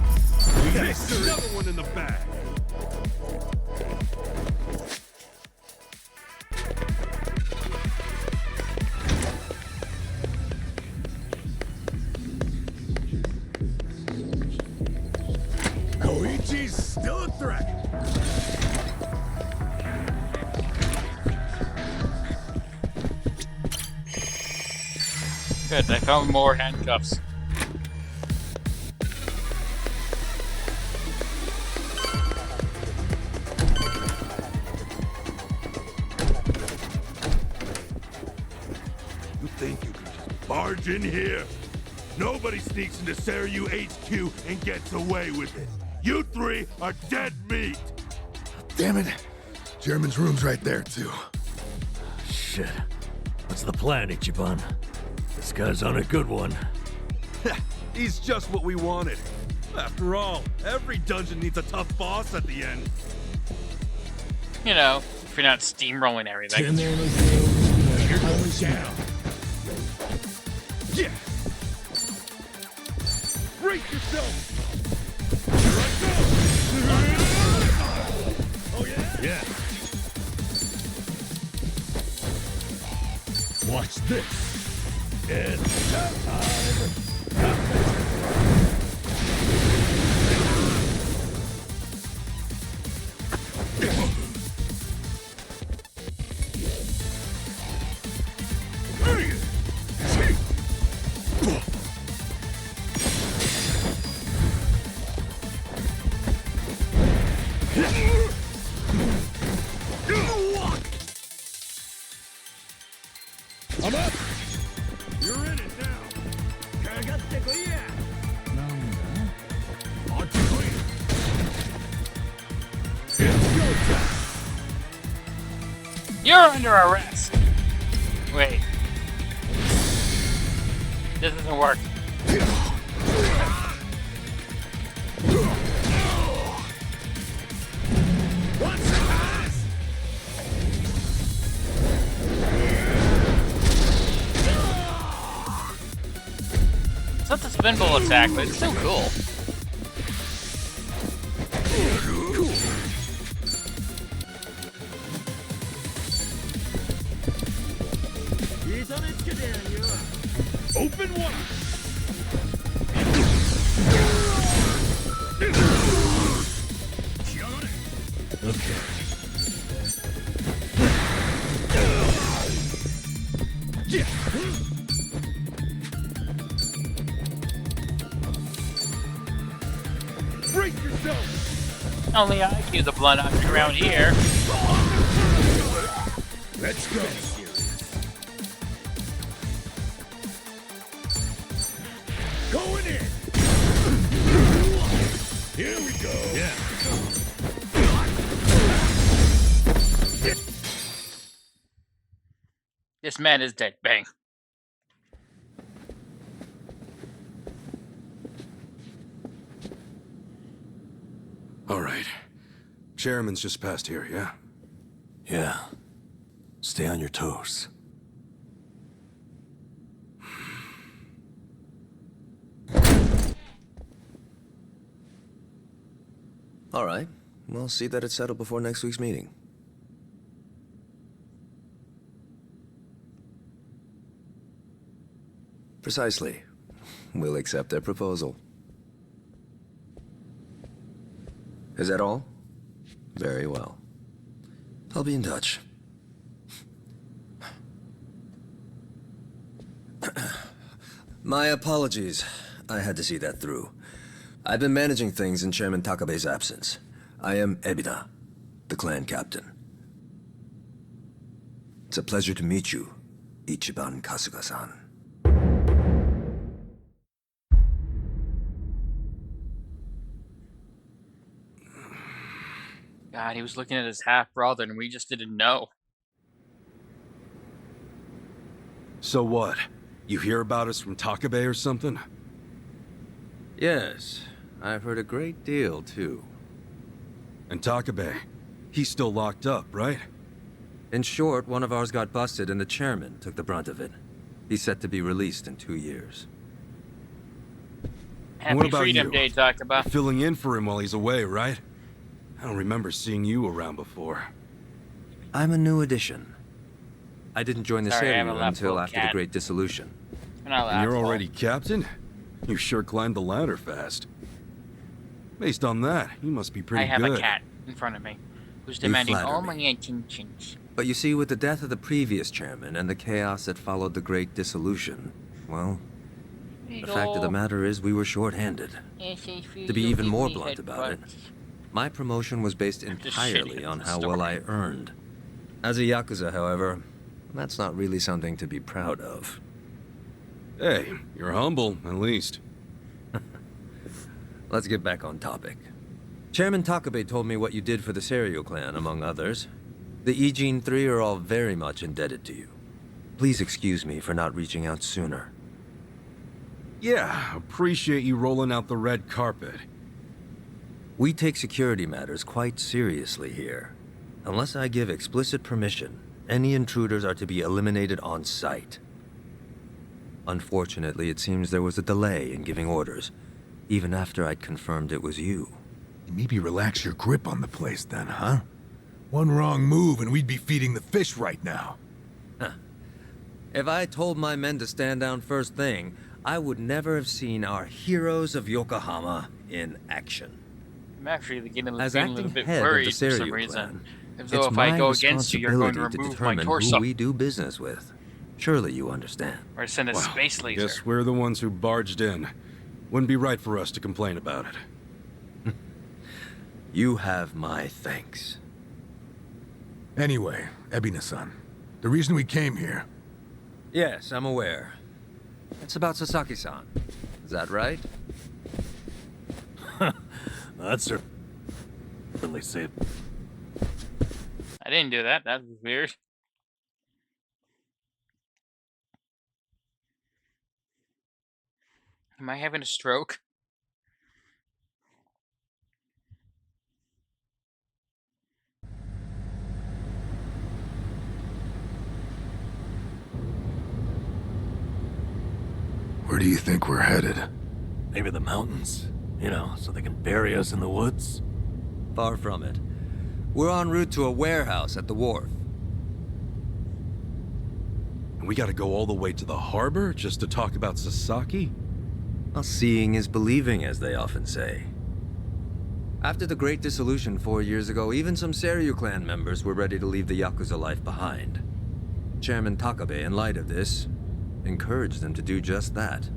We got another one in the bag. Koichi's still a threat. Good, I found more handcuffs. You think you can just barge in here? Nobody sneaks into Seiryu HQ and gets away with it. You three are dead meat. Damn it. German's room's right there, too. Shit. What's the plan, Ichiban? This guy's on a good one. He's just what we wanted. After all, every dungeon needs a tough boss at the end. You know, if you're not steamrolling everything. Here goes down. Yeah. Brace yourself. Oh yeah. Yeah. Watch this. It's showtime! I'm up! You're in it now! You're under arrest! Wait. This doesn't work. It's not the spinball attack, but it's still cool. Open one! Okay. Yeah. Brace yourself! Only I can use the blunt object around here. Let's go! Going in! Here we go! Yeah. This man is dead. Bang. All right. Chairman's just past here, yeah? Yeah. Stay on your toes. All right. We'll see that it's settled before next week's meeting. Precisely. We'll accept their proposal. Is that all? Very well. I'll be in touch. My apologies. I had to see that through. I've been managing things in Chairman Takabe's absence. I am Ebina, the clan captain. It's a pleasure to meet you, Ichiban Kasuga-san. God, he was looking at his half-brother and we just didn't know. So what? You hear about us from Takabe or something? Yes, I've heard a great deal, too. And Takabe, he's still locked up, right? In short, one of ours got busted and the chairman took the brunt of it. He's set to be released in 2 years. Happy what about Freedom you? Day, Takaba. You're filling in for him while he's away, right? I don't remember seeing you around before. I'm a new addition. I didn't join the Sorry, I have a Seiryu lap until full after cat. the Great Dissolution. And you're already captain? You sure climbed the ladder fast. Based on that, you must be pretty I have good. a cat in front of me who's You demanding flatter all me. my attentions. But you see, with the death of the previous chairman and the chaos that followed the Great Dissolution, well, the fact of the matter is we were short-handed. To be even more blunt about it, my promotion was based entirely on how well I earned. As a Yakuza, however, that's not really something to be proud of. Hey, you're humble, at least. Let's get back on topic. Chairman Takabe told me what you did for the Seiryu clan, among others. The Ijin 3 are all very much indebted to you. Please excuse me for not reaching out sooner. Yeah, appreciate you rolling out the red carpet. We take security matters quite seriously here. Unless I give explicit permission, any intruders are to be eliminated on sight. Unfortunately, it seems there was a delay in giving orders, even after I'd confirmed it was you. Maybe relax your grip on the place then, huh? One wrong move and we'd be feeding the fish right now. If I told my men to stand down first thing, I would never have seen our heroes of Yokohama in action. I'm actually getting As feeling a little acting bit head of worried the for some Seiryu reason. clan, As though it's if my I go against you, you're going to responsibility remove to my determine torso. who we do business with. Surely you understand. Or send a space laser. Guess we're the ones who barged in. Wouldn't be right for us to complain about it. You have my thanks. Anyway, Ebina-san, the reason we came here... Yes, I'm aware. It's about Sasaki-san. Is that right? That's certainly safe. I didn't do that. That was weird. Am I having a stroke? Where do you think we're headed? Maybe the mountains, you know, so they can bury us in the woods. Far from it. We're en route to a warehouse at the wharf. And we gotta go all the way to the harbor just to talk about Sasaki? Well, seeing is believing, as they often say. After the Great Dissolution 4 years ago, even some Seiryu clan members were ready to leave the Yakuza life behind. Chairman Takabe, in light of this, encouraged them to do just that.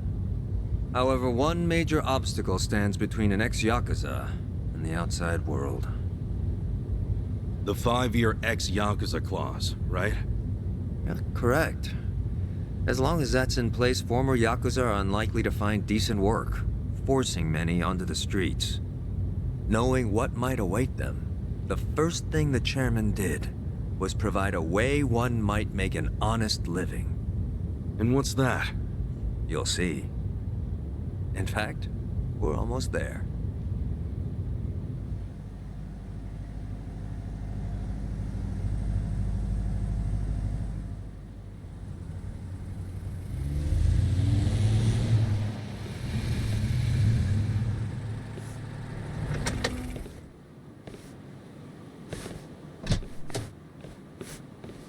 However, one major obstacle stands between an ex-Yakuza and the outside world. The 5-year ex-Yakuza clause, right? Yeah, correct. As long as that's in place, former Yakuza are unlikely to find decent work, forcing many onto the streets. Knowing what might await them, the first thing the chairman did was provide a way one might make an honest living. And what's that? You'll see. In fact, we're almost there.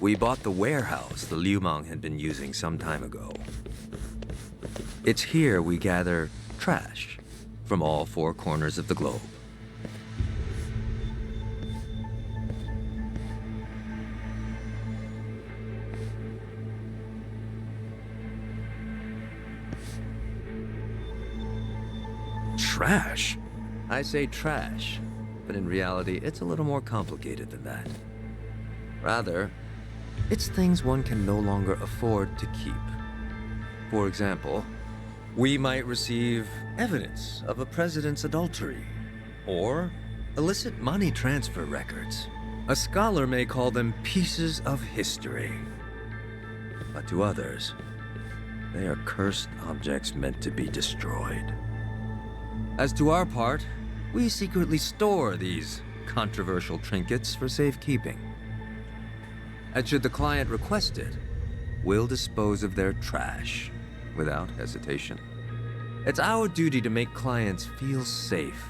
We bought the warehouse the Liu Meng had been using some time ago. It's here we gather trash from all four corners of the globe. Trash? I say trash, but in reality, it's a little more complicated than that. Rather, it's things one can no longer afford to keep. For example, we might receive evidence of a president's adultery, or illicit money transfer records. A scholar may call them pieces of history. But to others, they are cursed objects meant to be destroyed. As to our part, we secretly store these controversial trinkets for safekeeping. And should the client request it, we'll dispose of their trash without hesitation. It's our duty to make clients feel safe,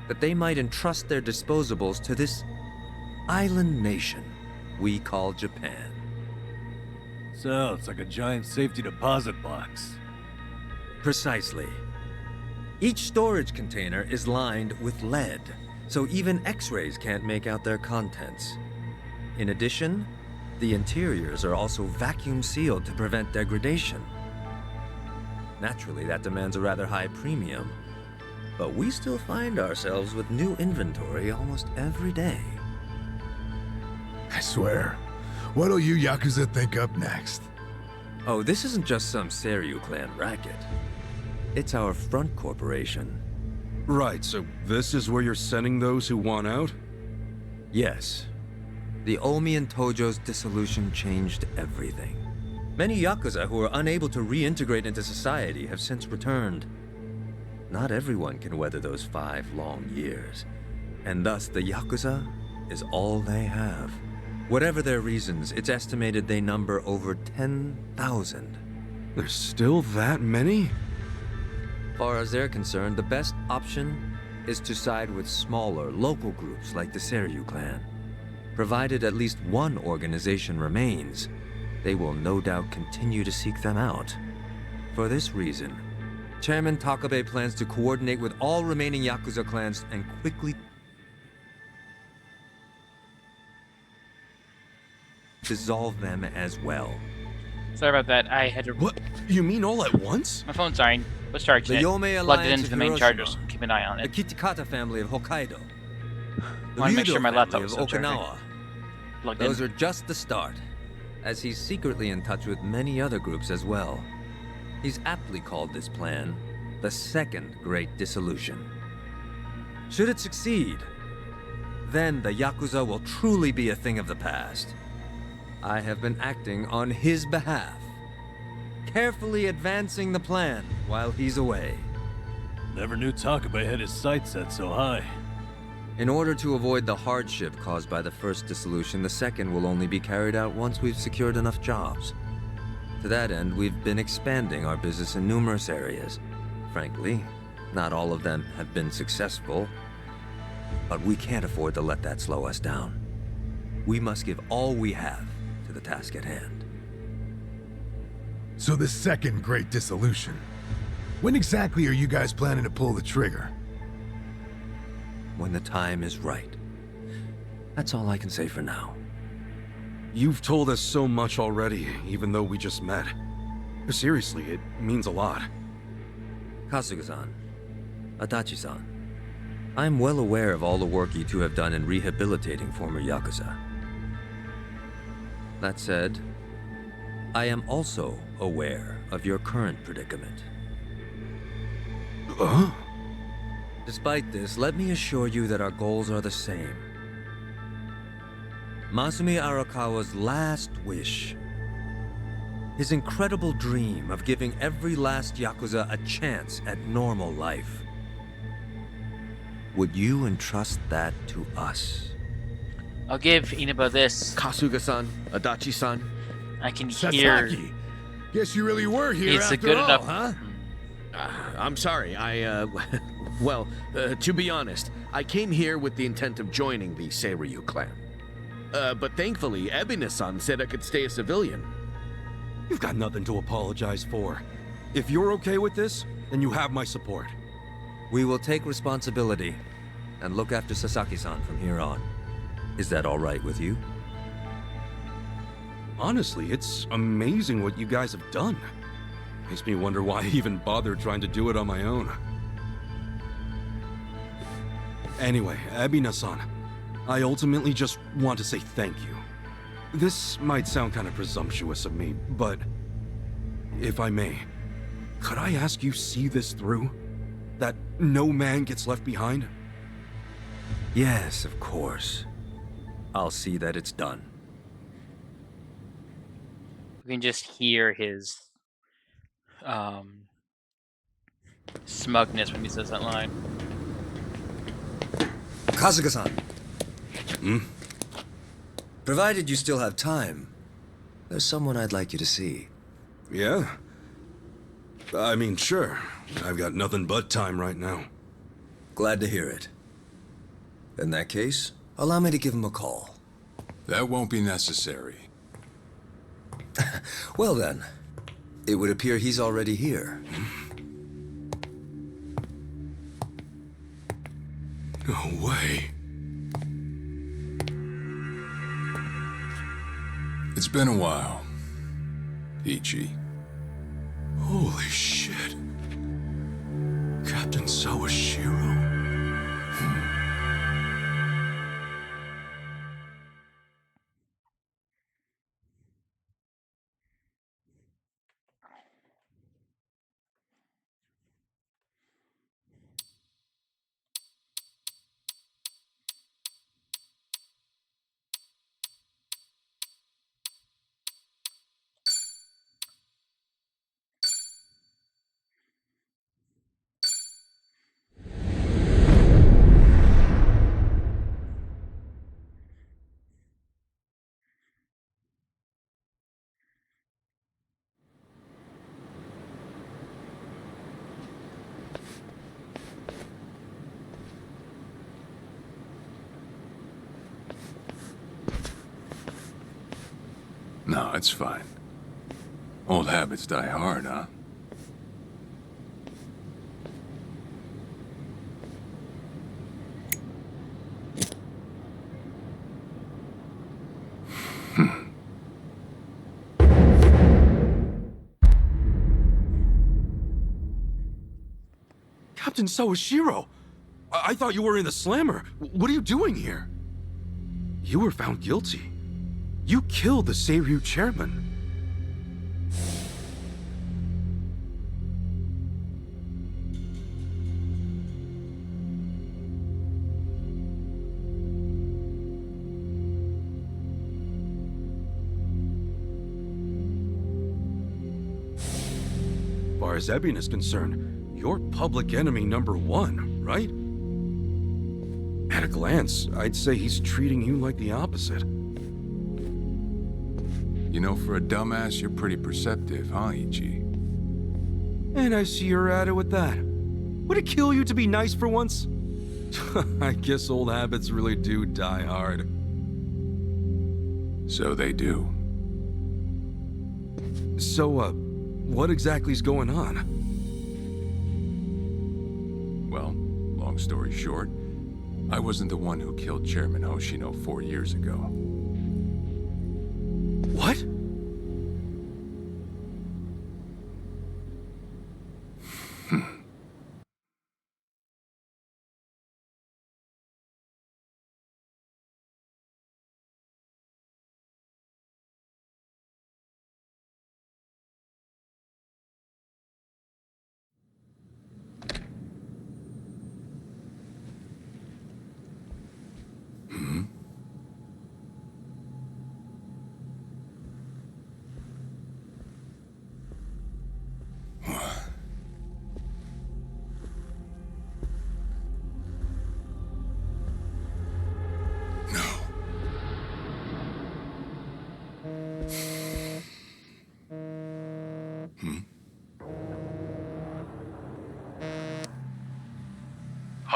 that they might entrust their disposables to this island nation we call Japan. So, it's like a giant safety deposit box. Precisely. Each storage container is lined with lead, so even X-rays can't make out their contents. In addition, the interiors are also vacuum sealed to prevent degradation. Naturally, that demands a rather high premium, but we still find ourselves with new inventory almost every day. I swear, what'll you Yakuza think up next? Oh, this isn't just some Seiryu clan racket. It's our front corporation. Right, so this is where you're sending those who want out? Yes. The Omi and Tojo's dissolution changed everything. Many Yakuza who were unable to reintegrate into society have since returned. Not everyone can weather those 5 long years, and thus the Yakuza is all they have. Whatever their reasons, it's estimated they number over 10,000. There's still that many? Far as they're concerned, the best option is to side with smaller, local groups like the Seiryu clan. Provided at least one organization remains, they will no doubt continue to seek them out. For this reason, Chairman Takabe plans to coordinate with all remaining Yakuza clans and quickly dissolve them as well. Sorry about that. I had to. What? You mean all at once? My phone's dying. Let's charge The it. Yomei Plugged it Alliance into of the main Hiroshima, charger, so keep an eye on the it. Kitakata family of Hokkaido, the Wanna make sure Ryudo my family laptop of is still charging. Okinawa. Plugged Those in. are just the start, as he's secretly in touch with many other groups as well. He's aptly called this plan the Second Great Dissolution. Should it succeed, then the Yakuza will truly be a thing of the past. I have been acting on his behalf, carefully advancing the plan while he's away. Never knew Takabe had his sights set so high. In order to avoid the hardship caused by the first dissolution, the second will only be carried out once we've secured enough jobs. To that end, we've been expanding our business in numerous areas. Frankly, not all of them have been successful, but we can't afford to let that slow us down. We must give all we have to the task at hand. So the Second Great Dissolution. When exactly are you guys planning to pull the trigger? When the time is right. That's all I can say for now. You've told us so much already, even though we just met. Seriously, it means a lot. Kasuga-san, Adachi-san, I'm well aware of all the work you two have done in rehabilitating former Yakuza. That said, I am also aware of your current predicament. Despite this, let me assure you that our goals are the same. Masumi Arakawa's last wish. His incredible dream of giving every last Yakuza a chance at normal life. Would you entrust that to us? I'll give Inaba this. Kasuga-san, Adachi-san. I can hear. Sasaki! Guess you really were here It's after a good all, enough. huh? I'm sorry, well, to be honest, I came here with the intent of joining the Seiryu clan. But thankfully, Ebina-san said I could stay a civilian. You've got nothing to apologize for. If you're okay with this, then you have my support. We will take responsibility and look after Sasaki-san from here on. Is that all right with you? Honestly, it's amazing what you guys have done. Makes me wonder why I even bothered trying to do it on my own. Anyway, Ebina-san, I ultimately just want to say thank you. This might sound kind of presumptuous of me, but if I may, could I ask you see this through? That no man gets left behind? Yes, of course. I'll see that it's done. We can just hear his smugness when he says that line. Kasuga-san. Hmm? Provided you still have time, there's someone I'd like you to see. Yeah? I mean, sure. I've got nothing but time right now. Glad to hear it. In that case, allow me to give him a call. That won't be necessary. Well then, it would appear he's already here. No way. It's been a while, Ichi. Holy shit. Captain Sawashiro. No, it's fine. Old habits die hard, huh? Captain Sawashiro! I thought you were in the slammer. What are you doing here? You were found guilty. You killed the Seiryu chairman. As far as Ebin is concerned, you're public enemy #1, right? At a glance, I'd say he's treating you like the opposite. You know, for a dumbass, you're pretty perceptive, huh, Ichi? And I see you're at it with that. Would it kill you to be nice for once? I guess old habits really do die hard. So they do. So, what exactly's going on? Well, long story short, I wasn't the one who killed Chairman Hoshino 4 years ago. What?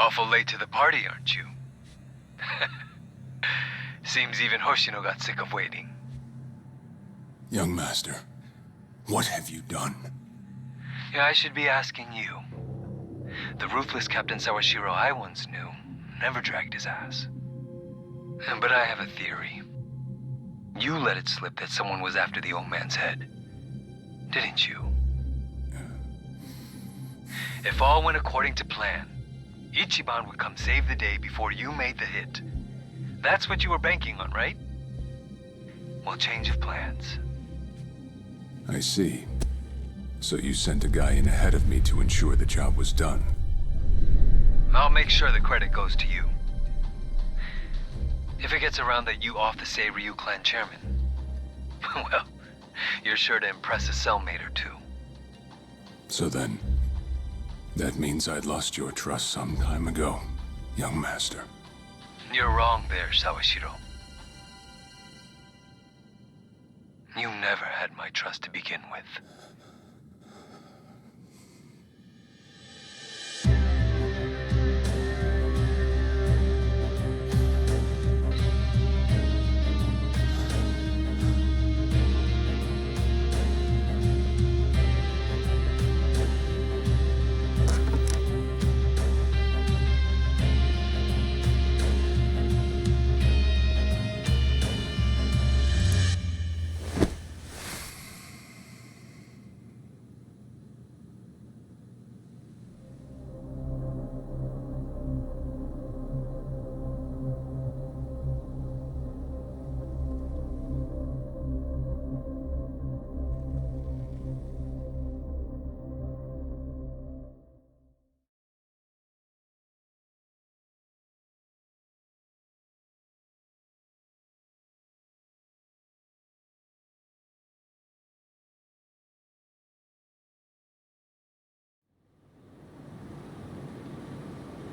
awful late to the party, aren't you? Seems even Hoshino got sick of waiting. Young master, what have you done? Yeah, I should be asking you. The ruthless Captain Sawashiro I once knew never dragged his ass. But I have a theory. You let it slip that someone was after the old man's head, didn't you? If all went according to plan, Ichiban would come save the day before you made the hit. That's what you were banking on, right? Well, change of plans. I see. So you sent a guy in ahead of me to ensure the job was done. I'll make sure the credit goes to you. If it gets around that you off the Seiryu clan chairman, well, you're sure to impress a cellmate or two. So then, that means I'd lost your trust some time ago, young master. You're wrong there, Sawashiro. You never had my trust to begin with.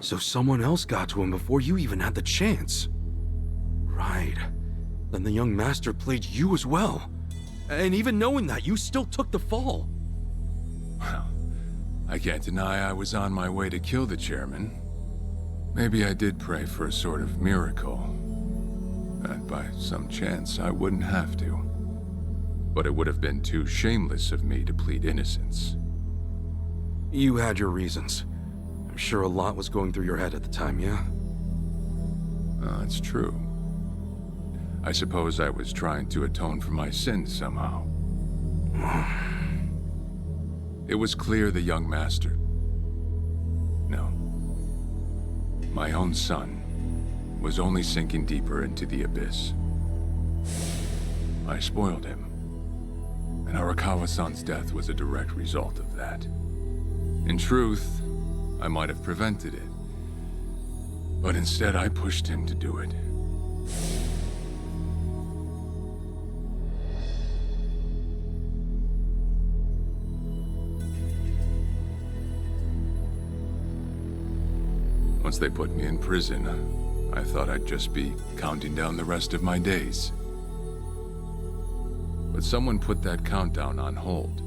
So someone else got to him before you even had the chance. Right. Then the young master played you as well. And even knowing that, you still took the fall. Well, I can't deny I was on my way to kill the chairman. Maybe I did pray for a sort of miracle. That by some chance I wouldn't have to. But it would have been too shameless of me to plead innocence. You had your reasons. I'm sure a lot was going through your head at the time, yeah? That's true. I suppose I was trying to atone for my sins somehow. It was clear the young master... No. My own son was only sinking deeper into the abyss. I spoiled him. And Arakawa-san's death was a direct result of that. In truth, I might have prevented it. But instead, I pushed him to do it. Once they put me in prison, I thought I'd just be counting down the rest of my days. But someone put that countdown on hold.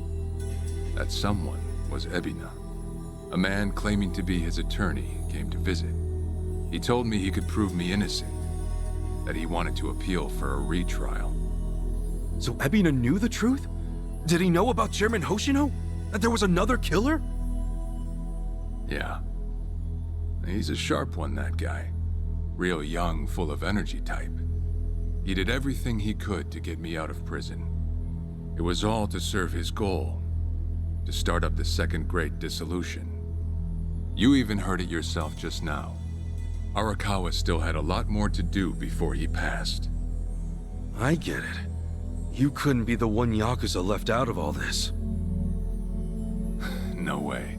That someone was Ebina. A man claiming to be his attorney came to visit. He told me he could prove me innocent, that he wanted to appeal for a retrial. So Ebina knew the truth? Did he know about Chairman Hoshino? That there was another killer? Yeah. He's a sharp one, that guy. Real young, full of energy type. He did everything he could to get me out of prison. It was all to serve his goal, to start up the Second Great Dissolution. You even heard it yourself just now. Arakawa still had a lot more to do before he passed. I get it. You couldn't be the one Yakuza left out of all this. No way.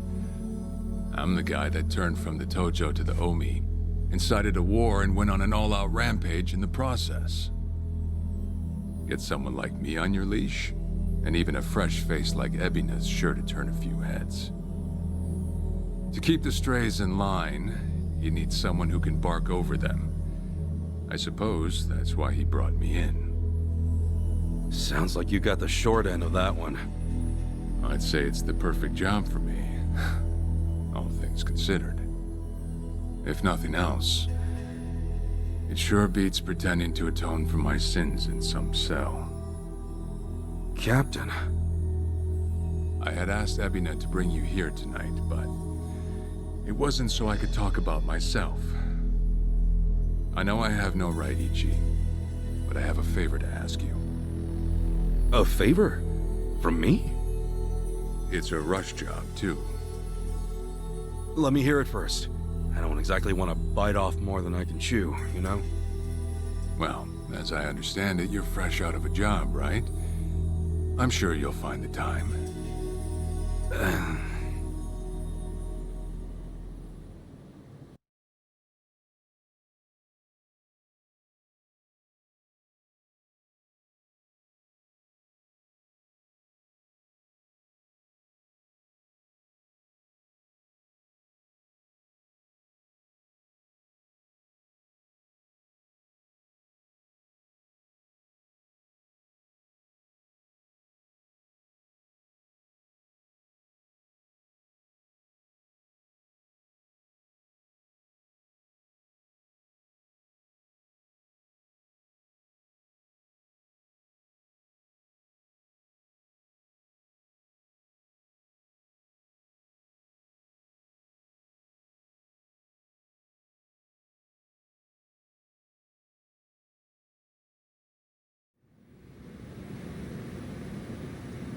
I'm the guy that turned from the Tojo to the Omi, incited a war and went on an all-out rampage in the process. Get someone like me on your leash, and even a fresh face like Ebina's sure to turn a few heads. To keep the strays in line, you need someone who can bark over them. I suppose that's why he brought me in. Sounds like you got the short end of that one. I'd say it's the perfect job for me, all things considered. If nothing else, it sure beats pretending to atone for my sins in some cell. Captain. I had asked Ebinet to bring you here tonight, but it wasn't so I could talk about myself. I know I have no right, Ichi, but I have a favor to ask you. A favor? From me? It's a rush job, too. Let me hear it first. I don't exactly want to bite off more than I can chew, you know? Well, as I understand it, you're fresh out of a job, right? I'm sure you'll find the time.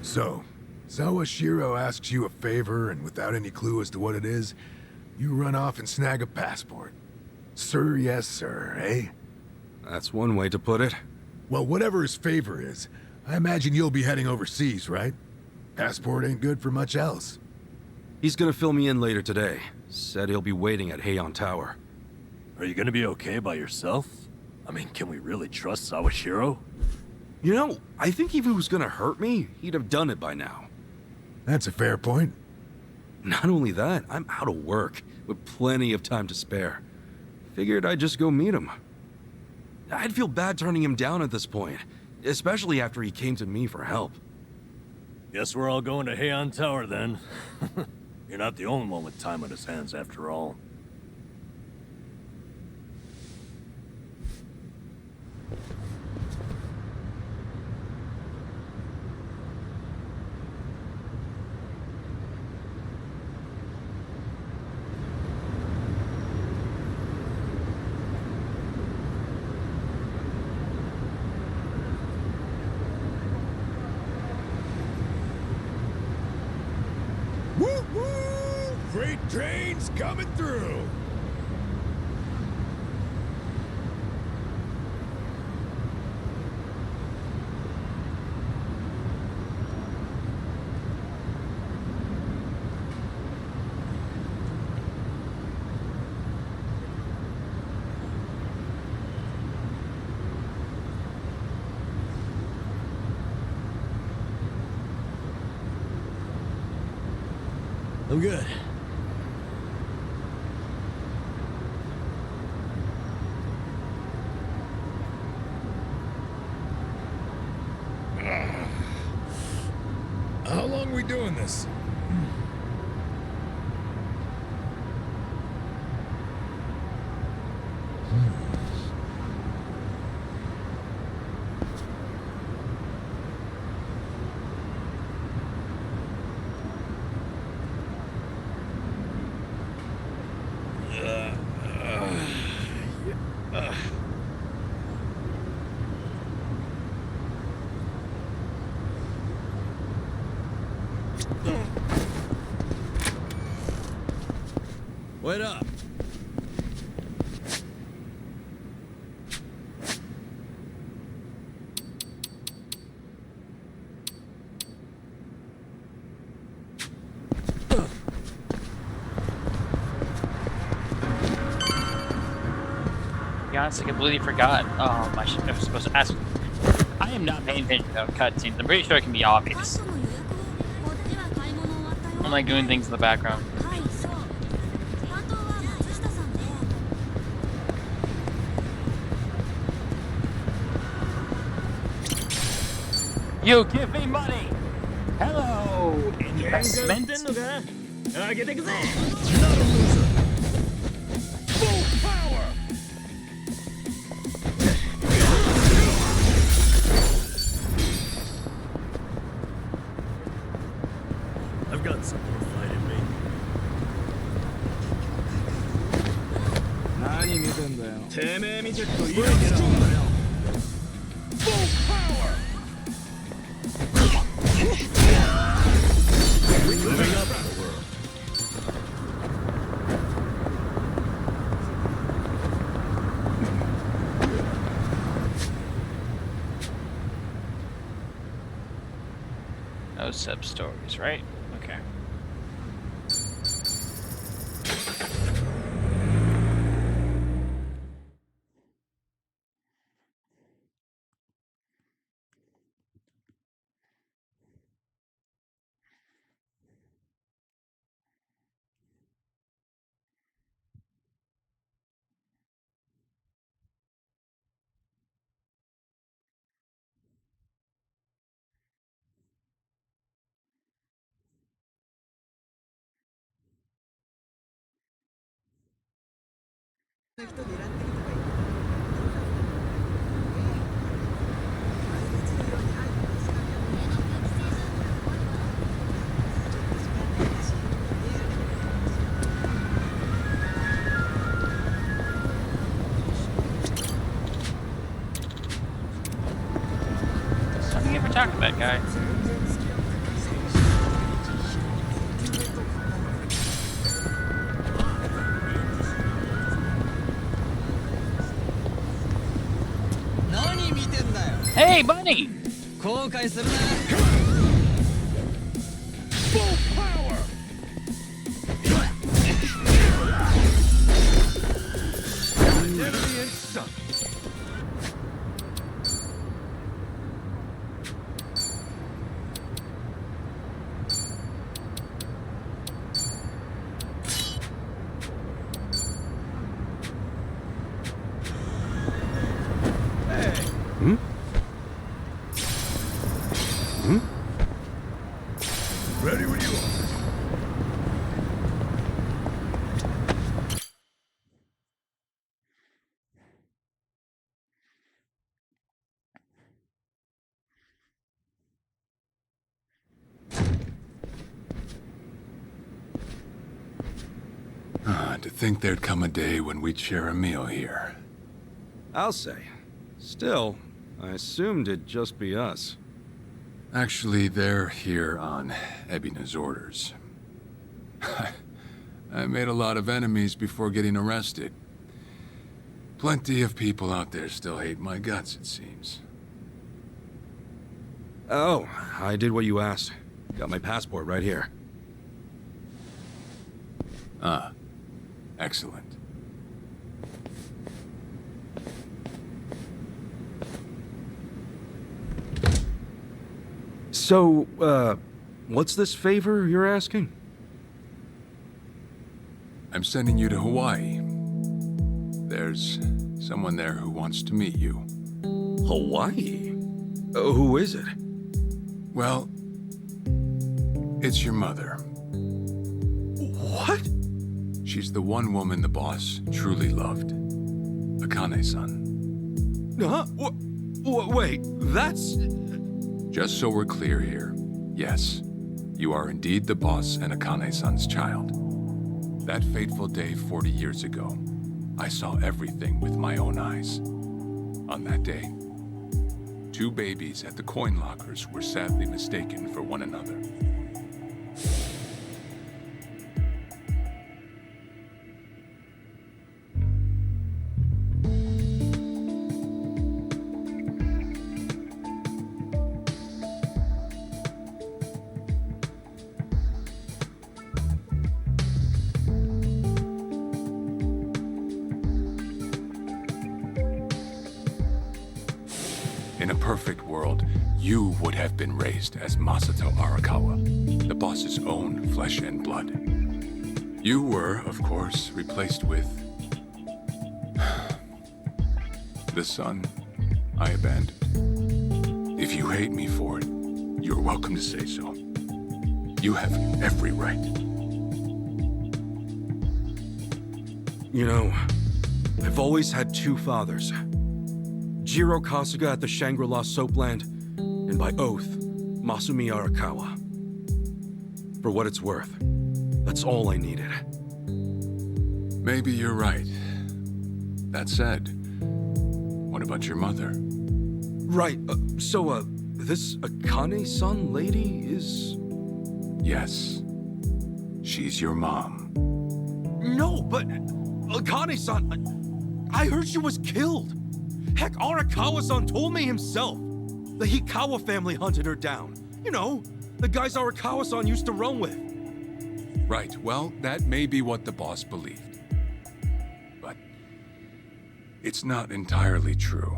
So, Sawashiro asks you a favor, and without any clue as to what it is, you run off and snag a passport. Sir, yes, sir, eh? That's one way to put it. Well, whatever his favor is, I imagine you'll be heading overseas, right? Passport ain't good for much else. He's gonna fill me in later today. Said he'll be waiting at Heian Tower. Are you gonna be okay by yourself? I mean, can we really trust Sawashiro? You know, I think if he was gonna hurt me, he'd have done it by now. That's a fair point. Not only that, I'm out of work, with plenty of time to spare. Figured I'd just go meet him. I'd feel bad turning him down at this point, especially after he came to me for help. Guess we're all going to Heian Tower then. You're not the only one with time on his hands after all. Woo-woo! Freight train's coming through! I'm good. How long are we doing this? Wait up. To be honest, I completely forgot. I was supposed to ask. I am not paying attention to cutscenes. I'm pretty sure it can be obvious. I'm like doing things in the background. You give me money! Hello! Investment? Not a loser. I've got some more fight in me. 何見てんだよ。てめえ見てっといいんだよ。Moving up in the world. No sub-stories, right? Okay. Don't you ever talk to that guy? Hey, Bunny! Full power! Enemy in sight. Ready when you are. To think there'd come a day when we'd share a meal here. I'll say. Still, I assumed it'd just be us. Actually, they're here on Ebina's orders. I made a lot of enemies before getting arrested. Plenty of people out there still hate my guts, it seems. Oh, I did what you asked. Got my passport right here. Ah, excellent. So, what's this favor you're asking? I'm sending you to Hawaii. There's someone there who wants to meet you. Hawaii? Who is it? Well, it's your mother. What? She's the one woman the boss truly loved. Akane-san. Huh? Wait, that's... Just so we're clear here, yes, you are indeed the boss and Akane-san's child. That fateful day 40 years ago, I saw everything with my own eyes. On that day, 2 babies at the coin lockers were sadly mistaken for one another. In a perfect world, you would have been raised as Masato Arakawa, the boss's own flesh and blood. You were, of course, replaced with... the son I abandoned. If you hate me for it, you're welcome to say so. You have every right. You know, I've always had two fathers. Jiro Kasuga at the Shangri-La Soapland, and by oath, Masumi Arakawa. For what it's worth, that's all I needed. Maybe you're right. That said, what about your mother? Right, this Akane-san lady is... Yes. She's your mom. No, but Akane-san, I heard she was killed. Heck, Arakawa-san told me himself. The Hikawa family hunted her down. You know, the guys Arakawa-san used to run with. Right, well, that may be what the boss believed. But it's not entirely true.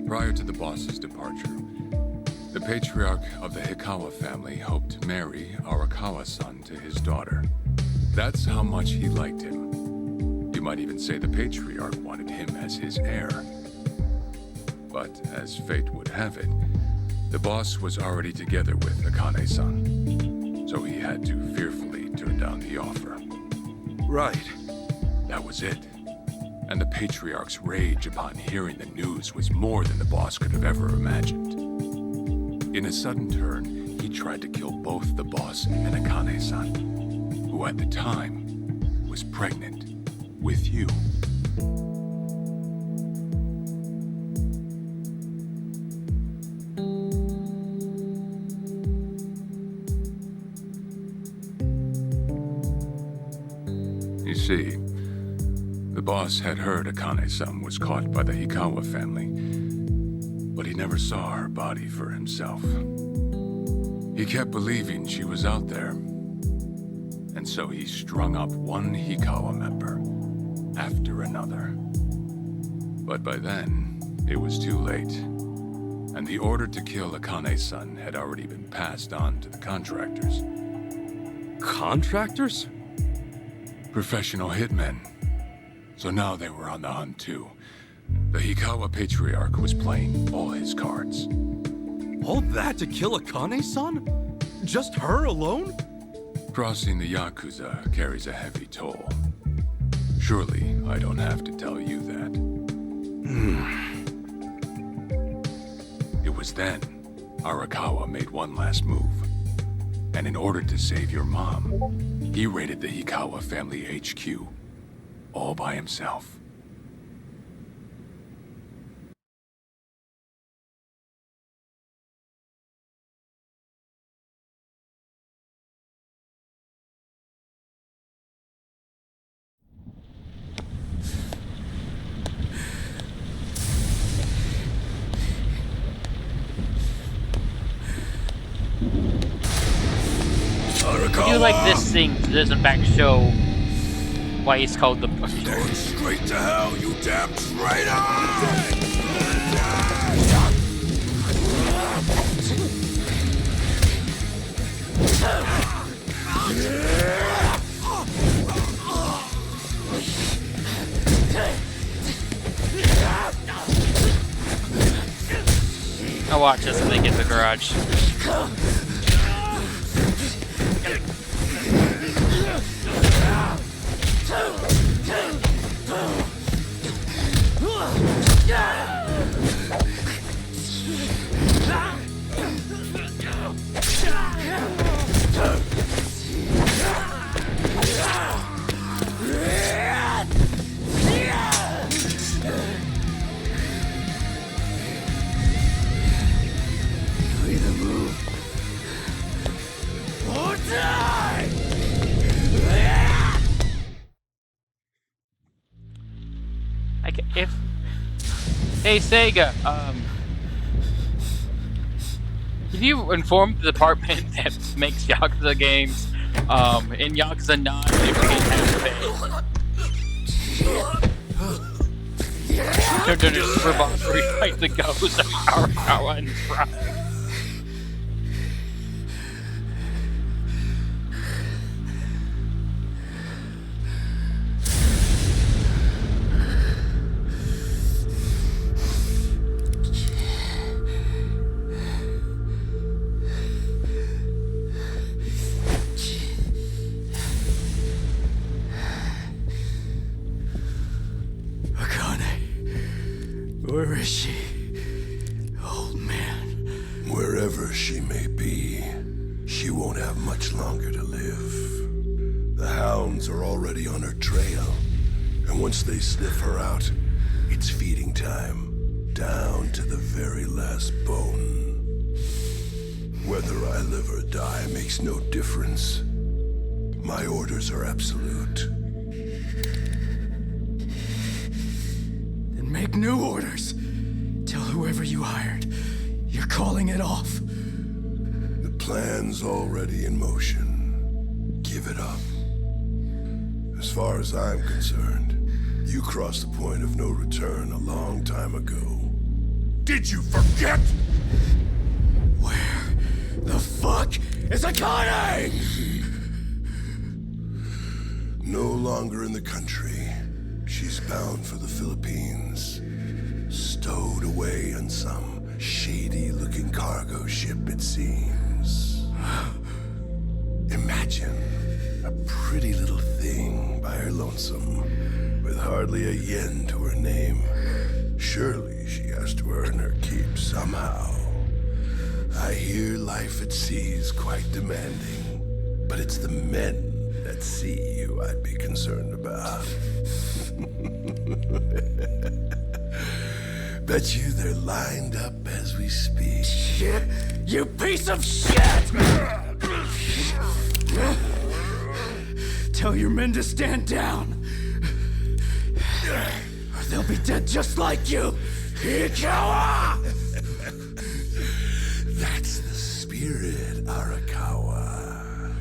Prior to the boss's departure, the patriarch of the Hikawa family hoped to marry Arakawa-san to his daughter. That's how much he liked him. You might even say the patriarch wanted him as his heir. But as fate would have it, the boss was already together with Akane-san, so he had to fearfully turn down the offer. Right. That was it. And the patriarch's rage upon hearing the news was more than the boss could have ever imagined. In a sudden turn, he tried to kill both the boss and Akane-san, who at the time was pregnant with you. You see, the boss had heard Akane-san was caught by the Hikawa family, but he never saw her body for himself. He kept believing she was out there, and so he strung up one Hikawa member after another. But by then, it was too late, and the order to kill Akane-san had already been passed on to the contractors. Contractors? Professional hitmen. So now they were on the hunt too. The Hikawa patriarch was playing all his cards. All that to kill Akane-san? Just her alone? Crossing the Yakuza carries a heavy toll. Surely I don't have to tell you that. It was then Arakawa made one last move. And in order to save your mom, he raided the Hikawa family HQ. All by himself. I do like this scene does in fact show why he's called the Pusher. Going straight to hell, you damn traitor! I'll watch this when they get to the garage. Either move or die! If hey Sega, can you inform the department that makes Yakuza games, in Yakuza 9 if we have to turned into Super Boss where he fights the ghost of Arakawa and his bride. Where is she? Old man. Wherever she may be, she won't have much longer to live. The hounds are already on her trail, and once they sniff her out, it's feeding time, down to the very last bone. Whether I live or die makes no difference. My orders are absolute. Then make new orders. Tell whoever you hired, you're calling it off. The plan's already in motion. Give it up. As far as I'm concerned, you crossed the point of no return a long time ago. Did you forget? Where the fuck is Akane? No longer in the country. She's bound for the Philippines. Stowed away on some shady-looking cargo ship, it seems. Imagine a pretty little thing by her lonesome, with hardly a yen to her name. Surely she has to earn her keep somehow. I hear life at sea is quite demanding, but it's the men at sea who I'd be concerned about. Bet you they're lined up as we speak. Shit! You piece of shit! Tell your men to stand down, or they'll be dead just like you! Ikawa! That's the spirit, Arakawa.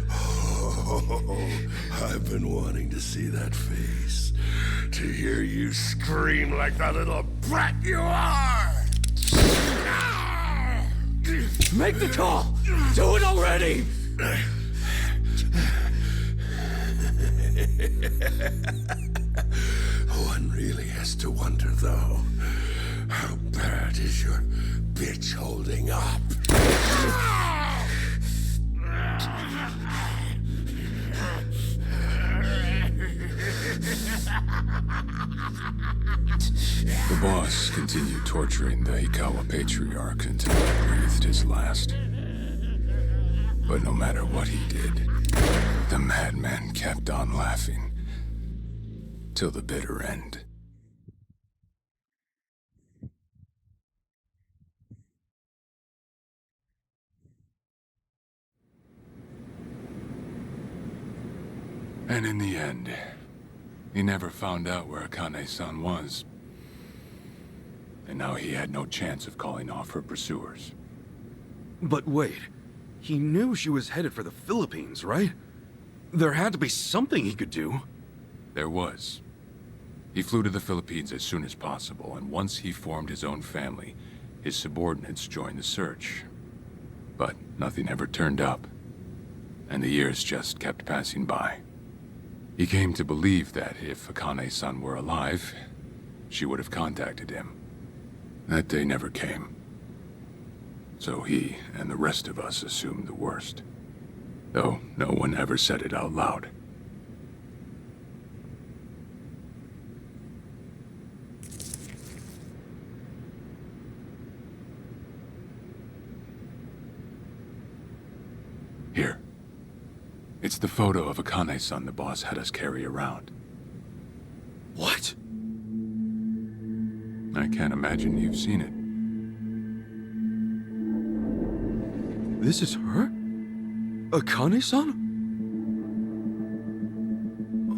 Oh, I've been wanting to see that face. To hear you scream like the little brat you are! Make the call! Do it already! One really has to wonder, though, how bad is your bitch holding up? The boss continued torturing the Ikawa patriarch until he breathed his last. But no matter what he did, the madman kept on laughing. Till the bitter end. And in the end, he never found out where Akane-san was. And now he had no chance of calling off her pursuers. But wait, he knew she was headed for the Philippines, right? There had to be something he could do. There was. He flew to the Philippines as soon as possible, and once he formed his own family, his subordinates joined the search. But nothing ever turned up, and the years just kept passing by. He came to believe that if Akane-san were alive, she would have contacted him. That day never came. So he and the rest of us assumed the worst. Though no one ever said it out loud. Here. It's the photo of Akane-san the boss had us carry around. What? I can't imagine you've seen it. This is her? Akane-san?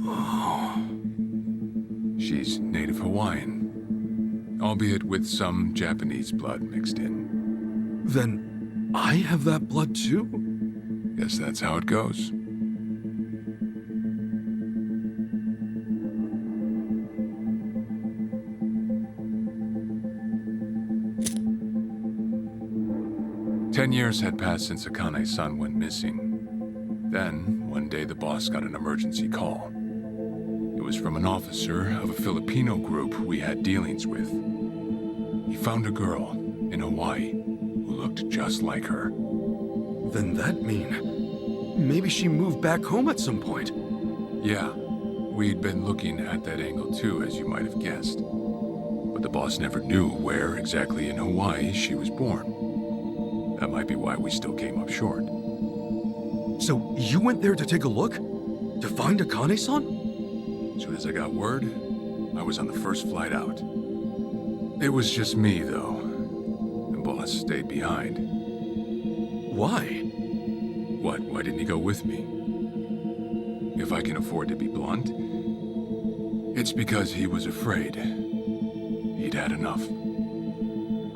Oh. She's native Hawaiian, albeit with some Japanese blood mixed in. Then I have that blood too? Guess that's how it goes. Ten years had passed since Akane-san went missing. Then, one day the boss got an emergency call. It was from an officer of a Filipino group we had dealings with. He found a girl in Hawaii who looked just like her. Then that mean maybe she moved back home at some point? Yeah, we'd been looking at that angle too, as you might have guessed. But the boss never knew where exactly in Hawaii she was born. That might be why we still came up short. So you went there to take a look? To find Akane-san? As soon as I got word, I was on the first flight out. It was just me, though. The boss stayed behind. Why? What? Why didn't he go with me? If I can afford to be blunt, it's because he was afraid. He'd had enough.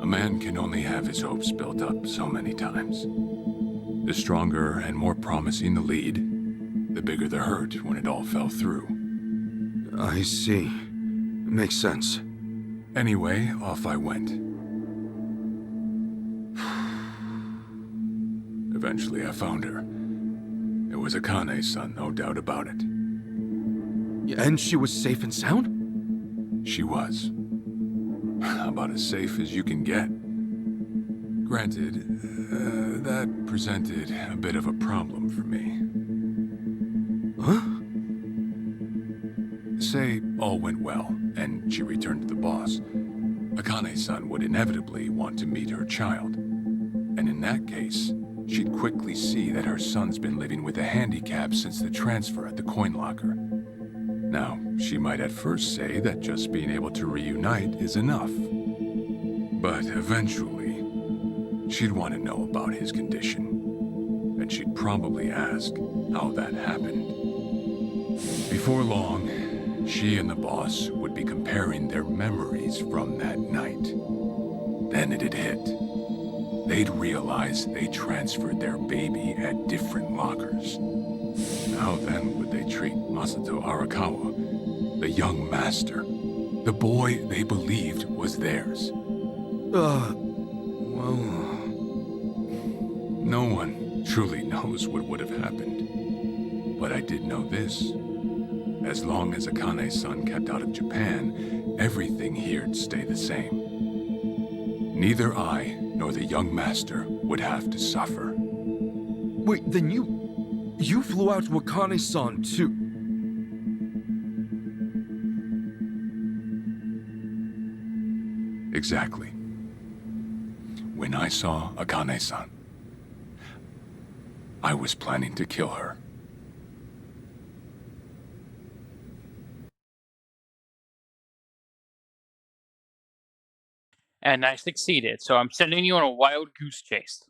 A man can only have his hopes built up so many times. The stronger and more promising the lead, the bigger the hurt when it all fell through. I see. Makes sense. Anyway, off I went. Eventually, I found her. It was Akane-san, no doubt about it. And she was safe and sound? She was. About as safe as you can get. Granted, that presented a bit of a problem for me. Huh? Say all went well, and she returned to the boss. Akane-san would inevitably want to meet her child. And in that case, she'd quickly see that her son's been living with a handicap since the transfer at the coin locker. Now, she might at first say that just being able to reunite is enough. But eventually, she'd want to know about his condition. And she'd probably ask how that happened. Before long, she and the boss would be comparing their memories from that night. Then it'd hit. They'd realize they transferred their baby at different lockers. How then would they treat Masato Arakawa, the young master, the boy they believed was theirs? Well... No one truly knows what would have happened. But I did know this. As long as Akane-san kept out of Japan, everything here'd stay the same. Neither I nor the young master would have to suffer. Wait, then you flew out to Akane-san too? Exactly. When I saw Akane-san, I was planning to kill her. And I succeeded, so I'm sending you on a wild goose chase.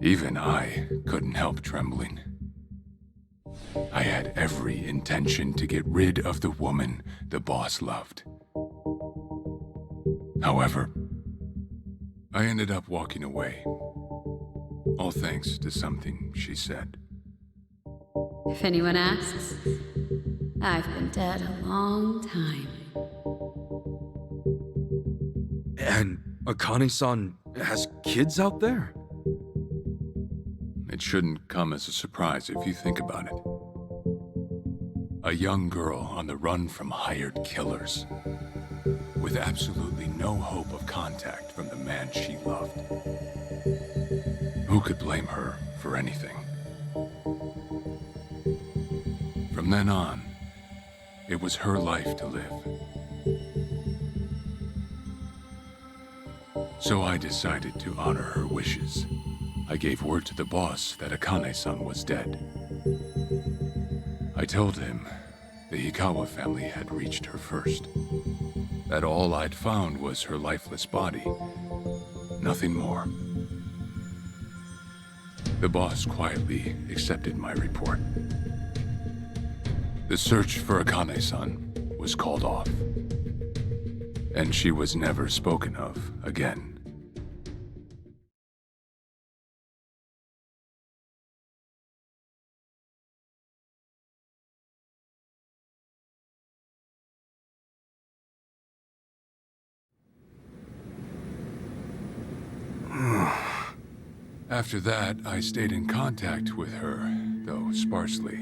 Even I couldn't help trembling. I had every intention to get rid of the woman the boss loved. However, I ended up walking away. All thanks to something she said. If anyone asks, I've been dead a long time. And Akane-san has kids out there? It shouldn't come as a surprise if you think about it. A young girl on the run from hired killers, with absolutely no hope of contact from the man she loved. Who could blame her for anything? From then on, it was her life to live. So I decided to honor her wishes. I gave word to the boss that Akane-san was dead. I told him the Hikawa family had reached her first. That all I'd found was her lifeless body. Nothing more. The boss quietly accepted my report. The search for Akane-san was called off. And she was never spoken of again. After that, I stayed in contact with her, though sparsely.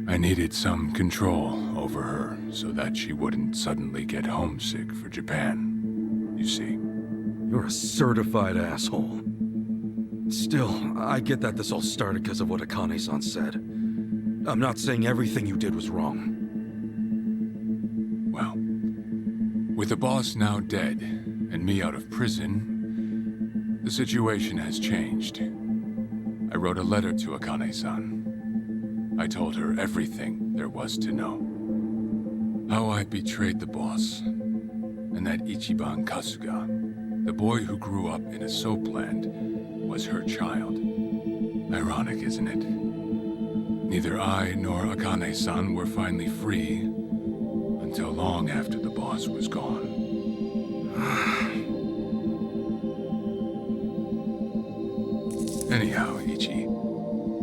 I needed some control over her so that she wouldn't suddenly get homesick for Japan. You see? You're a certified asshole. Still, I get that this all started because of what Akane-san said. I'm not saying everything you did was wrong. Well, with the boss now dead and me out of prison, the situation has changed. I wrote a letter to Akane-san. I told her everything there was to know. How I betrayed the boss, and that Ichiban Kasuga, the boy who grew up in a soapland, was her child. Ironic, isn't it? Neither I nor Akane-san were finally free until long after the boss was gone. Anyhow, Ichi,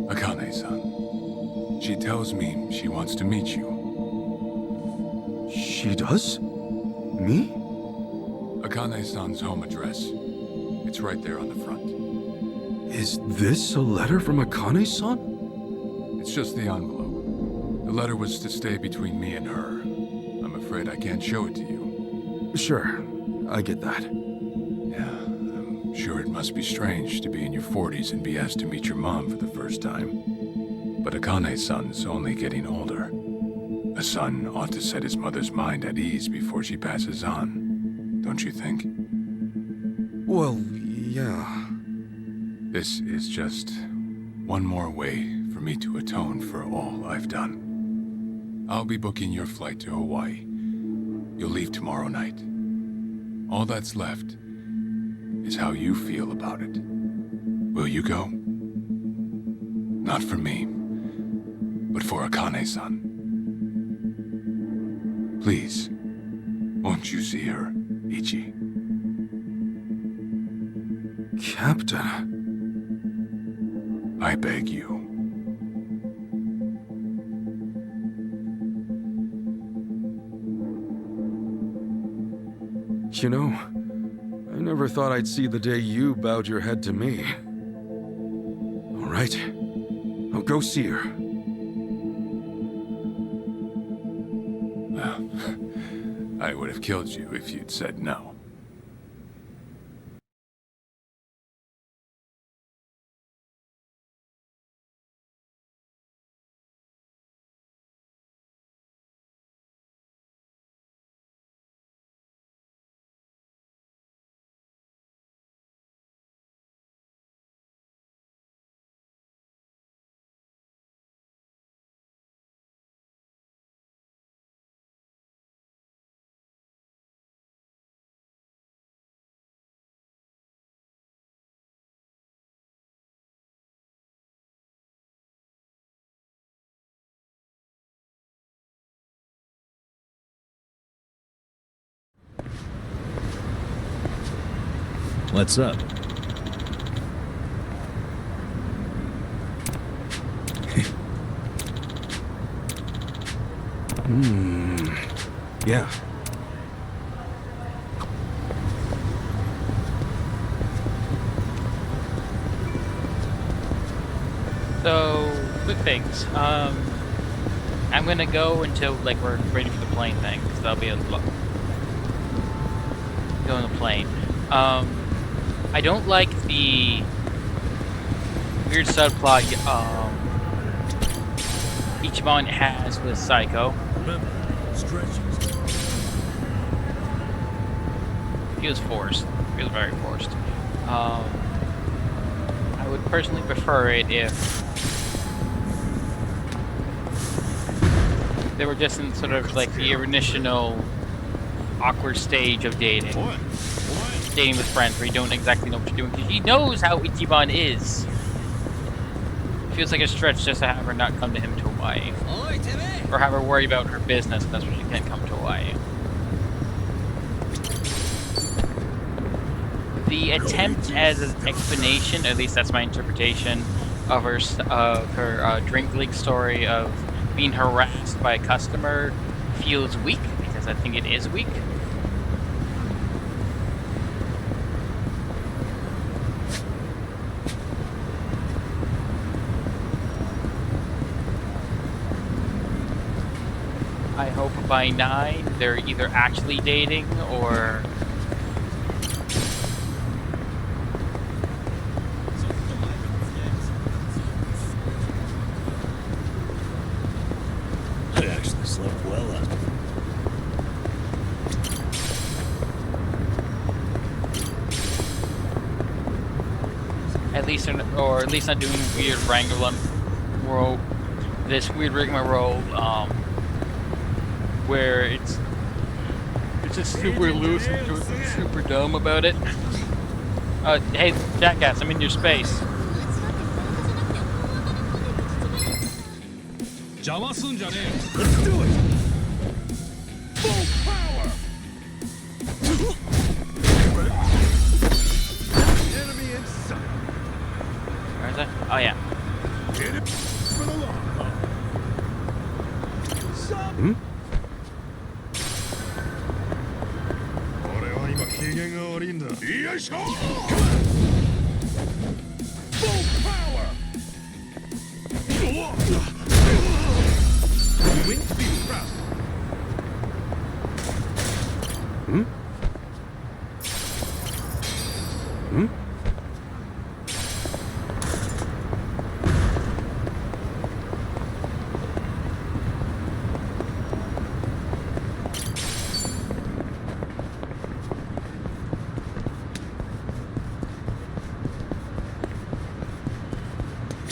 Akane-san, she tells me she wants to meet you. She does? Me? Akane-san's home address. It's right there on the front. Is this a letter from Akane-san? It's just the envelope. The letter was to stay between me and her. I'm afraid I can't show it to you. Sure, I get that. Yeah, I'm sure it must be strange to be in your 40s and be asked to meet your mom for the first time. But Akane-san's only getting older. A son ought to set his mother's mind at ease before she passes on, don't you think? Well, yeah. This is just one more way for me to atone for all I've done. I'll be booking your flight to Hawaii. You'll leave tomorrow night. All that's left is how you feel about it. Will you go? Not for me, but for Akane-san. Please, won't you see her, Ichi? Captain. I beg you. You know, I never thought I'd see the day you bowed your head to me. All right, I'll go see her. Well, I would have killed you if you'd said no. What's up? Yeah. So, quick things. I'm gonna go until like we're ready for the plane thing, because that'll be a lot. Go on the plane. I don't like the weird subplot Ichiban has with Psycho. Remember, stretches. Feels forced. Feels very forced. I would personally prefer it if they were just in sort of like the initial awkward stage of dating. Dating with friends where you don't exactly know what you're doing, because he knows how Ichiban is. Feels like a stretch just to have her not come to him to Hawaii. Or have her worry about her business, and that's why she can't come to Hawaii. the attempt as an explanation, at least that's my interpretation of her drink league story of being harassed by a customer, feels weak, because I think it is weak. I hope by 9 they're either actually dating or... I actually slept well last night. At least, or at least not doing weird rigmarole, this weird rigmarole, where it's just super loose and super dumb about it. Hey, Jackass, I'm in your space. Let's do it! Full power! Enemy in sight. Where is it? Oh yeah. Get it for the long haul. Hmm? 俺は今機嫌が悪いんだ。よいしょ Full power! Win to be proud. Hmm? Hmm?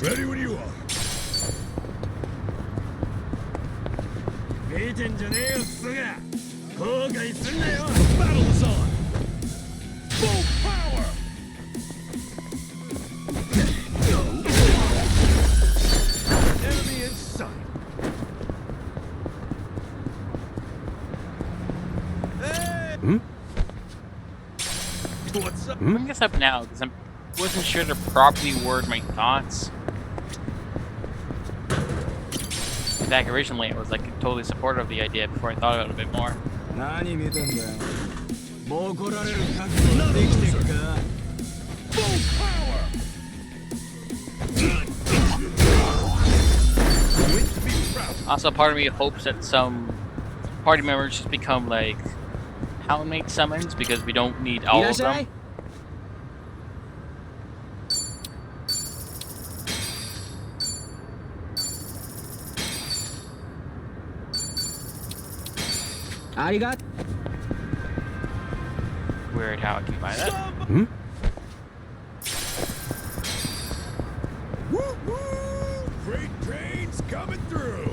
Ready when you are. Battle is on. Full power. Enemy in sight. Hmm? What's up? Bring this up now because I wasn't sure to properly word my thoughts. Back originally, I was like totally supportive of the idea before I thought about it a bit more. 何見てんだよ。もう来られる覚悟はできてるか Full power. Win to be proud. Also, part of me hopes that some party members just become like Houndmate summons because we don't need all of them. ありが Weird how I can buy that. Hmm? Woo woo! Freight trains coming through.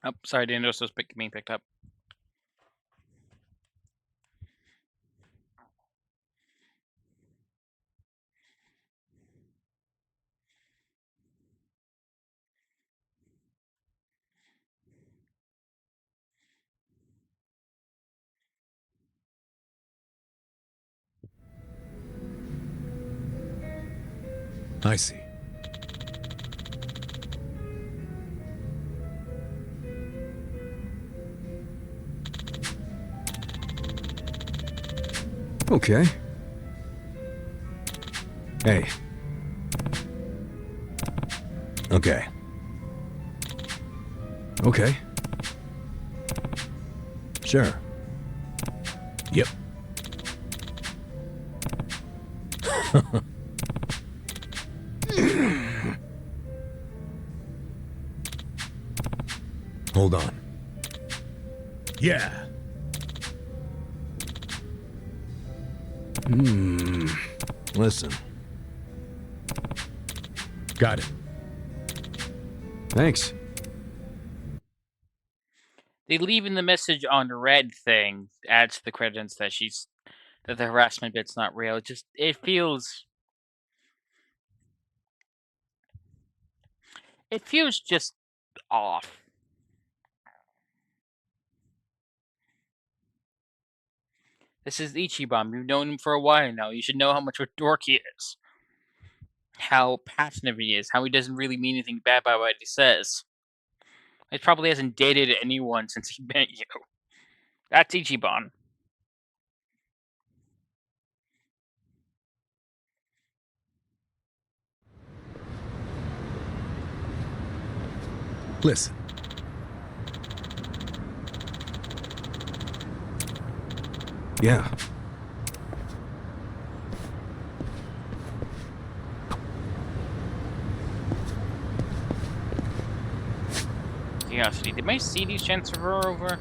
Oh, sorry, Dandos was being picked up. I see. Okay. Hey. Okay. Okay. Sure. Yep. Hold on. Yeah. Listen. Got it. Thanks. They leaving the message on red thing adds to the credence that the harassment bit's not real. It feels just off. This is Ichiban. You've known him for a while now. You should know how much of a dork he is. How passionate he is. How he doesn't really mean anything bad by what he says. He probably hasn't dated anyone since he met you. That's Ichiban. Listen. Yeah. Curiosity. Did my CD transfer over?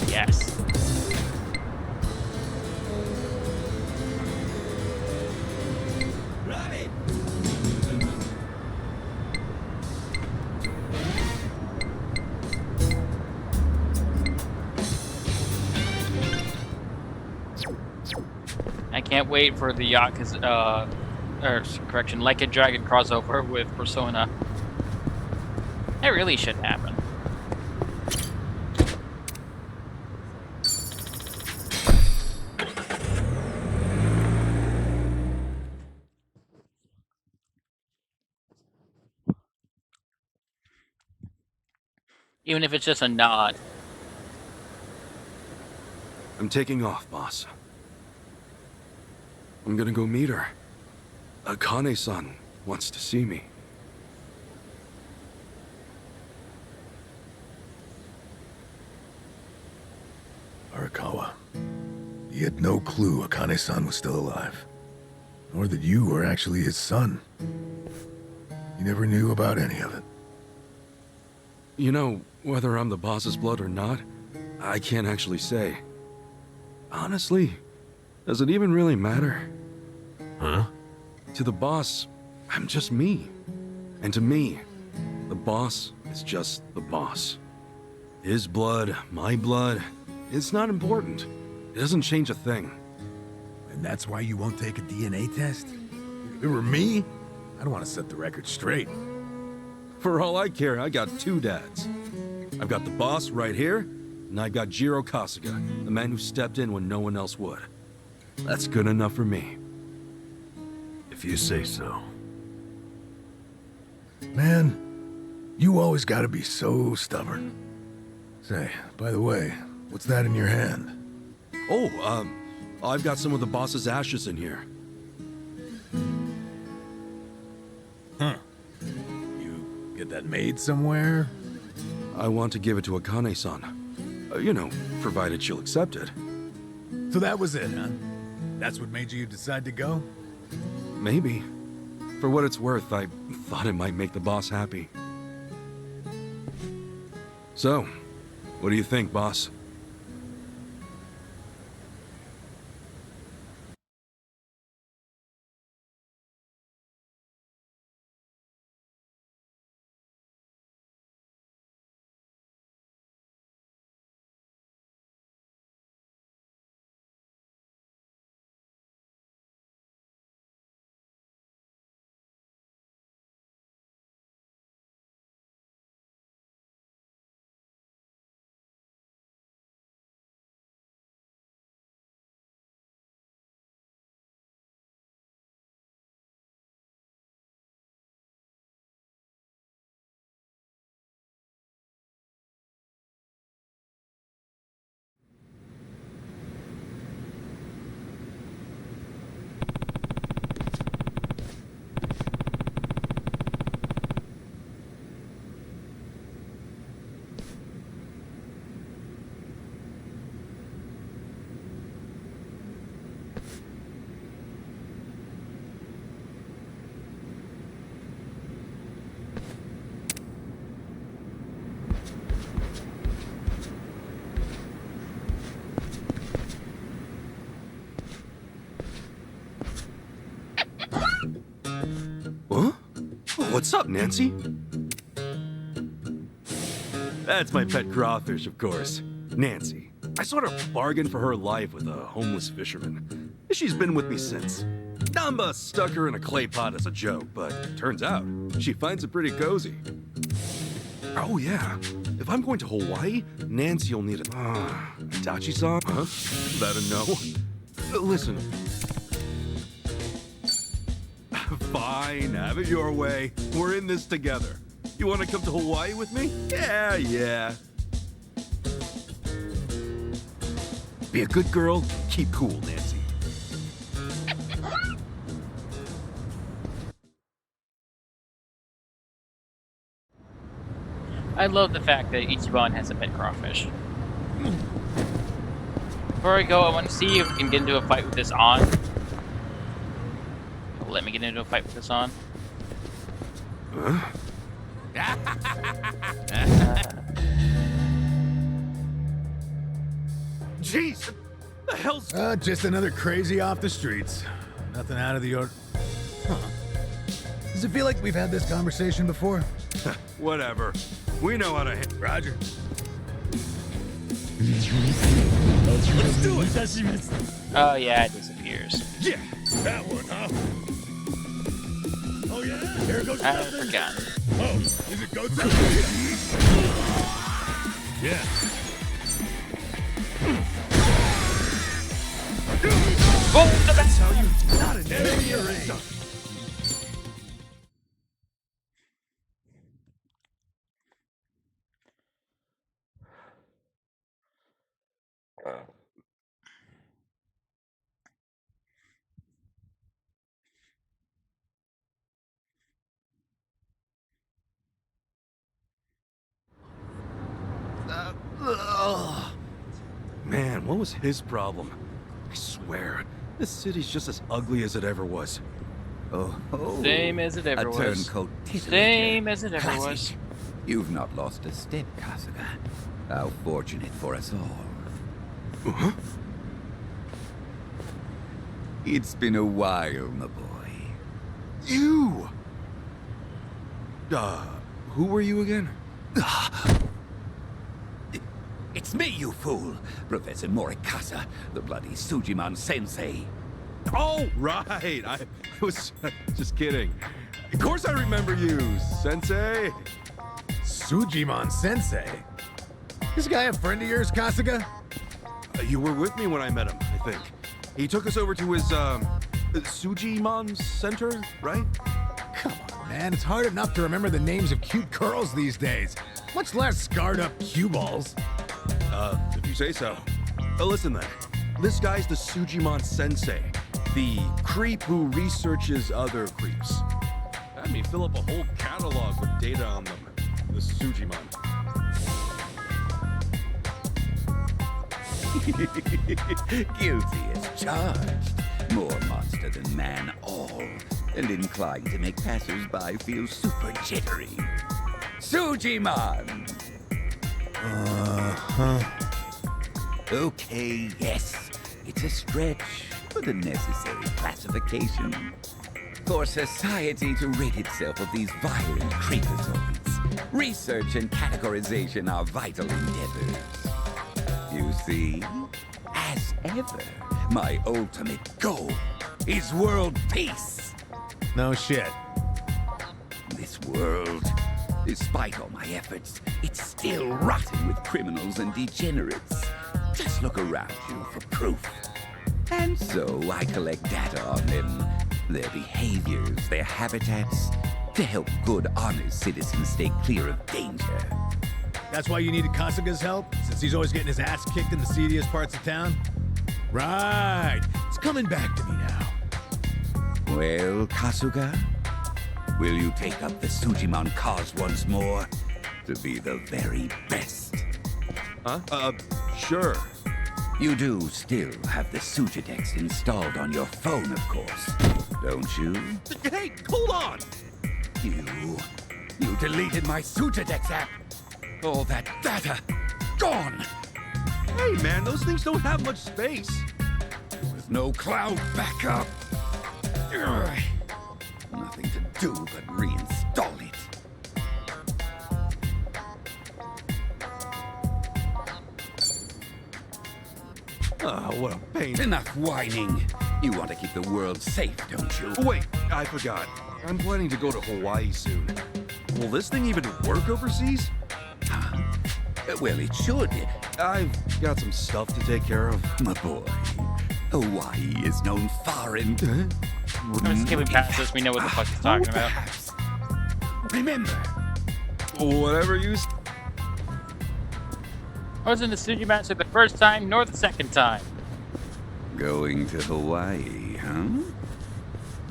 Yes. I can't wait for the Yakuza, Like a Dragon crossover with Persona. That really should happen. Even if it's just a nod. I'm taking off, boss. I'm gonna go meet her. Akane-san wants to see me. Arakawa, he had no clue Akane-san was still alive. Nor that you were actually his son. He never knew about any of it. You know, whether I'm the boss's blood or not, I can't actually say. Honestly, does it even really matter? Huh? To the boss, I'm just me. And to me, the boss is just the boss. His blood, my blood, it's not important. It doesn't change a thing. And that's why you won't take a DNA test? If it were me, I'd want to set the record straight. For all I care, I got two dads. I've got the boss right here, and I got Jiro Kasuga, the man who stepped in when no one else would. That's good enough for me. If you say so. Man, you always gotta be so stubborn. Say, by the way, what's that in your hand? Oh, I've got some of the boss's ashes in here. Huh. You get that made somewhere? I want to give it to Akane-san. You know, provided she'll accept it. So that was it, huh? That's what made you decide to go? Maybe. For what it's worth, I thought it might make the boss happy. So, what do you think, boss? What's up, Nancy? That's my pet crawfish, of course. Nancy. I sort of bargained for her life with a homeless fisherman. She's been with me since. Namba stuck her in a clay pot as a joke, but turns out she finds it pretty cozy. Oh yeah, if I'm going to Hawaii, Nancy will need a... Itachi-san? Huh? That a no? Listen. Fine, have it your way. We're in this together. You want to come to Hawaii with me? Yeah. Be a good girl, keep cool, Nancy. I love the fact that Ichiban has a pet crawfish. Before I go, I want to see if we can get into a fight with this on. Let me get into a fight with this on. Huh? Jeez! The hell's... Just another crazy off the streets. Nothing out of the order. Huh. Does it feel like we've had this conversation before? Whatever. We know how to hit. Roger. Let's do it! Oh yeah, it disappears. Yeah, that one, huh? Oh yeah, here goes I nothing. forgot. Oh, is it go time? Yeah. Boom! The best. Tell you, not an enemy. Man, what was his problem? I swear, this city's just as ugly as it ever was. Same as it ever a was. turncoat titillator. Same as it ever Classic. was. You've not lost a step, Kasuga. How fortunate for us all. Huh? It's been a while, my boy. You! Who were you again? It's me, you fool! Professor Morikasa, the bloody Sujiman sensei. Oh, right! I was just kidding. Of course I remember you, Sensei! Sujiman Sensei? This guy a friend of yours, Kasuga? You were with me when I met him, I think. He took us over to his, Sujiman Center, right? Come on, man. It's hard enough to remember the names of cute girls these days. Much less scarred-up cue balls. If you say so. Listen then. This guy's the Sujiman Sensei. The creep who researches other creeps. Had me fill up a whole catalog with data on them. The Sujiman. Guilty as charged. More monster than man all. And inclined to make passers-by feel super jittery. Sujiman! Okay, yes. It's a stretch for the necessary classification. For society to rid itself of these violent creepazoids, research and categorization are vital endeavors. You see, as ever, my ultimate goal is world peace. No shit. This world, despite all my efforts, it's still rotten with criminals and degenerates. Just look around you for proof. And so I collect data on them, their behaviors, their habitats, to help good, honest citizens stay clear of danger. That's why you needed Kasuga's help? Since he's always getting his ass kicked in the seediest parts of town? Right. It's coming back to me now. Well, Kasuga, will you take up the Sujiman cause once more to be the very best? Huh? Sure. You do still have the Sujidex installed on your phone, of course, don't you? Hey, hold on! You deleted my Sujidex app. All that data, gone! Hey, man, those things don't have much space. With no cloud backup. nothing to do but reinstall it. Oh, what a pain. Enough whining. You want to keep the world safe, don't you? Wait, I forgot. I'm planning to go to Hawaii soon. Will this thing even work overseas? Well, it should. I've got some stuff to take care of. My boy, Hawaii is known far and... I'm just skipping past this. We know what the fuck he's talking about. Remember. Whatever you... I was in the Tsujimatsu the first time, nor the second time. Going to Hawaii, huh?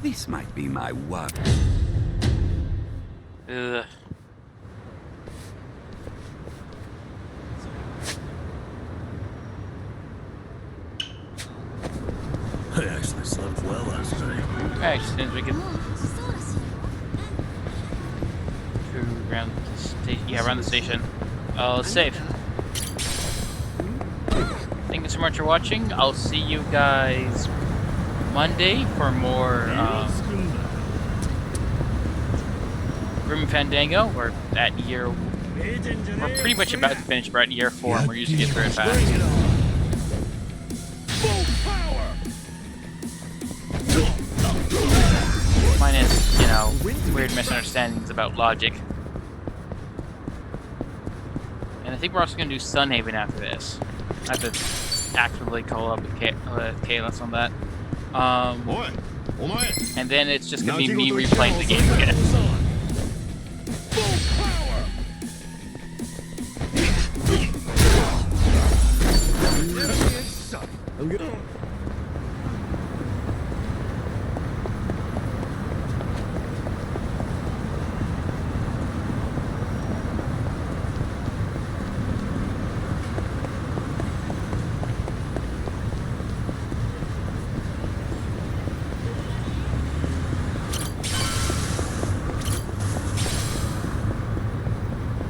This might be my one. Ugh. I actually slept well last night. Alright, as soon as we get around the station, around the station. It's safe. Thank you so much for watching. I'll see you guys Monday for more Grim Fandango. We're at year. We're pretty much about to finish. We're at year 4, and we're usually get through it fast. Minus, weird misunderstandings about logic. And I think we're also going to do Sunhaven after this. I have to actively call up with Kalis on that. And then it's just going to be me replaying the game again.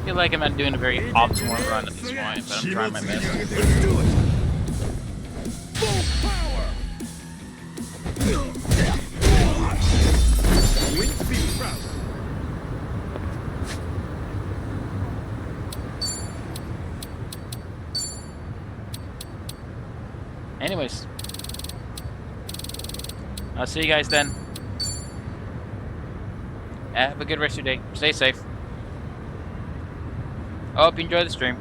I feel like I'm not doing a very optimal run at this point, but I'm trying my best. Let's do it. Full power. Wind speed route. Anyways, I'll see you guys then. Have a good rest of your day. Stay safe. I hope you enjoy the stream.